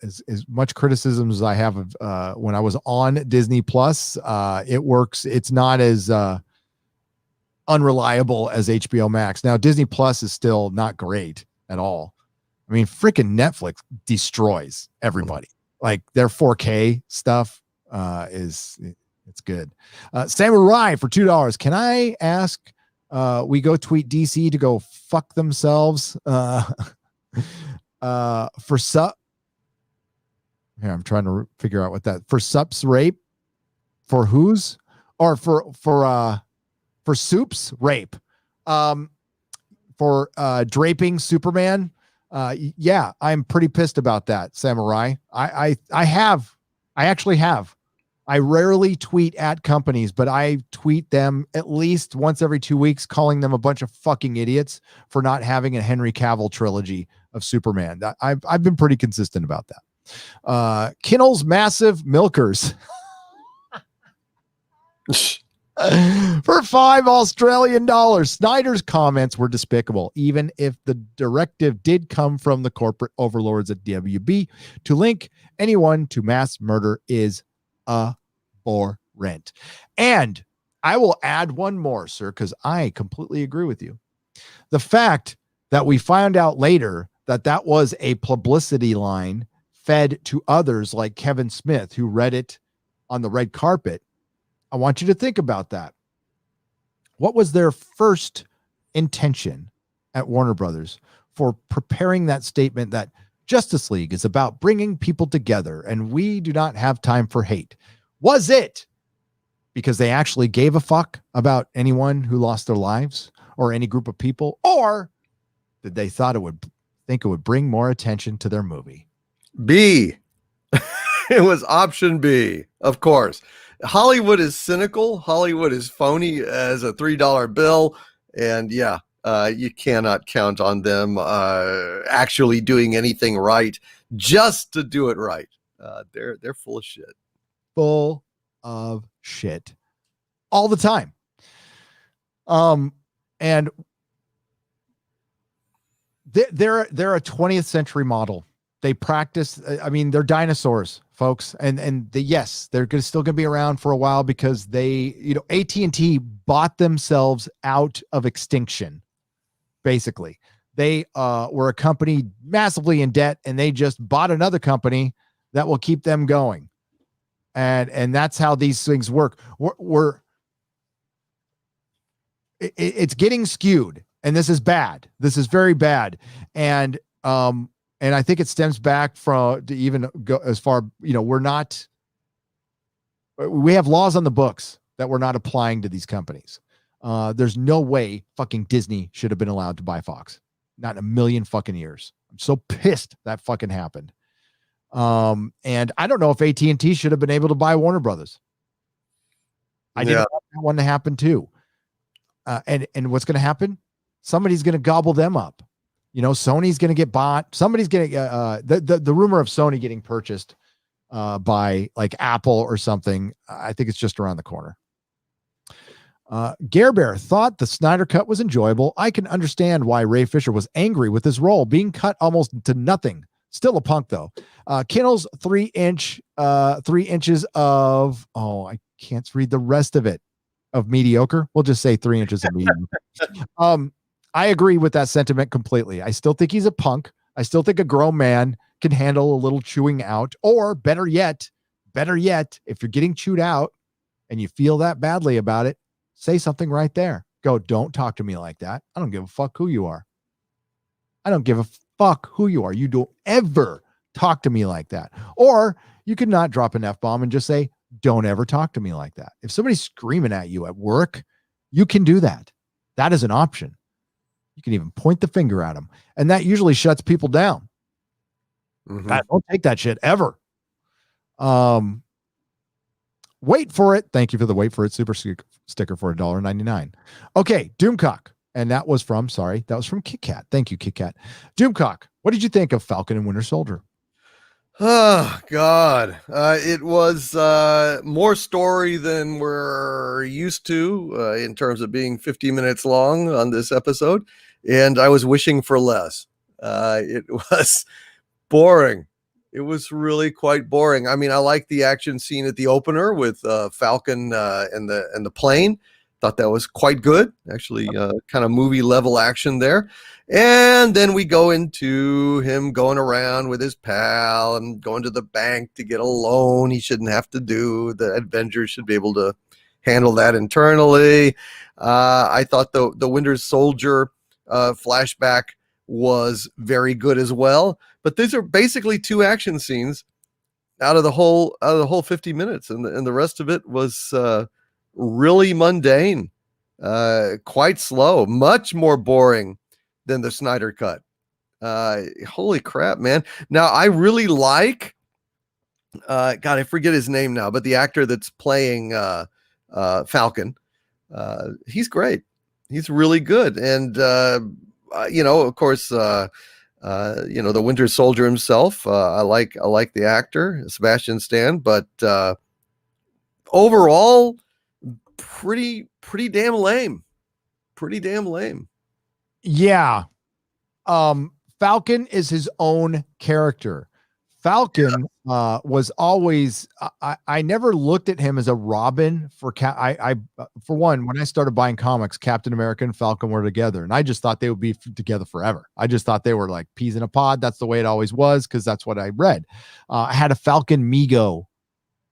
As much criticism as I have of when I was on Disney Plus, it works. It's not as unreliable as HBO Max. Now, Disney Plus is still not great at all. I mean, freaking Netflix destroys everybody. Like their 4K stuff it's good. Samurai for $2. Can I ask we go tweet DC to go fuck themselves? For sup here, I'm trying to figure out what that for sups rape for who's or for soups rape for draping Superman. Yeah, I'm pretty pissed about that, Samurai. I actually have. I rarely tweet at companies, but I tweet them at least once every 2 weeks, calling them a bunch of fucking idiots for not having a Henry Cavill trilogy of Superman. I've been pretty consistent about that. Kinnell's Massive Milkers for $5 Australian. Snyder's comments were despicable, even if the directive did come from the corporate overlords at WB. To link anyone to mass murder is abhorrent. And I will add one more, sir, because I completely agree with you. The fact that we found out later that was a publicity line fed to others like Kevin Smith, who read it on the red carpet. I want you to think about that. What was their first intention at Warner Brothers for preparing that statement that Justice League is about bringing people together and we do not have time for hate? Was it because they actually gave a fuck about anyone who lost their lives or any group of people? Or did they think it would bring more attention to their movie? B. It was option B, of course. Hollywood is cynical. Hollywood is phony as a $3 bill. And yeah, you cannot count on them actually doing anything right just to do it right. They're full of shit. Full of shit all the time. And they're a 20th century model. They practice. I mean, they're dinosaurs, folks. And yes, they're still going to be around for a while because AT&T bought themselves out of extinction. Basically, they were a company massively in debt, and they just bought another company that will keep them going. And that's how these things work. It's getting skewed, and this is bad. This is very bad. And I think it stems back to even go as far, we have laws on the books that we're not applying to these companies. There's no way fucking Disney should have been allowed to buy Fox. Not in a million fucking years. I'm so pissed that fucking happened. And I don't know if AT&T should have been able to buy Warner Brothers. I didn't want that one to happen too. And what's going to happen? Somebody's going to gobble them up. Sony's going to get bought. Somebody's going to the rumor of Sony getting purchased by like Apple or something. I think it's just around the corner. Gare Bear thought the Snyder cut was enjoyable. I can understand why Ray Fisher was angry with his role being cut almost to nothing. Still a punk though. Kinnell's 3 inches of, I can't read the rest of it, of mediocre. We'll just say 3 inches of mediocre. I agree with that sentiment completely. I still think he's a punk. I still think a grown man can handle a little chewing out, or better yet, if you're getting chewed out and you feel that badly about it, say something right there. Go, don't talk to me like that. I don't give a fuck who you are. I don't give a fuck who you are. You don't ever talk to me like that. Or you could not drop an F-bomb and just say, don't ever talk to me like that. If somebody's screaming at you at work, you can do that. That is an option. You can even point the finger at them. And that usually shuts people down. Mm-hmm. Don't take that shit ever. Wait for it. Thank you for the wait for it super sticker for $1.99. Okay, Doomcock. And that was from Kit Kat. Thank you, Kit Kat. Doomcock, what did you think of Falcon and Winter Soldier? Oh, God. It was more story than we're used to in terms of being 50 minutes long on this episode. And I was wishing for less. It was boring. It was really quite boring. I mean, I like the action scene at the opener with Falcon and the plane. Thought that was quite good. Actually, kind of movie level action there. And then we go into him going around with his pal and going to the bank to get a loan he shouldn't have to do. The Avengers should be able to handle that internally. I thought the Winter Soldier flashback was very good as well. But these are basically 2 action scenes out of the whole 50 minutes, and the rest of it was really mundane, quite slow, much more boring than the Snyder cut. Holy crap, man. Now I really like God, I forget his name now, but the actor that's playing Falcon, he's great. He's really good. And of course, the Winter Soldier himself, I like the actor, Sebastian Stan, but overall pretty damn lame. Yeah. Falcon is his own character. Falcon was always, I never looked at him as a Robin for for one, when I started buying comics, Captain America and Falcon were together, and I just thought they would be together forever. I just thought they were like peas in a pod. That's the way it always was, because that's what I read. I had a Falcon Migo.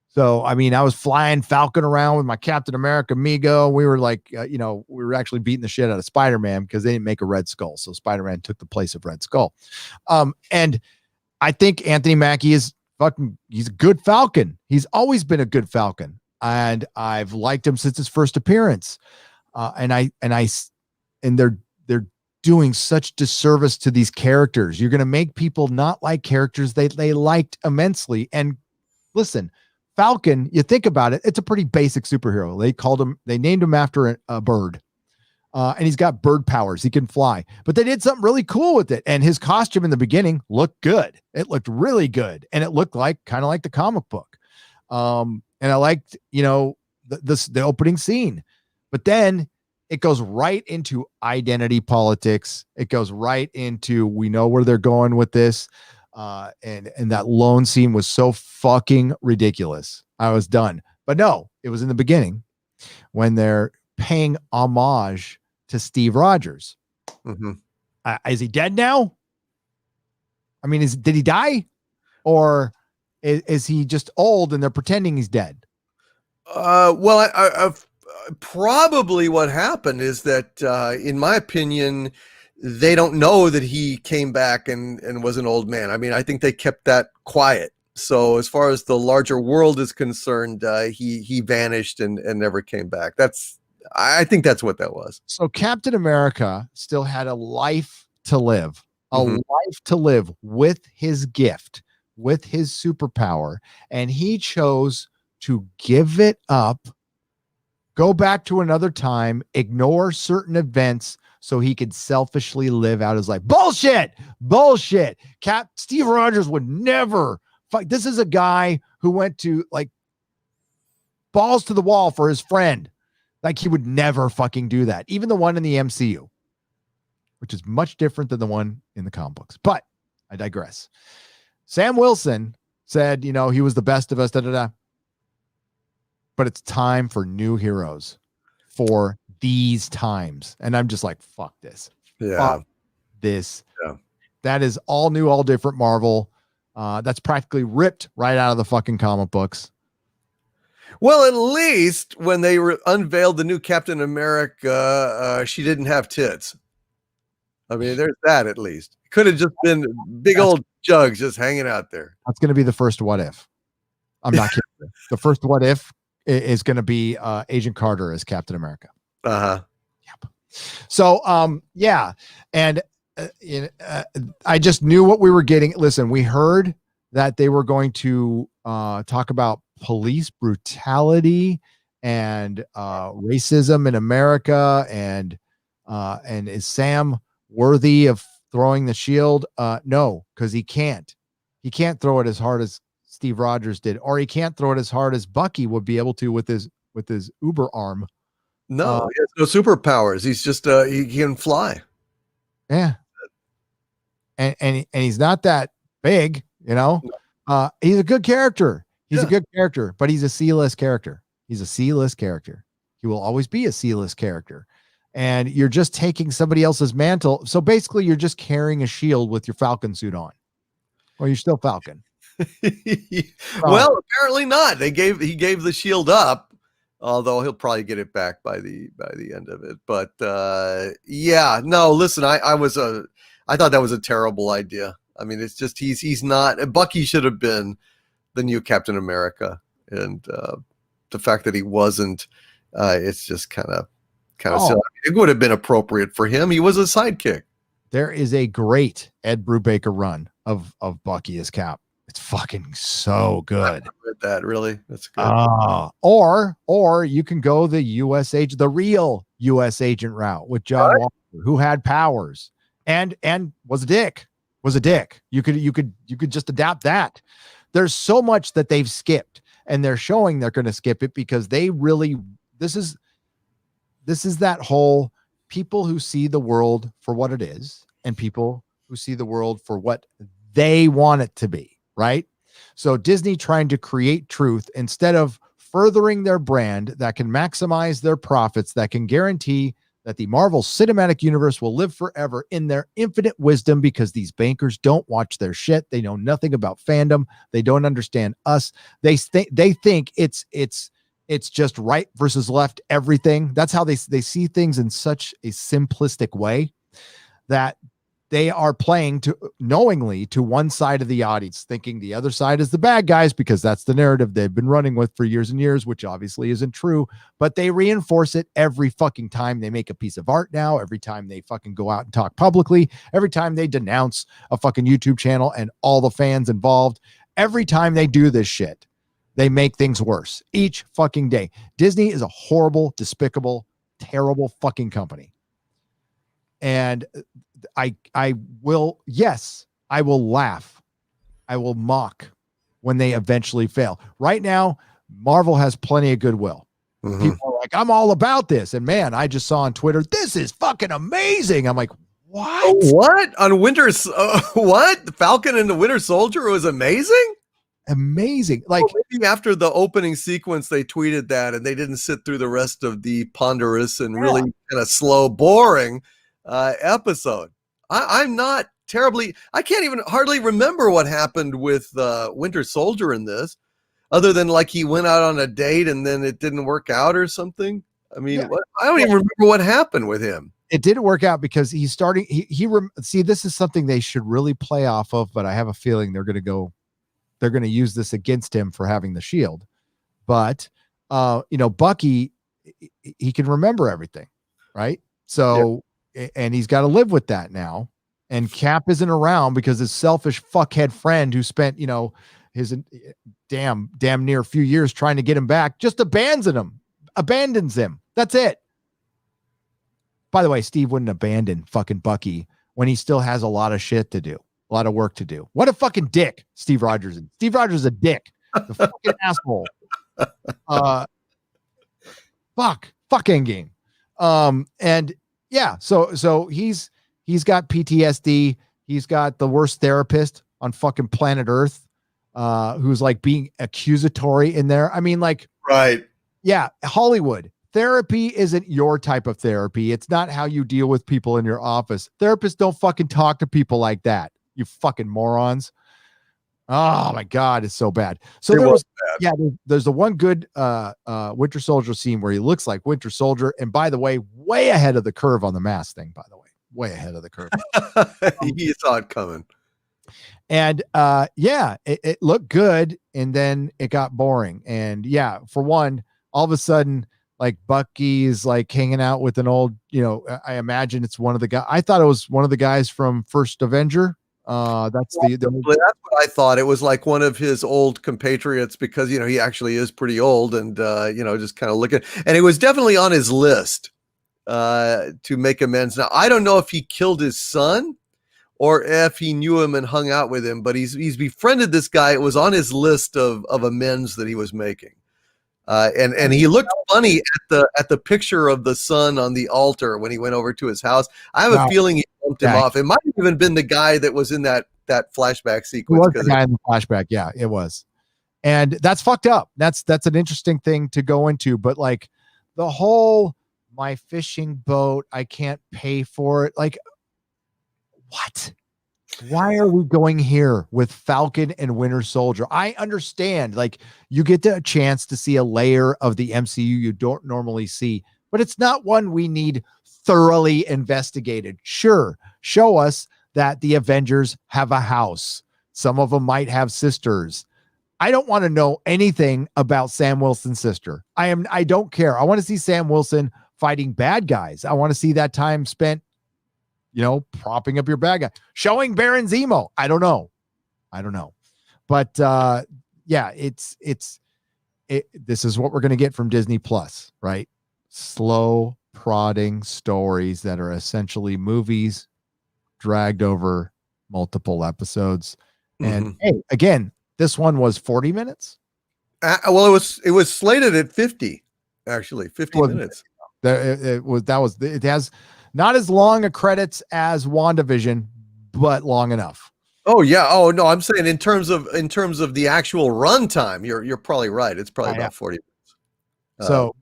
So, I mean, I was flying Falcon around with my Captain America Migo. We were like, we were actually beating the shit out of Spider-Man because they didn't make a Red Skull. So Spider-Man took the place of Red Skull. And I think Anthony Mackie he's a good Falcon. He's always been a good Falcon. And I've liked him since his first appearance. And they're doing such disservice to these characters. You're going to make people not like characters they liked immensely. And listen, Falcon, you think about it, it's a pretty basic superhero. They named him after a bird. And he's got bird powers. He can fly. But they did something really cool with it. And his costume in the beginning looked good. It looked really good. And it looked kind of like the comic book. And I liked, the opening scene. But then it goes right into identity politics. It goes right into, we know where they're going with this. And that loan scene was so fucking ridiculous. I was done. But no, it was in the beginning when they're paying homage to Steve Rogers. Mm-hmm. Is he dead now? I mean, did he die? Or is he just old and they're pretending he's dead? Well, I've probably what happened is that, in my opinion, they don't know that he came back and was an old man. I mean, I think they kept that quiet. So as far as the larger world is concerned, he vanished and never came back. I think that's what that was. So Captain America still had a life to live, life to live with his gift, with his superpower. And he chose to give it up, go back to another time, ignore certain events so he could selfishly live out his life. Bullshit. Steve Rogers would never fuck. This is a guy who went to like balls to the wall for his friend. Like he would never fucking do that. Even the one in the MCU, which is much different than the one in the comic books. But I digress. Sam Wilson said, he was the best of us, but it's time for new heroes for these times. And I'm just like, fuck this. Yeah. Fuck this. Yeah. That is all new, all different Marvel. That's practically ripped right out of the fucking comic books. Well, at least when they unveiled the new Captain America, she didn't have tits. I mean, there's that at least. It could have just been big old jugs just hanging out there. That's going to be the first what if. I'm not kidding. The first what if is going to be Agent Carter as Captain America. Uh-huh. Yep. So, yeah. And I just knew what we were getting. Listen, we heard that they were going to talk about police brutality and racism in America, and is Sam worthy of throwing the shield? No, because he can't throw it as hard as Steve Rogers did, or he can't throw it as hard as Bucky would be able to with his uber arm. No, he has no superpowers. He's just he can fly. Yeah. And he's not that big, he's a good character. He's a good character, but he's a C-list character. He's a C-list character. He will always be a C-list character. And you're just taking somebody else's mantle. So basically you're just carrying a shield with your Falcon suit on. Well, you're still Falcon. Well, apparently not. He gave the shield up, although he'll probably get it back by the end of it. But yeah, no, listen, I thought that was a terrible idea. I mean, it's just he's not. Bucky should have been the new Captain America, and the fact that he wasn't, it's just kind of silly. It would have been appropriate for him. He was a sidekick. There is a great Ed Brubaker run of Bucky as Cap. It's fucking so good. I read that, really. That's good. Or you can go the real U.S. agent route with John Walker, who had powers and was a dick. You could just adapt that. There's so much that they've skipped, and they're showing they're going to skip it because they really, this is that whole people who see the world for what it is and people who see the world for what they want it to be. Right. So Disney trying to create truth instead of furthering their brand that can maximize their profits, that can guarantee that the Marvel Cinematic Universe will live forever in their infinite wisdom, because these bankers don't watch their shit. They know nothing about fandom. They don't understand us. They think it's just right versus left everything. That's how they see things in such a simplistic way that they are playing knowingly to one side of the audience, thinking the other side is the bad guys because that's the narrative they've been running with for years and years, which obviously isn't true, but they reinforce it every fucking time they make a piece of art now, every time they fucking go out and talk publicly, every time they denounce a fucking YouTube channel and all the fans involved, every time they do this shit, they make things worse each fucking day. Disney is a horrible, despicable, terrible fucking company. And I will laugh. I will mock when they eventually fail. Right now, Marvel has plenty of goodwill. Mm-hmm. People are like, I'm all about this. And man, I just saw on Twitter, this is fucking amazing. I'm like, what? Oh, what? On Winter's, what? The Falcon and the Winter Soldier was amazing? Amazing. Like, maybe after the opening sequence, they tweeted that and they didn't sit through the rest of the ponderous and really kind of slow, boring episode. I'm not terribly, I can't even hardly remember what happened with Winter Soldier in this, other than like he went out on a date and then it didn't work out or something. I mean, I don't even remember what happened with him. It didn't work out because he's starting. See, this is something they should really play off of, but I have a feeling they're going to use this against him for having the shield. But, Bucky, he can remember everything. Right. So, and he's got to live with that now. And Cap isn't around because his selfish fuckhead friend who spent, his damn near a few years trying to get him back just abandons him. That's it. By the way, Steve wouldn't abandon fucking Bucky when he still has a lot of shit to do. lot of work to do. What a fucking dick Steve Rogers is. Steve Rogers is a dick. The fucking asshole. Fuck Endgame. And yeah, so he's got PTSD. He's got the worst therapist on fucking planet Earth, who's like being accusatory in there. I mean, like, right. Yeah, Hollywood. Therapy isn't your type of therapy. It's not how you deal with people in your office. Therapists don't fucking talk to people like that. You fucking morons. Oh my God, it's so bad. So there's the one good Winter Soldier scene where he looks like Winter Soldier. And by the way, way ahead of the curve on the mask thing, by the way, way ahead of the curve. He saw it coming. And it looked good. And then it got boring. And yeah, for one, all of a sudden, like Bucky's like hanging out with an old, I imagine it's one of the guys. I thought it was one of the guys from First Avenger. That's what I thought. It was like one of his old compatriots because, he actually is pretty old and, just kind of looking. And it was definitely on his list to make amends. Now, I don't know if he killed his son or if he knew him and hung out with him, but he's befriended this guy. It was on his list of amends that he was making. And he looked funny at the picture of the son on the altar when he went over to his house. I have a feeling he bumped him off. It might have even been the guy that was in that flashback sequence. It was the guy in the flashback. Yeah, it was. And that's fucked up. That's an interesting thing to go into. But like the whole my fishing boat, I can't pay for it. Like, what? Why are we going here with Falcon and Winter Soldier? I understand, like, you get a chance to see a layer of the MCU you don't normally see, but it's not one we need thoroughly investigated. Sure, show us that the Avengers have a house. Some of them might have sisters. I don't want to know anything about Sam Wilson's sister. I don't care. I want to see Sam Wilson fighting bad guys. I want to see that time spent propping up your bad guy, showing Baron Zemo. I don't know. But yeah, this is what we're going to get from Disney Plus, right? Slow prodding stories that are essentially movies dragged over multiple episodes. And hey, again, this one was 40 minutes. Well, it was slated at 50, actually 50 minutes. It has not as long a credits as WandaVision, but long enough. Oh yeah. Oh no, I'm saying in terms of the actual runtime, you're probably right. It's probably about 40 minutes. So,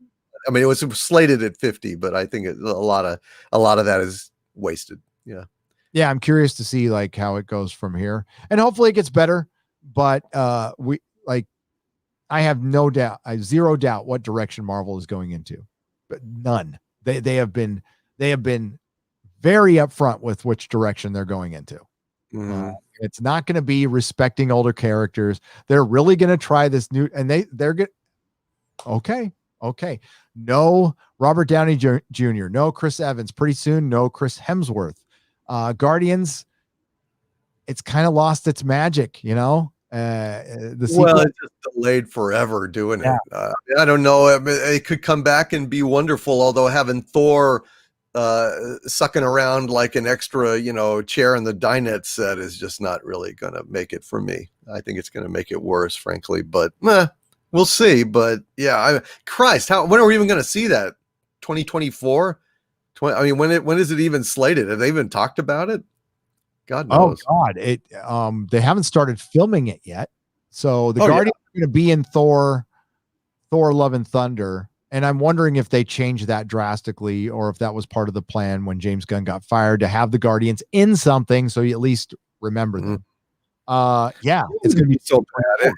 I mean, it was slated at 50, but I think a lot of that is wasted. Yeah. Yeah, I'm curious to see like how it goes from here, and hopefully it gets better. But I have no doubt, I have zero doubt what direction Marvel is going into, but none. They have been very upfront with which direction they're going into. It's not going to be respecting older characters. They're really going to try this new, and they're good. Okay. No Robert Downey Jr. No Chris Evans. Pretty soon, no Chris Hemsworth. Guardians, it's kind of lost its magic, the sequel, it's just delayed forever doing it. I don't know. I mean, it could come back and be wonderful, although having Thor sucking around like an extra, chair in the dinette set is just not really going to make it for me. I think it's going to make it worse, frankly, but we'll see. But yeah, Christ, when are we even going to see that? 2024? I mean, when is it even slated? Have they even talked about it? God knows. Oh God, they haven't started filming it yet. So the Guardians are going to be in Thor Love and Thunder. And I'm wondering if they changed that drastically or if that was part of the plan when James Gunn got fired to have the Guardians in something. So you at least remember them. It's going to be so bad.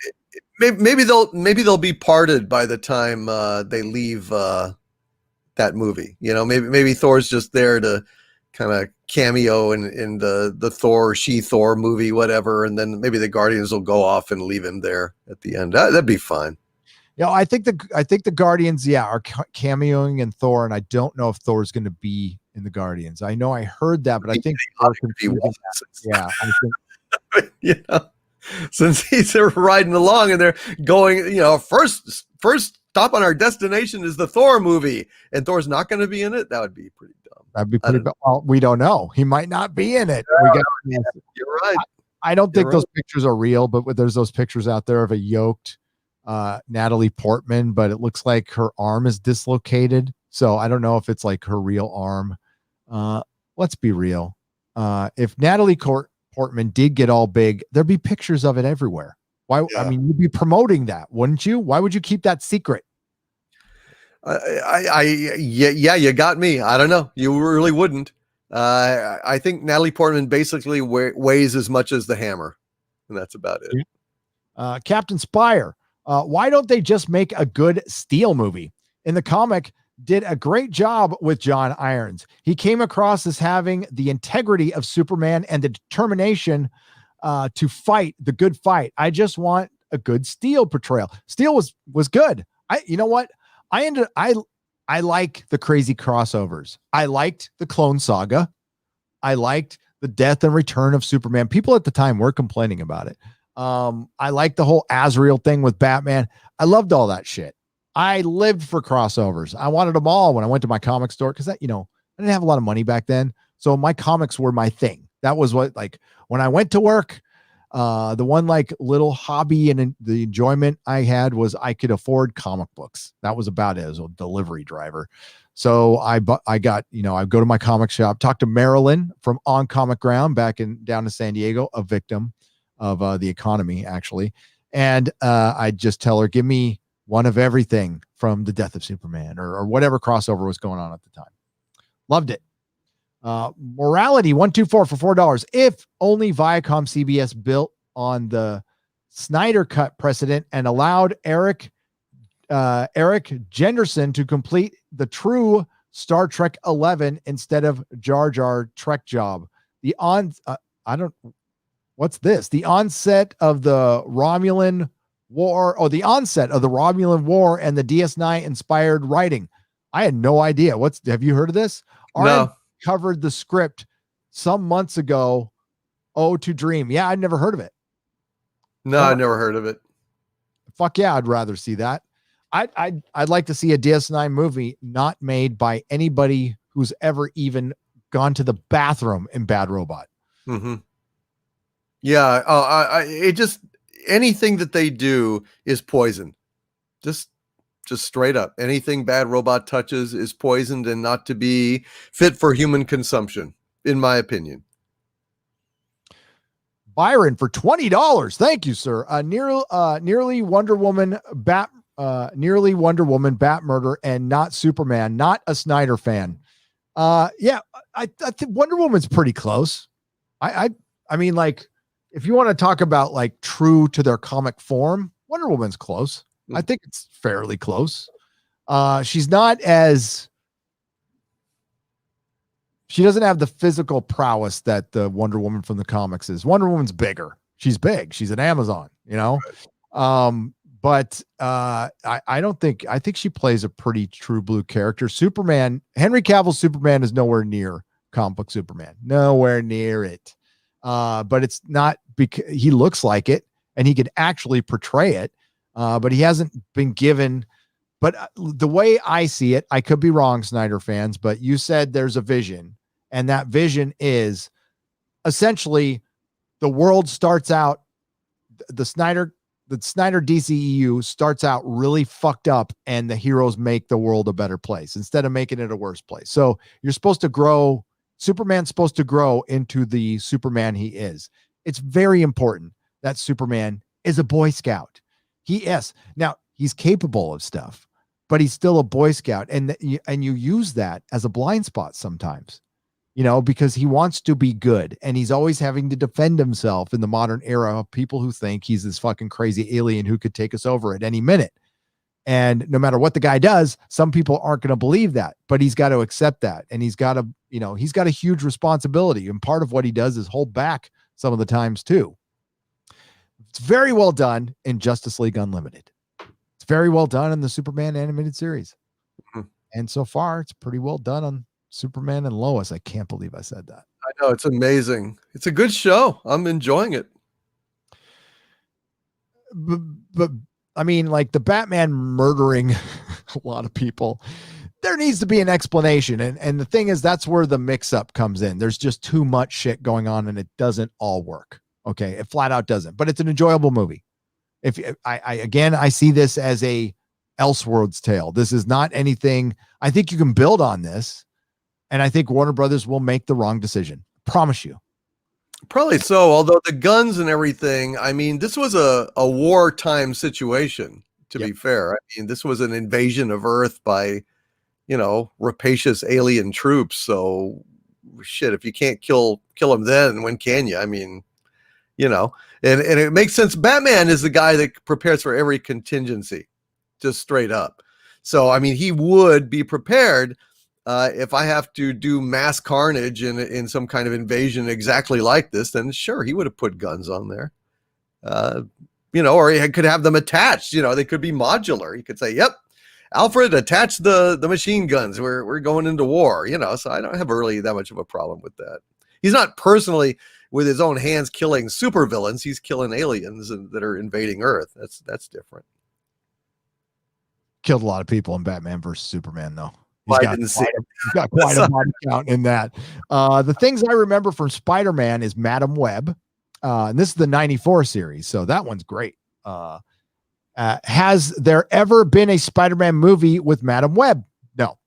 Maybe they'll be parted by the time they leave that movie. Maybe Thor's just there to kind of cameo in the Thor, She-Thor movie, whatever, and then maybe the Guardians will go off and leave him there at the end. That'd be fine. I think the Guardians, are cameoing in Thor, and I don't know if Thor's going to be in the Guardians. I know I heard that, but I think since he's riding along and they're going, first stop on our destination is the Thor movie, and Thor's not going to be in it. That would be pretty dumb. That'd be pretty. Well, we don't know. He might not be in it. You're right. I don't think You're those pictures are real, but there's those pictures out there of a yoked Natalie Portman, but it looks like her arm is dislocated. So I don't know if it's like her real arm. Let's be real. If Natalie Portman did get all big, there'd be pictures of it everywhere. Why? Yeah. I mean, you'd be promoting that, wouldn't you? Why would you keep that secret? Yeah, you got me. I don't know. You really wouldn't. I think Natalie Portman basically weighs as much as the Hammer, and that's about it. Captain Spire. Why don't they just make a good Steel movie? In the comic, did a great job with John Irons. He came across as having the integrity of Superman and the determination to fight the good fight. I just want a good Steel portrayal. Steel was good. You know what? I like the crazy crossovers. I liked the Clone Saga. I liked the death and return of Superman. People at the time were complaining about it. I liked the whole Azrael thing with Batman. I loved all that shit. I lived for crossovers. I wanted them all when I went to my comic store because I didn't have a lot of money back then. So my comics were my thing. That was what, like, when I went to work, the one like little hobby and the enjoyment I had was I could afford comic books. That was about it as a delivery driver. So I got, I go to my comic shop, talk to Marilyn from On Comic Ground down in San Diego, a victim of the economy actually. And I just tell her, give me one of everything from the death of Superman or whatever crossover was going on at the time. Loved it. Morality 124 for $4. If only Viacom CBS built on the Snyder cut precedent and allowed Eric Jenderson to complete the true Star Trek 11 instead of Jar Jar Trek job. What's this? The onset of the Romulan War, and the DS9 inspired writing. I had no idea. Have you heard of this? No. Covered the script some months ago. Oh, to Dream. Yeah, I'd never heard of it. No, I never heard of it. Fuck yeah, I'd rather see that. I'd like to see a DS9 movie not made by anybody who's ever even gone to the bathroom in Bad Robot. Mm-hmm. Yeah. Anything that they do is poison. Just straight up. Anything Bad Robot touches is poisoned and not to be fit for human consumption, in my opinion. Byron for $20. Thank you, sir. Nearly Wonder Woman Bat murder and not Superman. Not a Snyder fan. Yeah, I think Wonder Woman's pretty close. I mean, like, if you want to talk about like true to their comic form, Wonder Woman's close. I think it's fairly close. She doesn't have the physical prowess that the Wonder Woman from the comics is. Wonder Woman's bigger. She's big. She's an Amazon, Right. But I think she plays a pretty true blue character. Superman, Henry Cavill's Superman is nowhere near comic book Superman. Nowhere near it. But it's not because he looks like it and he could actually portray it. But he hasn't been given. But the way I see it, I could be wrong, Snyder fans, but you said there's a vision, and that vision is essentially the world starts out, the Snyder DCEU starts out really fucked up, and the heroes make the world a better place instead of making it a worse place. So you're supposed to grow. Superman's supposed to grow into the Superman he is. It's very important that Superman is a Boy Scout. Now he's capable of stuff, but he's still a Boy Scout. And you use that as a blind spot sometimes, because he wants to be good. And he's always having to defend himself in the modern era of people who think he's this fucking crazy alien who could take us over at any minute. And no matter what the guy does, some people aren't going to believe that, but he's got to accept that. And he's got to, he's got a huge responsibility. And part of what he does is hold back some of the times too. It's very well done in Justice League Unlimited. It's very well done in the Superman animated series. Mm-hmm. And so far, it's pretty well done on Superman and Lois. I can't believe I said that. I know, it's amazing. It's a good show. I'm enjoying it. But I mean, like the Batman murdering a lot of people, there needs to be an explanation. And the thing is, that's where the mix-up comes in. There's just too much shit going on and it doesn't all work. Okay, it flat out doesn't, but it's an enjoyable movie. If I see this as a Elseworlds tale. This is not anything. I think you can build on this, and I think Warner Brothers will make the wrong decision. Promise you. Probably so. Although the guns and everything, I mean, this was a wartime situation. To be fair, I mean, this was an invasion of Earth by, rapacious alien troops. So, shit, if you can't kill them, then when can you? I mean, and it makes sense. Batman is the guy that prepares for every contingency, just straight up. So, I mean, he would be prepared if I have to do mass carnage in some kind of invasion exactly like this. Then sure, he would have put guns on there. Or he could have them attached. They could be modular. He could say, "Yep, Alfred, attach the machine guns. We're going into war." So I don't have really that much of a problem with that. He's not personally with his own hands killing supervillains. He's killing aliens that are invading Earth. That's different. Killed a lot of people in Batman versus Superman, though. He's got quite a body count in that. The things I remember from Spider-Man is Madam Web. And this is the 94 series, so that one's great. Has there ever been a Spider-Man movie with Madam Web? No,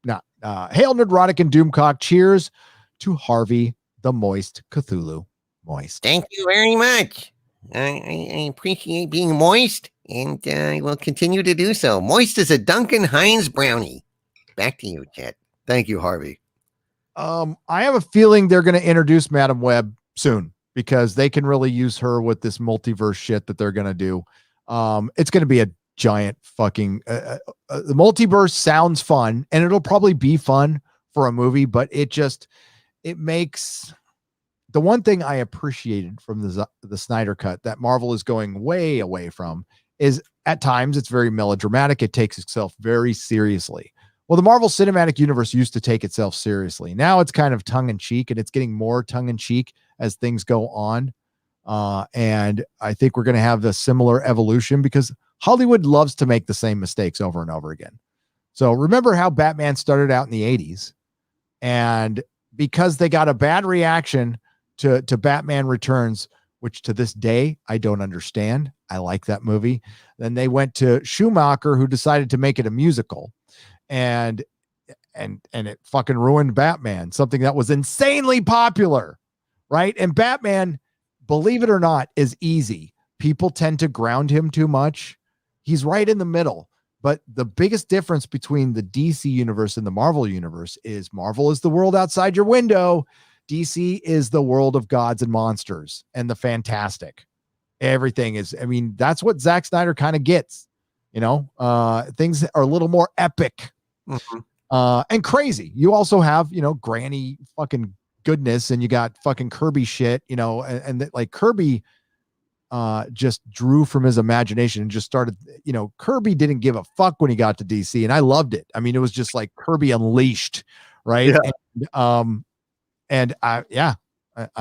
not. Hail Nerdrotic and Doomcock. Cheers to Harvey the Moist Cthulhu. Moist. Thank you very much. I appreciate being moist, and I will continue to do so. Moist as a Duncan Hines brownie. Back to you, Chet. Thank you, Harvey. I have a feeling they're going to introduce Madam Web soon because they can really use her with this multiverse shit that they're going to do. It's going to be a giant fucking the multiverse sounds fun, and it'll probably be fun for a movie, but it makes the one thing I appreciated from the Snyder cut that Marvel is going way away from is at times it's very melodramatic. It takes itself very seriously. Well, the Marvel Cinematic Universe used to take itself seriously. Now it's kind of tongue in cheek, and it's getting more tongue in cheek as things go on. And I think we're going to have a similar evolution because Hollywood loves to make the same mistakes over and over again. So remember how Batman started out in the 80s, and because they got a bad reaction to Batman Returns, which to this day, I don't understand. I like that movie. Then they went to Schumacher, who decided to make it a musical, and it fucking ruined Batman, something that was insanely popular, right? And Batman, believe it or not, is easy. People tend to ground him too much. He's right in the middle. But the biggest difference between the DC universe and the Marvel universe is Marvel is the world outside your window. DC is the world of gods and monsters and the fantastic. Everything is, I mean, that's what Zack Snyder kind of gets, things are a little more epic and crazy. You also have, granny fucking goodness, and you got fucking Kirby shit, and like Kirby just drew from his imagination and just started, Kirby didn't give a fuck when he got to DC, and I loved it. I mean, it was just like Kirby unleashed, right? Yeah. And I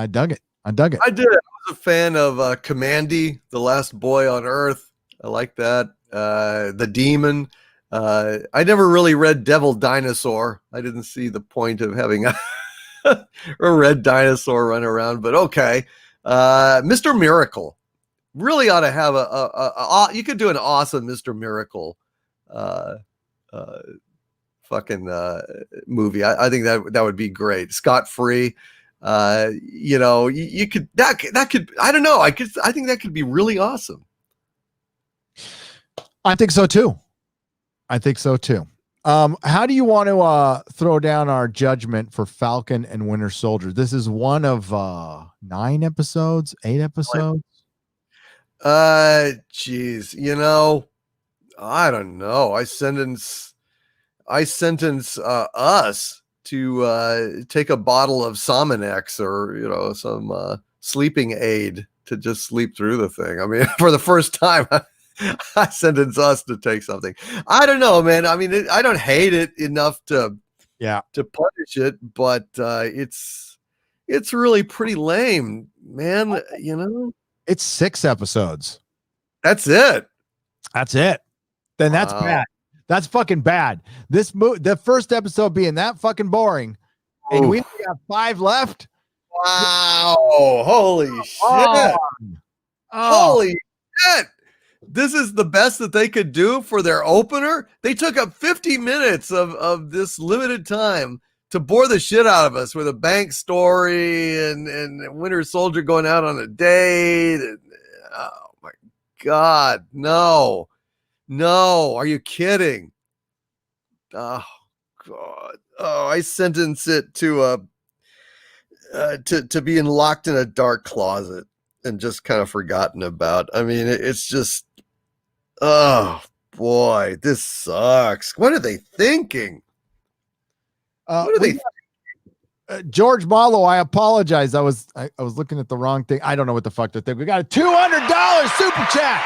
dug it. I did. I was a fan of Commandy, the last boy on Earth. I like that. The Demon. I never really read Devil Dinosaur. I didn't see the point of having a red dinosaur run around, but okay. Mr. Miracle. Really ought to have you could do an awesome Mr. Miracle movie. I think that would be great. Scot-free. You could that could I don't know. I think that could be really awesome. I think so too. How do you want to throw down our judgment for Falcon and Winter Soldier? This is one of 8 episodes. Geez, I don't know. I sentence us to take a bottle of Sominex or some sleeping aid to just sleep through the thing. I mean, for the first time, I sentence us to take something. I don't know, man. I mean, I don't hate it enough to punish it, but it's really pretty lame, man. It's 6 episodes. That's it. Then that's bad. That's fucking bad. The first episode being that fucking boring, and we only got 5 left. Wow. Holy shit. Oh, Holy shit. This is the best that they could do for their opener. They took up 50 minutes of this limited time to bore the shit out of us with a bank story and Winter Soldier going out on a date. And, oh my God. No. Are you kidding? Oh God. Oh, I sentence it to being locked in a dark closet and just kind of forgotten about. I mean, it's just, oh boy, this sucks. What are they thinking? What are they? George Malo, I apologize. I was looking at the wrong thing. I don't know what the fuck to think. We got a $200 super chat.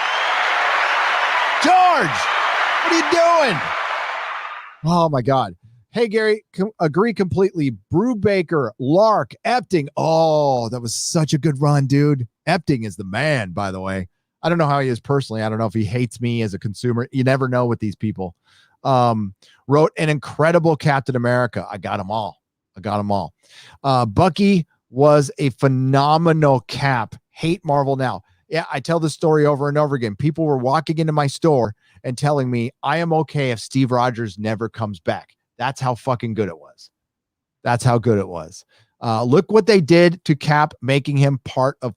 George, what are you doing? Oh my God. Hey, Gary, agree completely. Brubaker, Lark, Epting. Oh, that was such a good run, dude. Epting is the man, by the way. I don't know how he is personally. I don't know if he hates me as a consumer. You never know with these people. Wrote an incredible Captain America. I got them all. Bucky was a phenomenal Cap. Hate Marvel now. Yeah, I tell this story over and over again. People were walking into my store and telling me, I am okay if Steve Rogers never comes back. That's how fucking good it was. Look what they did to Cap, making him part of.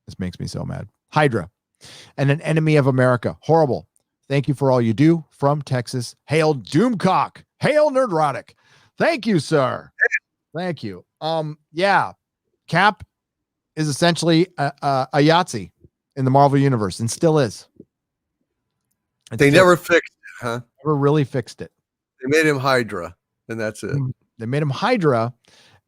This makes me so mad. Hydra and an enemy of America. Horrible. Thank you for all you do. From Texas. Hail Doomcock. Hail Nerdrotic. Thank you, sir. Thank you. Yeah. Cap is essentially a Yahtzee in the Marvel universe and still is. They never fixed it, huh? Never really fixed it. They made him Hydra, and that's it. They made him Hydra,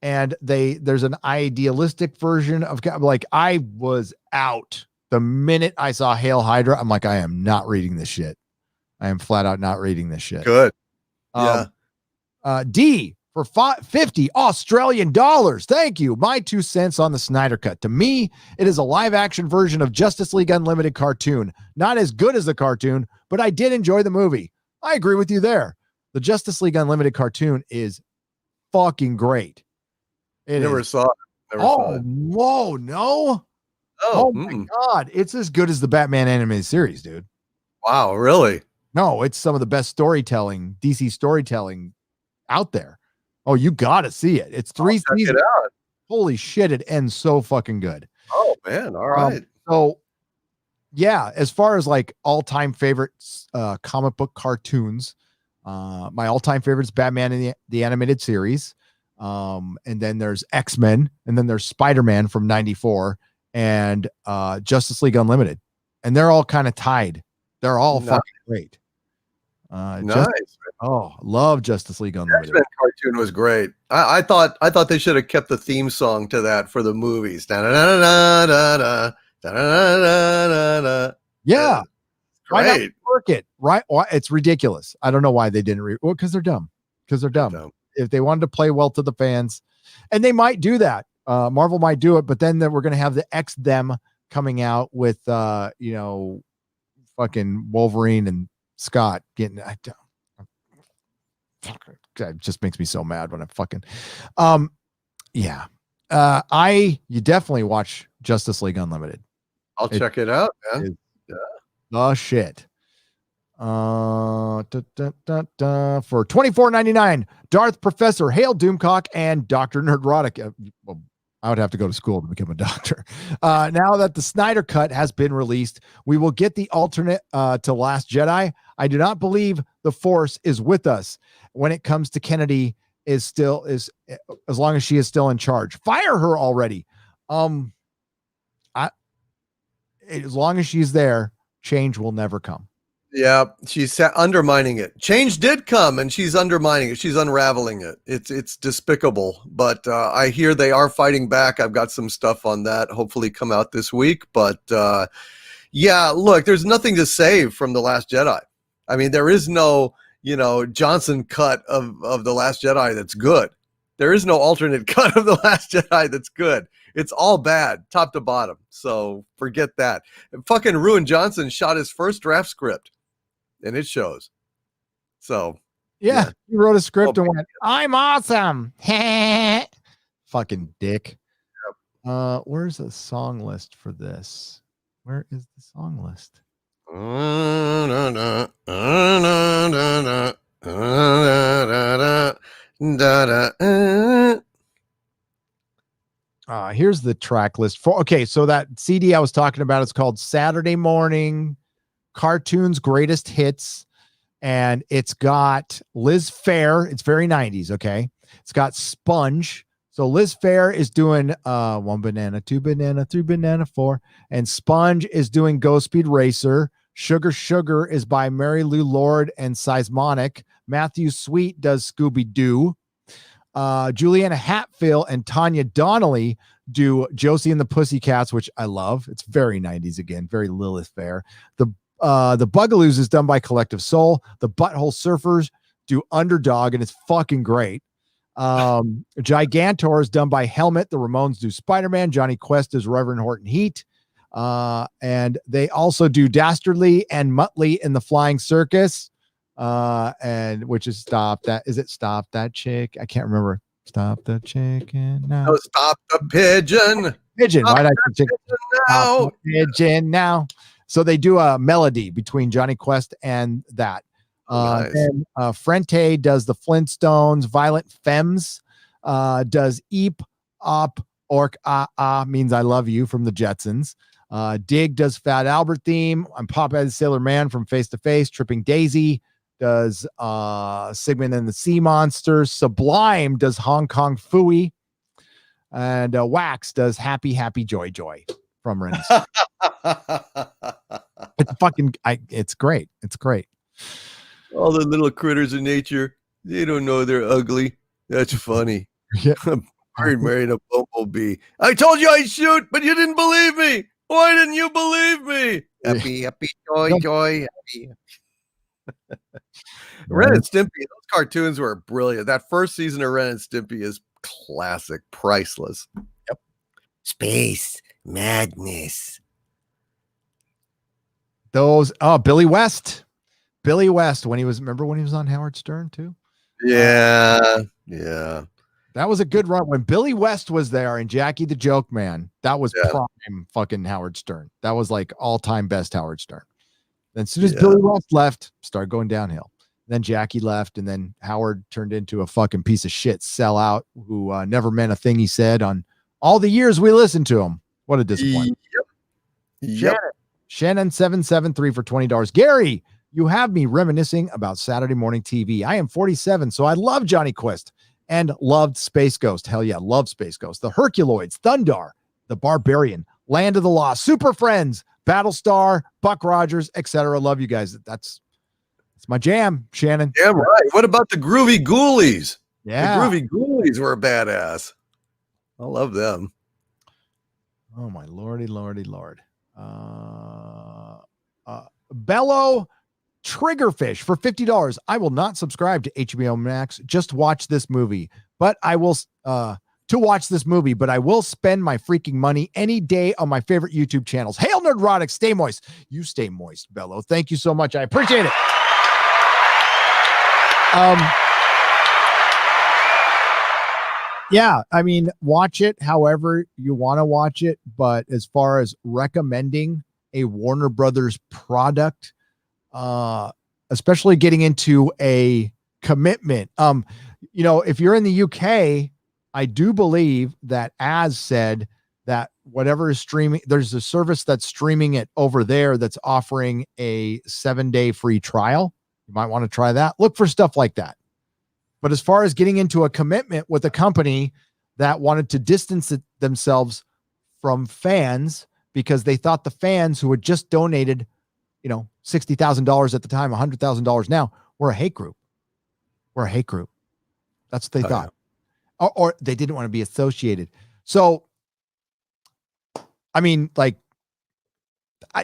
and there's an idealistic version of Cap. Like, I was out the minute I saw Hail Hydra. I'm like, I am not reading this shit. I am flat out not reading this shit. Good. Yeah. D for 50 Australian dollars. Thank you. My 2 cents on the Snyder Cut. To me, it is a live action version of Justice League Unlimited cartoon. Not as good as the cartoon, but I did enjoy the movie. I agree with you there. The Justice League Unlimited cartoon is fucking great. Never saw it. Whoa, no. Oh my God. It's as good as the Batman animated series, dude. Wow, really? No, it's some of the best storytelling, DC storytelling out there. Oh, you got to see it. It's 3 seasons. Check it out. Holy shit, it ends so fucking good. Oh, man. All right. So, yeah, as far as like all-time favorites, comic book cartoons, my all-time favorites, Batman in the animated series. And then there's X-Men, and then there's Spider-Man from 94 and Justice League Unlimited. And they're all kind of tied. They're all fucking great. Nice. Love Justice League Unlimited. X-Men cartoon was great. I thought they should have kept the theme song to that for the movies. Yeah. Why not Great. work it? Right? It's ridiculous. I don't know why they didn't. Because they're dumb. If they wanted to play well to the fans, and they might do that. Marvel might do it, but then we're going to have the X-Them coming out with, fucking Wolverine and Scott getting. It just makes me so mad when I fucking. You definitely watch Justice League Unlimited. I'll check it out, man. The shit. For $24.99, Darth Professor, Hail Doomcock, and Dr. Nerdrotic. Well, I would have to go to school to become a doctor. Now that the Snyder Cut has been released, we will get the alternate to Last Jedi. I do not believe the Force is with us when it comes to Kennedy. Is as long as she is still in charge. Fire her already. As long as she's there, change will never come. Yeah, she's undermining it. Change did come, and she's undermining it. She's unraveling it. It's despicable, but I hear they are fighting back. I've got some stuff on that, hopefully come out this week. But yeah, look, there's nothing to save from The Last Jedi. I mean, there is no, Johnson cut of The Last Jedi that's good. There is no alternate cut of The Last Jedi that's good. It's all bad, top to bottom. So forget that. And fucking Ruin Johnson shot his first draft script, and it shows. So yeah. He wrote a script and went, "I'm awesome." Fucking dick. Where's the song list for this? Where is the song list? Here's the track list for. Okay, so that CD I was talking about is called Saturday Morning Cartoons Greatest Hits, and it's got Liz Phair. It's very 90s. Okay, it's got Sponge. So Liz Phair is doing 1 banana, 2 banana, 3 banana, 4, and Sponge is doing Go Speed Racer. Sugar Sugar is by Mary Lou Lord and Seismonic. Matthew Sweet does Scooby Doo. Juliana Hatfield and Tanya Donnelly do Josie and the Pussycats, which I love. It's very 90s again, very Lilith Fair. The Bugaloos is done by Collective Soul. The Butthole Surfers do Underdog, and it's fucking great. Gigantor is done by Helmet. The Ramones do Spider-Man. Johnny Quest does Reverend Horton Heat. And they also do Dastardly and Muttley in the Flying Circus. And which is Stop That Chick? I can't remember. Stop the chicken now. No, stop the pigeon. Pigeon. Stop Right? now. Pigeon now. So they do a melody between Johnny Quest and that. Nice. And Frente does the Flintstones. Violent Femmes does Eep Up Orc Means I Love You from the Jetsons. Dig does Fat Albert theme. I'm Popeye the Sailor Man from Face to Face. Tripping Daisy does Sigmund and the Sea Monsters. Sublime does Hong Kong Phooey. And Wax does Happy Happy Joy Joy from Ren's. It's great. It's great. All the little critters in nature, they don't know they're ugly. That's funny. Yeah. A bird married a bumblebee. I told you I'd shoot, but you didn't believe me. Why didn't you believe me? Happy, happy, joy, joy, happy. Ren and Stimpy, those cartoons were brilliant. That first season of Ren and Stimpy is classic, priceless. Yep. Space madness. Those Billy West when he was on Howard Stern too. Yeah. That was a good run when Billy West was there and Jackie the Joke Man. That was prime fucking Howard Stern. That was like all-time best Howard Stern. Then as soon as Billy West left, started going downhill. Then Jackie left, and then Howard turned into a fucking piece of shit sellout who never meant a thing he said on all the years we listened to him. What a disappointment. Yep. Shannon 773 for $20. Gary, you have me reminiscing about Saturday morning TV. I am 47, so I love Johnny Quest and loved Space Ghost. Hell yeah, love Space Ghost. The Herculoids, Thundar, The Barbarian, Land of the Lost, Super Friends, Battlestar, Buck Rogers, etc. Love you guys. That's my jam, Shannon. Yeah, right. What about the Groovy Ghoulies? Yeah. The Groovy Ghoulies were badass. I love them. Oh my lordy. Bello Triggerfish for $50. I will not subscribe to HBO Max. Just watch this movie. But I will to watch this movie, but I will spend my freaking money any day on my favorite YouTube channels. Hail Nerdrotic, stay moist. You stay moist, Bello. Thank you so much. I appreciate it. Yeah, I mean, watch it however you want to watch it, but as far as recommending a Warner Brothers product, especially getting into a commitment, if you're in the UK, I do believe that as said that whatever is streaming, there's a service that's streaming it over there that's offering a 7-day free trial. You might want to try that. Look for stuff like that. But as far as getting into a commitment with a company that wanted to distance themselves from fans because they thought the fans who had just donated, $60,000 at the time, $100,000 now, were a hate group. That's what they thought. Or they didn't want to be associated. So, I mean,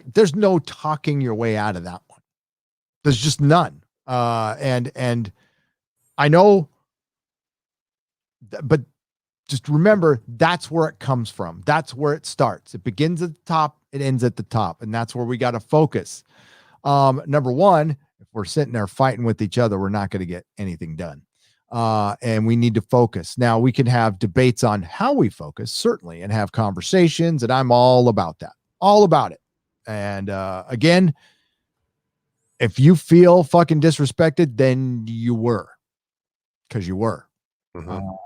there's no talking your way out of that one. There's just none. And I know, but just remember, that's where it comes from. That's where it starts. It begins at the top. It ends at the top. And that's where we got to focus. Number one, if we're sitting there fighting with each other, we're not going to get anything done. and we need to focus. Now, we can have debates on how we focus, certainly, and have conversations, and I'm all about that, all about it. And again, if you feel fucking disrespected, then you were, because you were.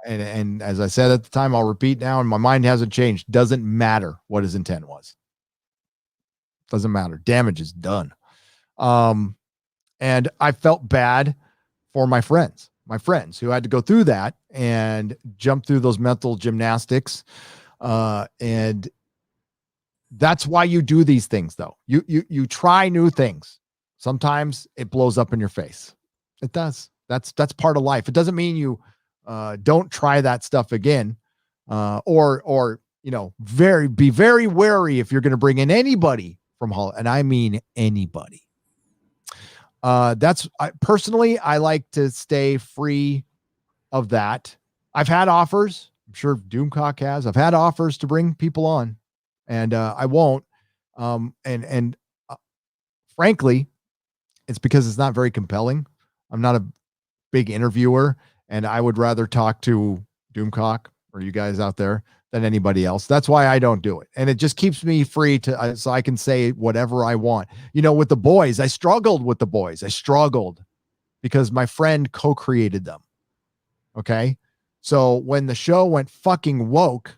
And as I said at the time, I'll repeat now, and my mind hasn't changed. Doesn't matter what his intent was. Doesn't matter. Damage is done. And I felt bad for my friends who had to go through that and jump through those mental gymnastics. And that's why you do these things, though. You try new things. Sometimes it blows up in your face. It does. That's part of life. It doesn't mean you don't try that stuff again, or be very wary if you're going to bring in anybody from Hollywood, and I mean anybody. Personally, I like to stay free of that. I've had offers. I'm sure Doomcock has. I've had offers to bring people on, and I won't. Frankly, it's because it's not very compelling. I'm not a big interviewer, and I would rather talk to Doomcock or you guys out there than anybody else. That's why I don't do it. And it just keeps me free so I can say whatever I want. With the boys, I struggled with the boys. I struggled because my friend co-created them. Okay. So when the show went fucking woke,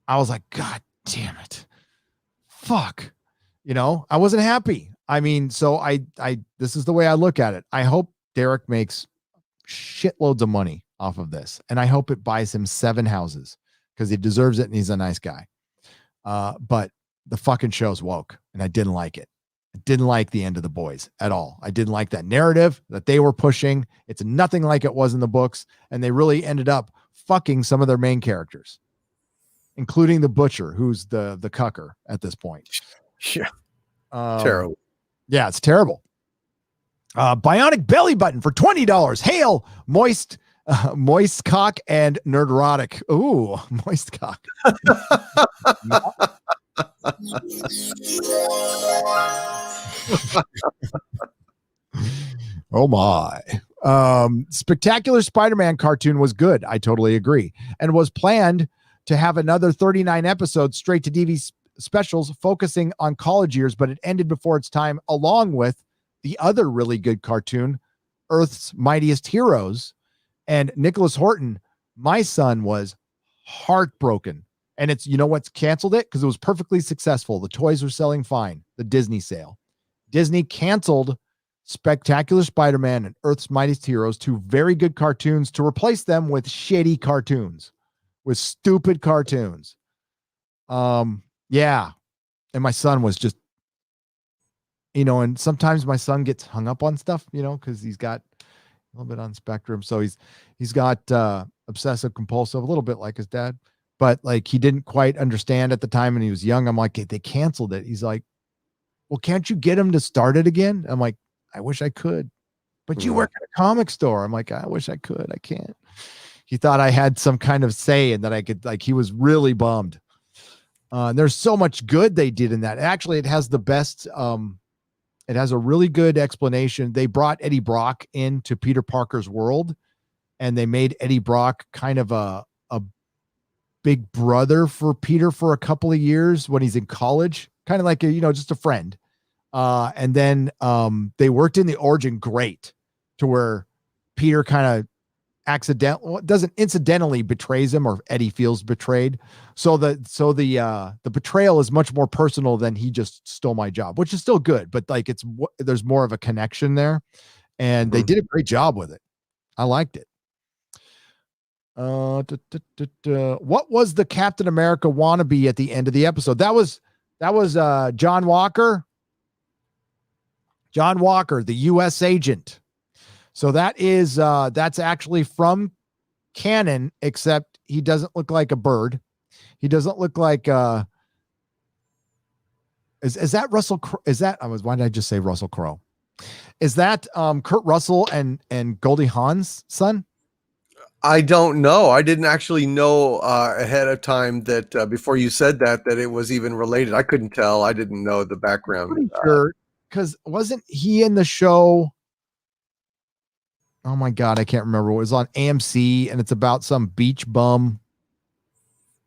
I was like, God damn it. Fuck. I wasn't happy. I mean, so I this is the way I look at it. I hope Derek makes shitloads of money off of this, and I hope it buys him 7 houses because he deserves it and he's a nice guy. But the fucking show's woke, and I didn't like it. I didn't like the end of the boys at all. I didn't like that narrative that they were pushing. It's nothing like it was in the books, and they really ended up fucking some of their main characters, including the butcher, who's the cucker at this point. Yeah. Terrible. Yeah, it's terrible. Bionic belly button for $20. Hail, moist cock and Nerdrotic. Ooh, moist cock. Oh my. Spectacular Spider-Man cartoon was good. I totally agree. And was planned to have another 39 episodes straight to DVD specials focusing on college years, but it ended before its time, along with the other really good cartoon, Earth's Mightiest Heroes. And Nicholas Horton, my son, was heartbroken. And it's, what's canceled it? Because it was perfectly successful. The toys were selling fine. The Disney sale. Disney canceled Spectacular Spider-Man and Earth's Mightiest Heroes, 2 very good cartoons, to replace them with shitty cartoons, with stupid cartoons. Yeah. And my son was just, and sometimes my son gets hung up on stuff, because he's got a little bit on spectrum. So he's got obsessive compulsive, a little bit like his dad, but like he didn't quite understand at the time when he was young. I'm like, they canceled it. He's like, well, can't you get him to start it again? I'm like, I wish I could, but you work at a comic store. I'm like, I wish I could. I can't. He thought I had some kind of say and that I could, he was really bummed. There's so much good they did in that. Actually, it has the best, it has a really good explanation. They brought Eddie Brock into Peter Parker's world, and they made Eddie Brock kind of a big brother for Peter for a couple of years when he's in college, kind of like just a friend. And then they worked in the origin great to where Peter kind of incidentally betrays him, or Eddie feels betrayed. So the betrayal is much more personal than he just stole my job, which is still good, but like there's more of a connection there, and they did a great job with it. I liked it. What was the Captain America wannabe at the end of the episode? That was John Walker. John Walker, the U.S. agent. So that's actually from canon, except he doesn't look like a bird. He doesn't look like is that Russell? Why did I just say Russell Crowe? Is that Kurt Russell and Goldie Hawn's son? I don't know. I didn't actually know ahead of time that before you said that it was even related. I couldn't tell. I didn't know the background. Pretty sure, because wasn't he in the show? oh my God, I can't remember. It was on AMC, and it's about some beach bum.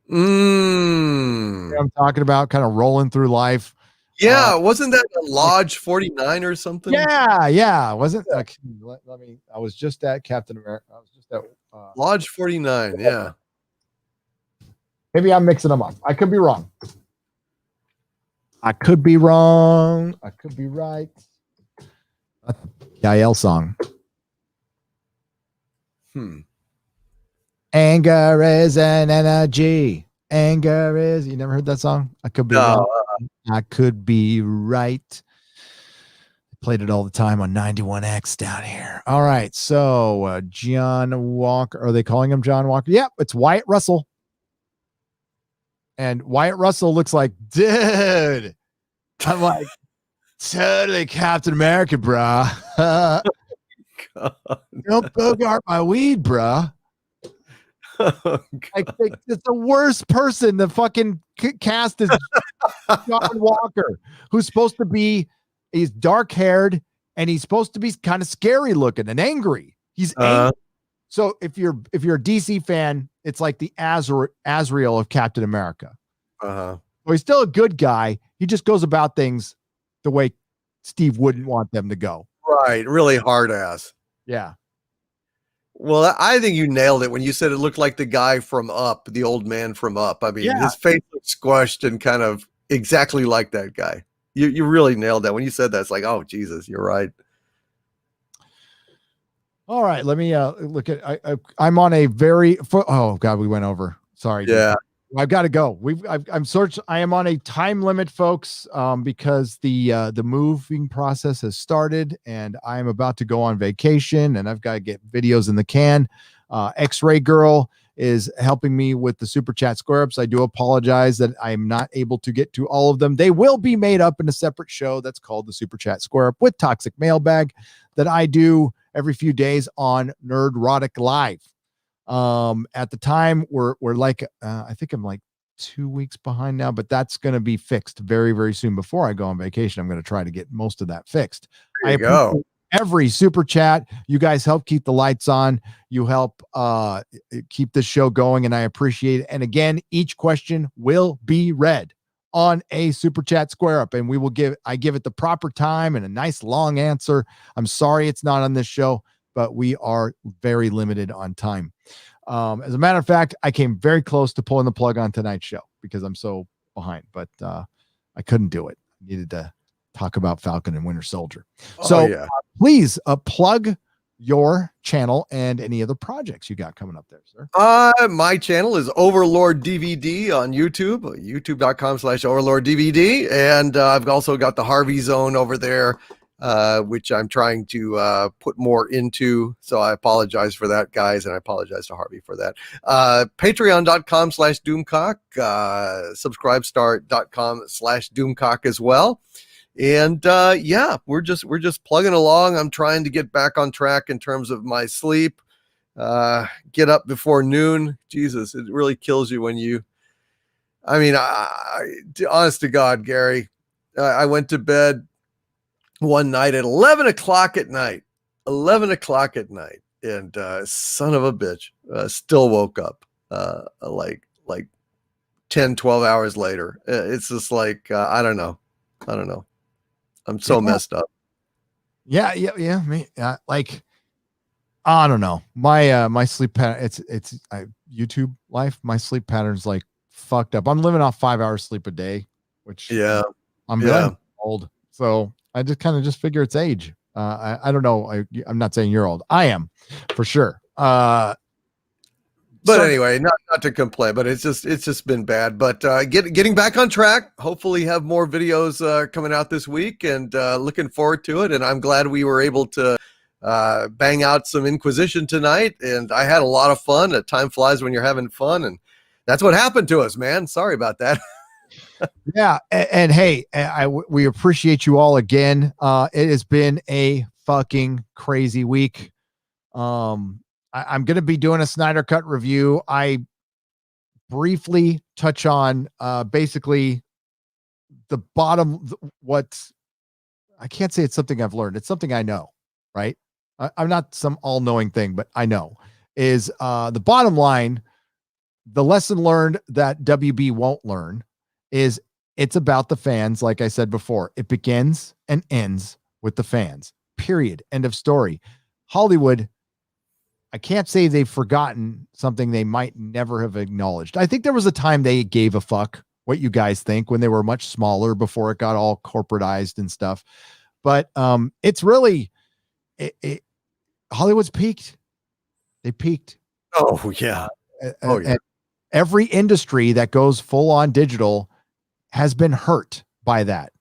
You know what I'm talking about, kind of rolling through life. Yeah, wasn't that a Lodge 49 or something? Yeah. Wasn't let me. I was just at Captain America. I was just at Lodge 49. Yeah. maybe I'm mixing them up. I could be wrong. I could be wrong. I could be right. Yael song. Anger is an energy. Anger is. You never heard that song? I could be wrong. I could be right. Played it all the time on 91X down here. All right. So John Walker. Are they calling him John Walker? Yep. It's Wyatt Russell. And Wyatt Russell looks like, dude. I'm like, totally Captain America, bruh. Don't bogart my weed, bruh. I think it's the worst person the fucking cast is John Walker, who's supposed to be, he's dark haired and he's supposed to be kind of scary looking and angry. He's angry. So if you're a DC fan, it's like the Azrael of Captain America. So he's still a good guy. He just goes about things the way Steve wouldn't want them to go. Right. Really hard ass. Yeah. Well, I think you nailed it when you said it looked like the guy from Up, the old man from Up. I mean, his face was squished and kind of exactly like that guy. You really nailed that. When you said that, it's like, oh, Jesus, you're right. All right. Let me look at, I'm on a very, oh God, we went over. Sorry. Yeah. Dude. I've got to go. I am on a time limit, folks, because the moving process has started and I'm about to go on vacation and I've got to get videos in the can. X-Ray Girl is helping me with the Super Chat Square Ups. I do apologize that I'm not able to get to all of them. They will be made up in a separate show that's called the Super Chat Square Up with Toxic Mailbag that I do every few days on Nerdrotic Live. At the time we're like I think I'm like 2 weeks behind now, but that's going to be fixed very, very soon. Before I go on vacation, I'm going to try to get most of that fixed. There you go. Every super chat, you guys help keep the lights on. You help keep this show going, and I appreciate it. And again, each question will be read on a super chat square up, and I give it the proper time and a nice long answer. I'm sorry it's not on this show, but we are very limited on time. As a matter of fact, I came very close to pulling the plug on tonight's show because I'm so behind, but I couldn't do it. I needed to talk about Falcon and Winter Soldier. Please plug your channel and any other projects you got coming up there, sir. My channel is Overlord DVD on YouTube, youtube.com/Overlord DVD. And I've also got the Harvey Zone over there, which I'm trying to put more into. So I apologize for that, guys. And I apologize to Harvey for that. Patreon.com/Doomcock, subscribestar.com/Doomcock as well. And we're just plugging along. I'm trying to get back on track in terms of my sleep. Get up before noon. Jesus, it really kills you when you. I mean, honest to God, Gary, I went to bed one night at 11 o'clock at night. 11 o'clock at night, and son of a bitch, still woke up like 10, 12 hours later. It's just like I don't know. I'm so messed up. Yeah. Me, like, I don't know. My sleep pattern. It's YouTube life. My sleep pattern's like fucked up. I'm living off 5 hours sleep a day, which I'm old. So I just kind of figure it's age. I don't know. I'm not saying you're old. I am for sure. But anyway, not to complain, but it's just been bad. But getting back on track. Hopefully, have more videos coming out this week, and looking forward to it. And I'm glad we were able to bang out some Inquisition tonight. And I had a lot of fun. Time flies when you're having fun, and that's what happened to us, man. Sorry about that. Yeah, and hey, we appreciate you all again. It has been a fucking crazy week. I'm going to be doing a Snyder Cut review. I briefly touch on basically the bottom. What I can't say it's something I've learned. It's something I know, right? I'm not some all-knowing thing, but I know, is the bottom line, the lesson learned that WB won't learn is it's about the fans. Like I said before, it begins and ends with the fans, period. End of story. Hollywood, I can't say they've forgotten something they might never have acknowledged. I think there was a time they gave a fuck what you guys think when they were much smaller before it got all corporatized and stuff. But it's really, Hollywood's peaked. They peaked. Oh, yeah. Oh, yeah. And every industry that goes full on digital has been hurt by that.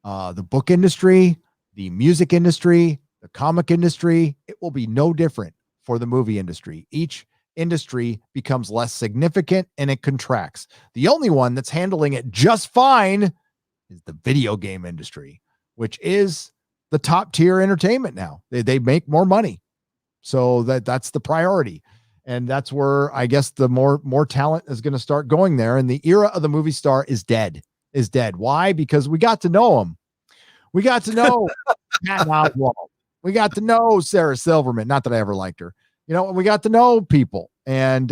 The book industry, the music industry, the comic industry, it will be no different for the movie industry. Each industry becomes less significant and it contracts. The only one that's handling it just fine is the video game industry, which is the top tier entertainment now. They make more money. So that's the priority. And that's where I guess the more talent is going to start going there. And the era of the movie star is dead. Why? Because we got to know them. We got to know Patton Oswalt. We got to know Sarah Silverman. Not that I ever liked her. We got to know people. And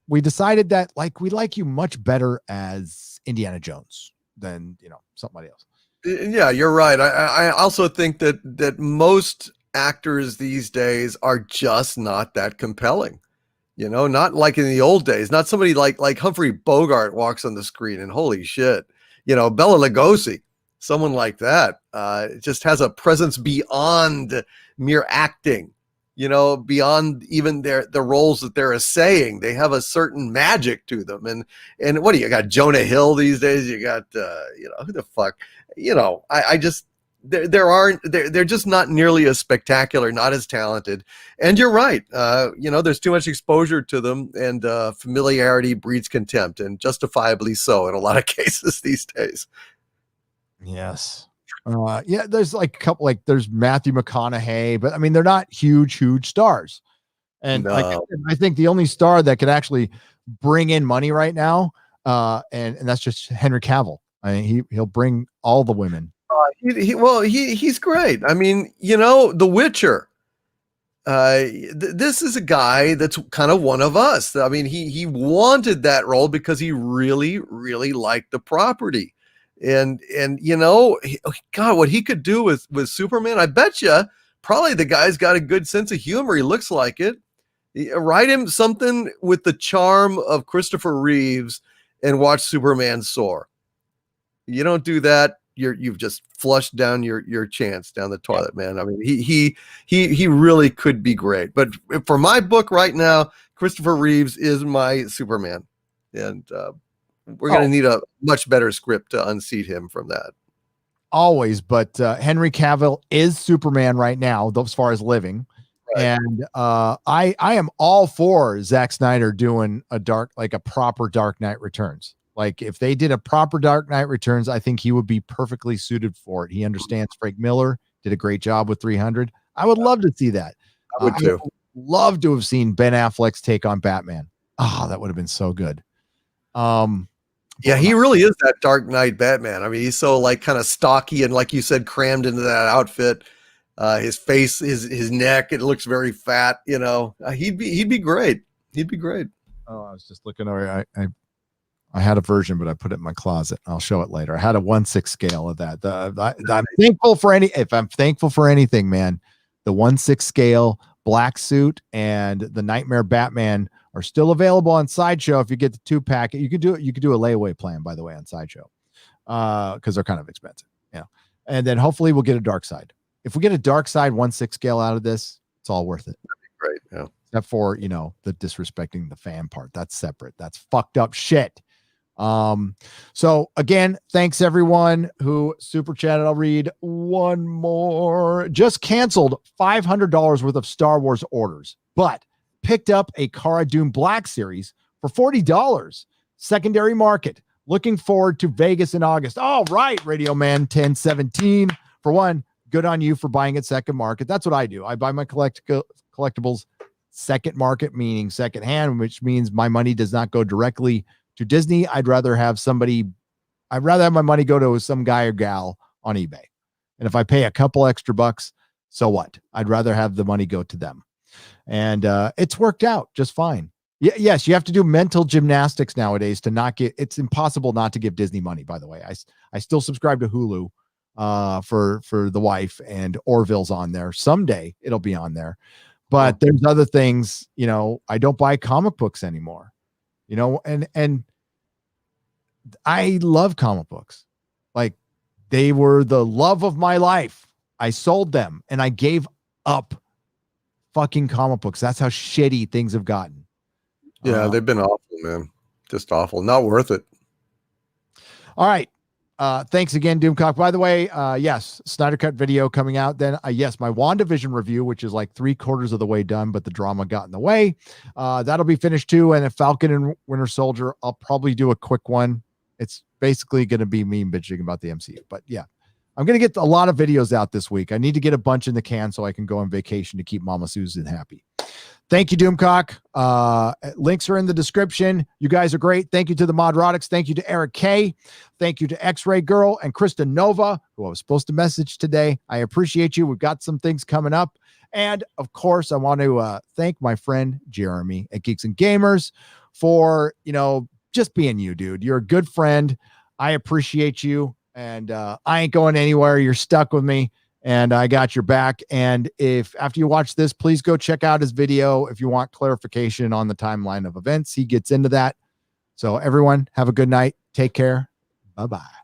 we decided that we like you much better as Indiana Jones than, somebody else. Yeah, you're right. I also think that most actors these days are just not that compelling. Not like in the old days. Not somebody like Humphrey Bogart walks on the screen and holy shit. Bela Lugosi, someone like that, just has a presence beyond mere acting. Beyond even the roles that they're essaying. They have a certain magic to them. And what do you got? Jonah Hill these days. You got who the fuck? I just they're just not nearly as spectacular, not as talented. And you're right. There's too much exposure to them, and familiarity breeds contempt, and justifiably so in a lot of cases these days. Yes. There's a couple, there's Matthew McConaughey, but I mean, they're not huge stars. And No. I think the only star that can actually bring in money right now, and that's just Henry Cavill. I mean, he'll bring all the women. He's great. I mean, The Witcher. This is a guy that's kind of one of us. I mean, he wanted that role because he really, really liked the property. And God, what he could do with Superman, I bet you probably the guy's got a good sense of humor. He looks like it. Write him something with the charm of Christopher Reeves and watch Superman soar. You don't do that, you've just flushed down your chance down the toilet, man. I mean, he really could be great. But for my book right now, Christopher Reeves is my Superman, and we're going to need a much better script to unseat him from that. Always, but Henry Cavill is Superman right now, as far as living. Right. And I am all for Zack Snyder doing a proper Dark Knight Returns. Like if they did a proper Dark Knight Returns, I think he would be perfectly suited for it. He understands. Frank Miller did a great job with 300. I would love to see that. I would too. Love to have seen Ben Affleck's take on Batman. Oh, that would have been so good. Yeah, he really is that Dark Knight Batman. I mean, he's so kind of stocky and, like you said, crammed into that outfit. His face, his neck, it looks very fat. He'd be great. He'd be great. Oh, I was just looking over. I had a version, but I put it in my closet. I'll show it later. I had a 1/6 scale of that. I'm thankful for if I'm thankful for anything, man, the 1/6 scale black suit and the Nightmare Batman are still available on Sideshow. If you get the 2-pack, you could do it. You could do a layaway plan, by the way, on Sideshow, because they're kind of expensive. Yeah, and then hopefully we'll get a Dark Side. If we get a Dark Side 1/6 scale out of this, it's all worth it. That'd be great. Yeah. Except for the disrespecting the fan part. That's separate. That's fucked up shit. So again, thanks everyone who super chatted. I'll read one more. Just canceled $500 worth of Star Wars orders, but picked up a Cara Dune Black series for $40. Secondary market. Looking forward to Vegas in August. All right, Radio Man 1017. For one, good on you for buying it second market. That's what I do. I buy my collectibles second market, meaning second hand, which means my money does not go directly to Disney. I'd rather have my money go to some guy or gal on eBay. And if I pay a couple extra bucks, So what? I'd rather have the money go to them. And it's worked out just fine. Yes, you have to do mental gymnastics nowadays to not get, it's impossible not to give Disney money, by the way. I still subscribe to Hulu for the wife, and Orville's on there. Someday it'll be on there. But there's other things, you know, I don't buy comic books anymore, you know, and I love comic books. Like, they were the love of my life. I sold them and I gave up fucking comic books. That's how shitty things have gotten. Yeah, they've been awful, man. Just awful. Not worth it. All right. Thanks again, Doomcock. By the way, yes, Snyder Cut video coming out. Then, yes, my WandaVision review, which is like 3/4 of the way done, but the drama got in the way. That'll be finished too. And if Falcon and Winter Soldier, I'll probably do a quick one. It's basically going to be me bitching about the MCU. But yeah, I'm going to get a lot of videos out this week. I need to get a bunch in the can so I can go on vacation to keep Mama Susan happy. Thank you, Doomcock. Links are in the description. You guys are great. Thank you to the Nerdrotics. Thank you to Eric K. Thank you to X-Ray Girl and Krista Nova, who I was supposed to message today. I appreciate you. We've got some things coming up. And of course, I want to thank my friend Jeremy at Geeks and Gamers for, you know, just being you, dude. You're a good friend. I appreciate you. And I ain't going anywhere. You're stuck with me. And I got your back. And if after you watch this, please go check out his video if you want clarification on the timeline of events. He gets into that. So everyone, have a good night. Take care. Bye-bye.